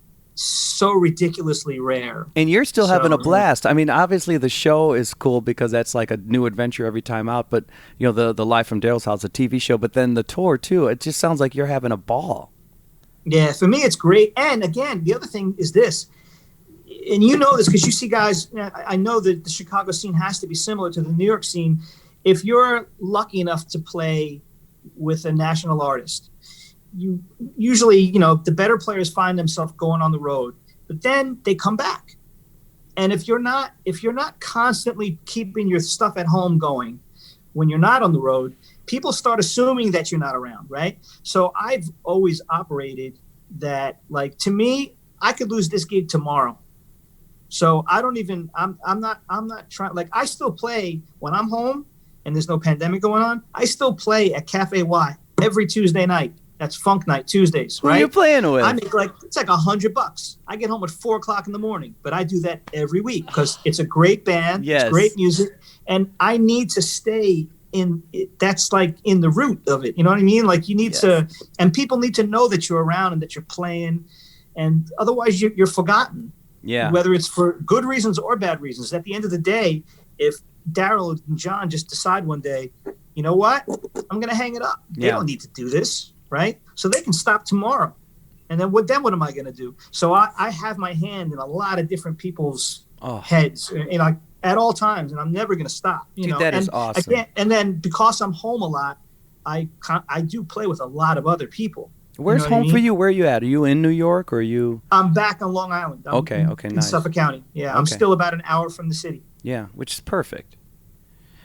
so ridiculously rare. And you're still having a blast. I mean, obviously the show is cool because that's like a new adventure every time out, but the Live from Daryl's House, a TV show, but then the tour too, it just sounds like you're having a ball. Yeah, for me it's great. And again, the other thing is this, and you know this because you see guys, I know that the Chicago scene has to be similar to the New York scene. If you're lucky enough to play with a national artist, you usually, the better players find themselves going on the road, but then they come back. And if you're not constantly keeping your stuff at home going when you're not on the road, people start assuming that you're not around, right? So I've always operated that, like, to me, I could lose this gig tomorrow. So I don't even, I'm not trying, like, I still play when I'm home and there's no pandemic going on. I still play at Cafe Y every Tuesday night. That's Funk Night Tuesdays, right? Who are you playing with? I make it's like $100. I get home at 4:00 in the morning, but I do that every week because it's a great band, yes. It's great music, and I need to stay in it. That's like in the root of it. You know what I mean? Like you need to, and people need to know that you're around and that you're playing, and otherwise you're forgotten. Yeah. Whether it's for good reasons or bad reasons. At the end of the day, if Daryl and John just decide one day, you know what, I'm going to hang it up. They don't need to do this. Right? So they can stop tomorrow. And then what am I going to do? So I have my hand in a lot of different people's heads, at all times, and I'm never going to stop. Dude, that is awesome. Again, and then because I'm home a lot, I do play with a lot of other people. Where's home for you? Where are you at? Are you in New York or are you? I'm back on Long Island. Okay, in nice. Suffolk County. Yeah, I'm still about an hour from the city. Yeah, which is perfect.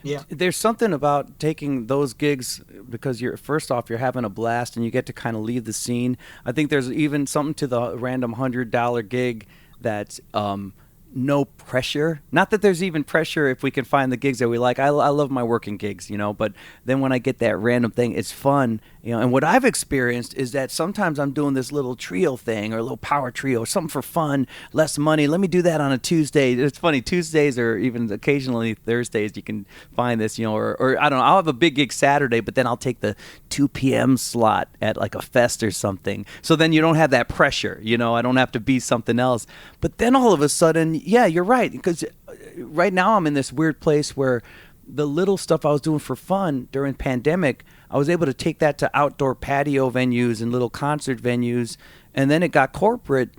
Yeah. There's something about taking those gigs because you're having a blast and you get to kind of leave the scene. I think there's even something to the random $100 gig that's no pressure. Not that there's even pressure if we can find the gigs that we like. I love my working gigs, but then when I get that random thing, it's fun. And what I've experienced is that sometimes I'm doing this little trio thing or a little power trio or something for fun, less money. Let me do that on a Tuesday. It's funny, Tuesdays or even occasionally Thursdays you can find this, or I don't know, I'll have a big gig Saturday, but then I'll take the 2 p.m. slot at like a fest or something. So then you don't have that pressure, I don't have to be something else. But then all of a sudden, yeah, you're right, because right now I'm in this weird place where the little stuff I was doing for fun during pandemic, I was able to take that to outdoor patio venues and little concert venues, and then it got corporate.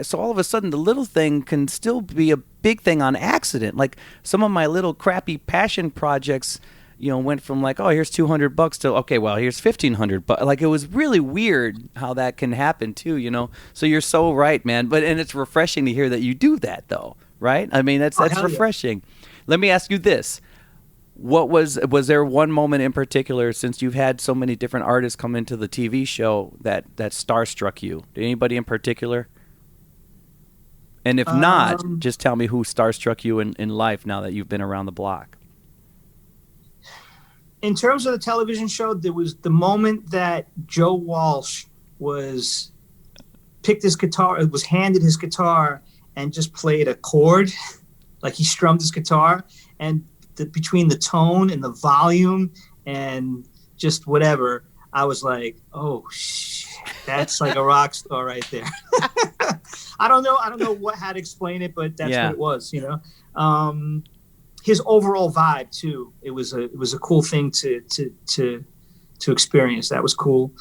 So all of a sudden, the little thing can still be a big thing on accident. Like some of my little crappy passion projects, went from like, oh, here's $200 to, okay, well, here's $1,500. But like, it was really weird how that can happen too, So you're so right, man. And it's refreshing to hear that you do that though, right? I mean, that's refreshing. Yeah. Let me ask you this. What was there one moment in particular, since you've had so many different artists come into the TV show, that starstruck you? Did anybody in particular? And if not, just tell me who starstruck you in life now that you've been around the block. In terms of the television show, there was the moment that Joe Walsh was handed his guitar and just played a chord, like he strummed his guitar, and between the tone and the volume and just whatever, I was like, oh shit, that's like a rock star right there. I don't know how to explain it, but that's what it was, you know. His overall vibe too. It was a cool thing to experience. That was cool.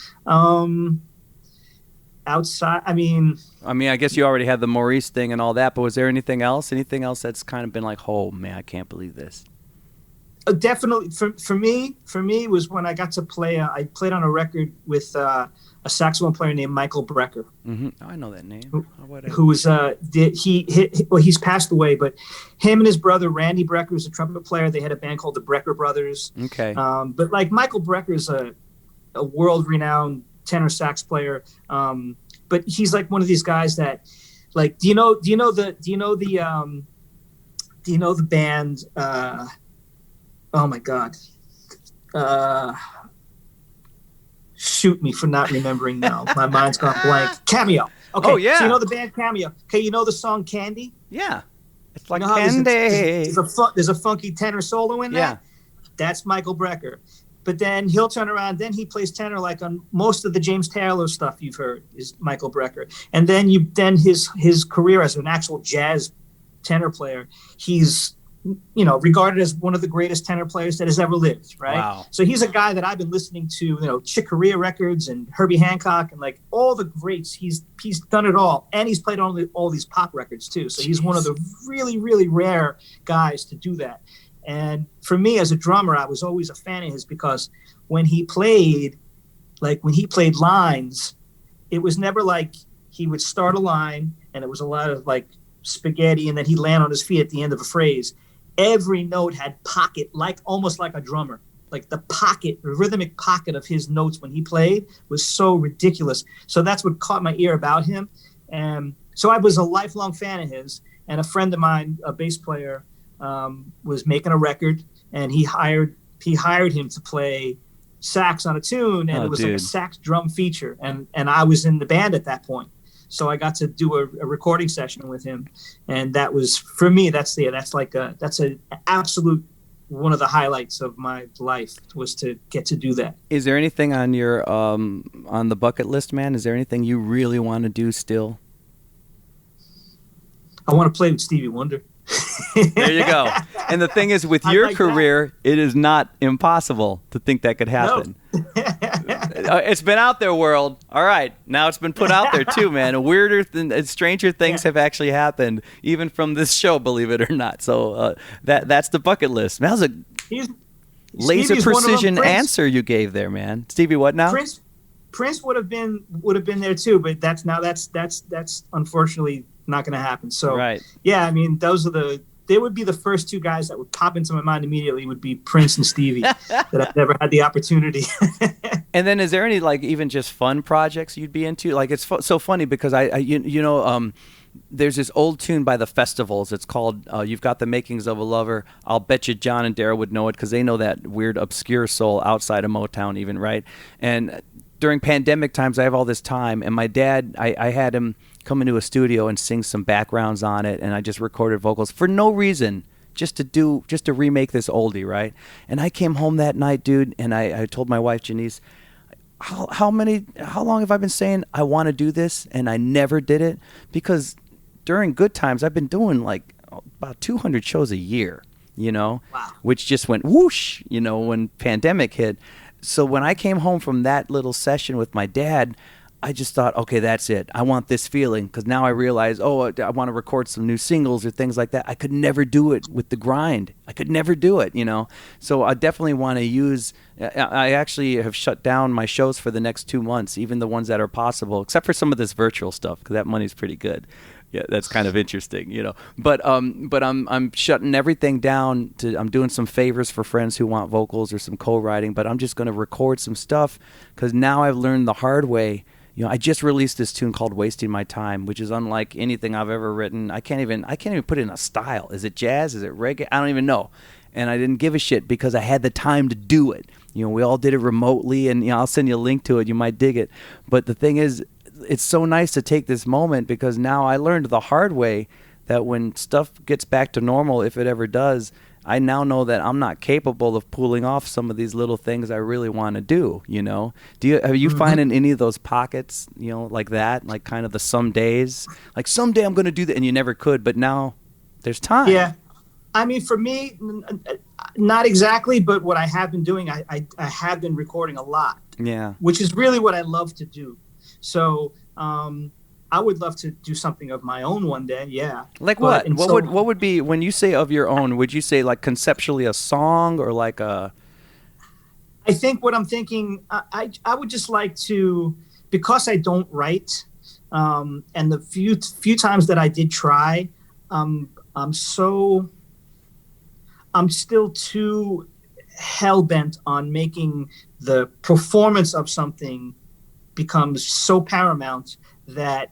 Outside, I mean, I guess you already had the Maurice thing and all that, but was there anything else that's kind of been like, oh man, I can't believe this? Definitely for me was when I got to play. I played on a record with a saxophone player named Michael Brecker. Mm-hmm. Oh, I know that name. Who was he's passed away, but him and his brother Randy Brecker was a trumpet player. They had a band called the Brecker Brothers. Okay. But like Michael Brecker is a world-renowned tenor sax player. But he's like one of these guys that, like, do you know the band? Oh my God. Shoot me for not remembering now. My mind's gone blank. Cameo. Okay. Oh, yeah. So you know the band Cameo. Okay, you know the song Candy? Yeah. It's like Candy. There's a funky tenor solo in that? Yeah. That's Michael Brecker. But then he'll turn around, then he plays tenor like on most of the James Taylor stuff you've heard is Michael Brecker. And then his career as an actual jazz tenor player, he's regarded as one of the greatest tenor players that has ever lived, right? Wow. So he's a guy that I've been listening to, Chick Corea records and Herbie Hancock and like all the greats. He's done it all, and he's played all these pop records too. So he's one of the really, really rare guys to do that. And for me as a drummer, I was always a fan of his because when he played lines, it was never like he would start a line and it was a lot of like spaghetti and then he'd land on his feet at the end of a phrase. Every note had pocket, like almost like a drummer. Like the rhythmic pocket of his notes when he played was so ridiculous. So that's what caught my ear about him. And so I was a lifelong fan of his. And a friend of mine, a bass player, was making a record, and he hired him to play sax on a tune, and it was like a sax drum feature. And I was in the band at that point. So I got to do a recording session with him, and that was, for me, that's an absolute one of the highlights of my life, was to get to do that. Is there anything on your on the bucket list, man? Is there anything you really want to do still? I want to play with Stevie Wonder. There you go. And the thing is, with your career, it is not impossible to think that could happen. No. It's been out there, world. All right. Now it's been put out there, too, man. Stranger things have actually happened, even from this show, believe it or not. So that's the bucket list. That was a laser precision answer you gave there, man. Stevie, what now? Prince would have been there, too, but that's unfortunately not going to happen. So, right. Yeah, I mean, they would be the first two guys that would pop into my mind immediately, would be Prince and Stevie that I've never had the opportunity. And then is there any, like, even just fun projects you'd be into? Like, it's so funny because there's this old tune by the Festivals. It's called You've Got the Makings of a Lover. I'll bet you John and Daryl would know it because they know that weird obscure soul outside of Motown even, right? And during pandemic times, I have all this time, and my dad, I had him come into a studio and sing some backgrounds on it, and I just recorded vocals for no reason, just to remake this oldie, right? And I came home that night, dude, and I told my wife, Janice, how long have I been saying I want to do this, and I never did it? Because during good times, I've been doing like about 200 shows a year, wow. Which just went whoosh, when pandemic hit. So when I came home from that little session with my dad, I just thought, okay, that's it. I want this feeling, because now I realize, I want to record some new singles or things like that. I could never do it with the grind. I could never do it, So I definitely want to use. I actually have shut down my shows for the next 2 months, even the ones that are possible, except for some of this virtual stuff, because that money's pretty good. Yeah, that's kind of interesting, But I'm shutting everything down. I'm doing some favors for friends who want vocals or some co-writing. But I'm just going to record some stuff, because now I've learned the hard way. I just released this tune called "Wasting My Time," which is unlike anything I've ever written. I can't even put it in a style. Is it jazz? Is it reggae? I don't even know. And I didn't give a shit because I had the time to do it. We all did it remotely, and I'll send you a link to it. You might dig it. But the thing is, it's so nice to take this moment because now I learned the hard way that when stuff gets back to normal, if it ever does, I now know that I'm not capable of pulling off some of these little things I really want to do. Are you finding any of those pockets, like that, like kind of the some days, like someday I'm going to do that, and you never could, but now there's time. Yeah. I mean, for me, not exactly, but what I have been doing, I have been recording a lot. Yeah. Which is really what I love to do. So I would love to do something of my own one day. Yeah. Like what? What would be, when you say of your own, would you say like conceptually a song or like a? I think what I'm thinking, I would just like to, because I don't write, and the few times that I did try, I'm still too hell-bent on making the performance of something becomes so paramount that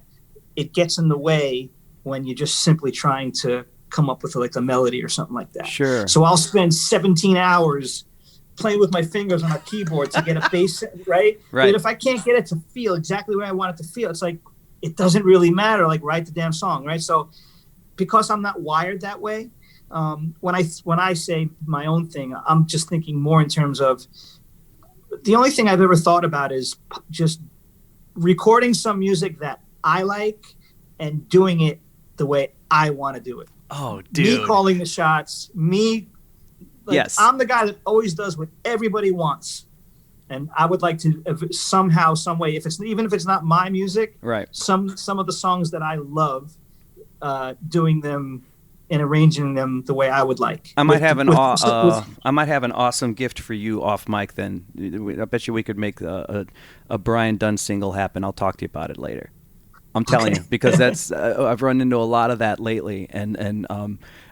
it gets in the way when you're just simply trying to come up with like a melody or something like that. Sure. So I'll spend 17 hours playing with my fingers on a keyboard to get a bass, right? Right. But if I can't get it to feel exactly where I want it to feel, it's like, it doesn't really matter, like write the damn song, right? So because I'm not wired that way, when I say my own thing, I'm just thinking more in terms of the only thing I've ever thought about is just recording some music that I like and doing it the way I want to do it. Oh, dude. Me calling the shots, yes. I'm the guy that always does what everybody wants. And I would like to somehow, some way, even if it's not my music, right? Some of the songs that I love, doing them and arranging them the way I would like. I might have an awesome gift for you off mic. Then I bet you we could make a Brian Dunne single happen. I'll talk to you about it later. I'm telling you, because that's I've run into a lot of that lately, and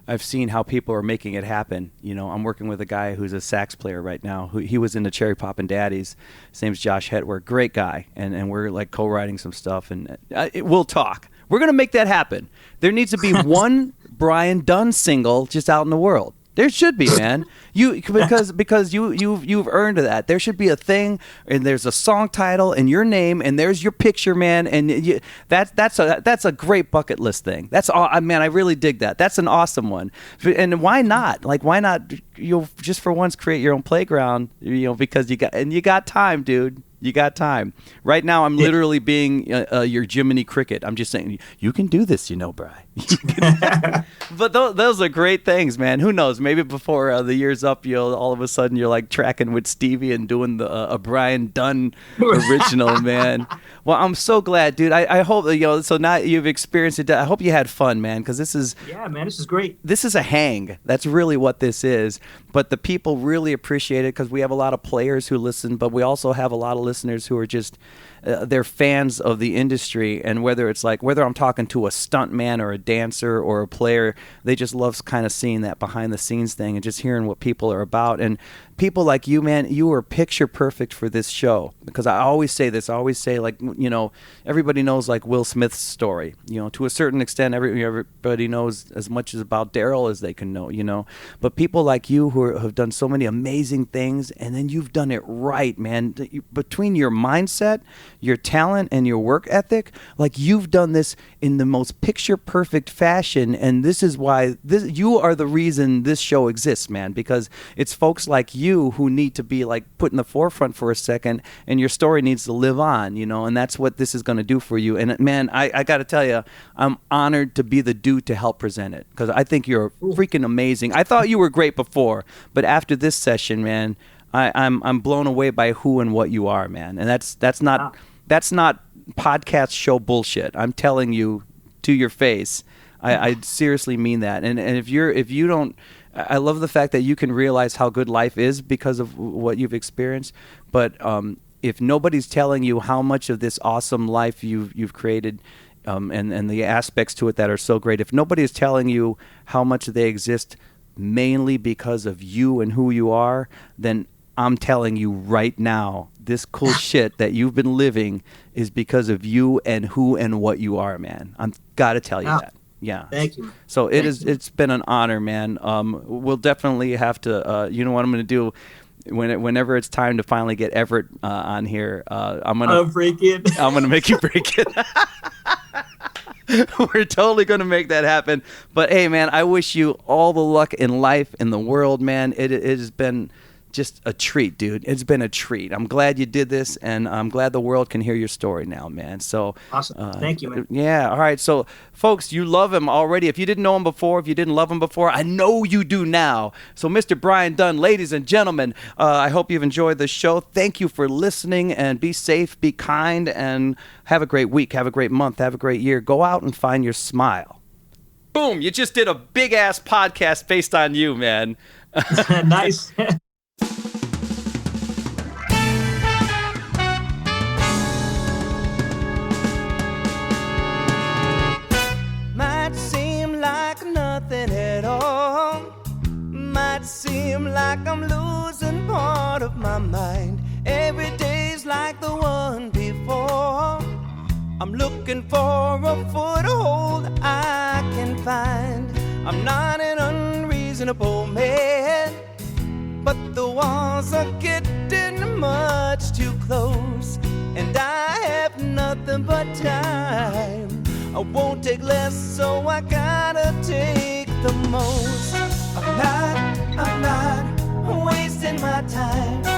I've seen how people are making it happen. I'm working with a guy who's a sax player right now. He was in the Cherry Poppin' Daddies. His name's Josh Hetwer, great guy, and we're like co-writing some stuff, and we'll talk. We're gonna make that happen. There needs to be one Brian Dunne single just out in the world. There should be, man. Because you've earned that. There should be a thing, and there's a song title and your name, and there's your picture, man. And that's a great bucket list thing. That's all, man. I really dig that. That's an awesome one. And why not? Like, why not? Just for once create your own playground. Because you got time, dude. You got time. Right now, I'm literally being your Jiminy Cricket. I'm just saying, you can do this, Bri. But those are great things, man. Who knows? Maybe before the year's up, all of a sudden you're like tracking with Stevie and doing a Brian Dunne original, man. Well, I'm so glad, dude. I hope so now you've experienced it. I hope you had fun, man, because this is man, this is great. This is a hang. That's really what this is. But the people really appreciate it because we have a lot of players who listen, but we also have a lot of listeners who are just they're fans of the industry, and whether I'm talking to a stunt man or a dancer or a player, they just love kind of seeing that behind the scenes thing and just hearing what people are about. And people like you, man, you are picture perfect for this show, because I always say this. I always say, like, everybody knows like Will Smith's story. To a certain extent, everybody knows as much as about Daryl as they can know. But people like you who have done so many amazing things, and then you've done it right, man. Between your mindset, your talent, and your work ethic, like, you've done this in the most picture perfect fashion, and this is why you are the reason this show exists, man, because it's folks like you who need to be like put in the forefront for a second, and your story needs to live on, and that's what this is going to do for you. And man, I got to tell you, I'm honored to be the dude to help present it, because I think you're freaking amazing. I thought you were great before, but after this session, man, I'm blown away by who and what you are, man. And that's not podcast show bullshit. I'm telling you to your face. I seriously mean that. And if you don't, I love the fact that you can realize how good life is because of what you've experienced. But if nobody's telling you how much of this awesome life you've created, and the aspects to it that are so great, if nobody is telling you how much they exist mainly because of you and who you are, then I'm telling you right now, this cool shit that you've been living is because of you and who and what you are, man. I'm gotta tell you that. Yeah. Thank you. So it's been an honor, man. We'll definitely have to, you know what I'm going to do? Whenever it's time to finally get Everett on here, I'm gonna break it. I'm gonna make you break it. We're totally gonna make that happen. But hey, man, I wish you all the luck in life, in the world, man. It has been just a treat, dude. It's been a treat. I'm glad you did this, and I'm glad the world can hear your story now, man. So awesome. Thank you, man. Yeah. All right. So, folks, you love him already. If you didn't know him before, if you didn't love him before, I know you do now. So, Mr. Brian Dunne, ladies and gentlemen, I hope you've enjoyed the show. Thank you for listening, and be safe, be kind, and have a great week, have a great month, have a great year. Go out and find your smile. Boom. You just did a big-ass podcast based on you, man. Nice. Nothing at all. Might seem like I'm losing part of my mind. Every day's like the one before. I'm looking for a foothold I can find. I'm not an unreasonable man, but the walls are getting much too close, and I have nothing but time. I won't take less, so I gotta take the most. I'm not wasting my time.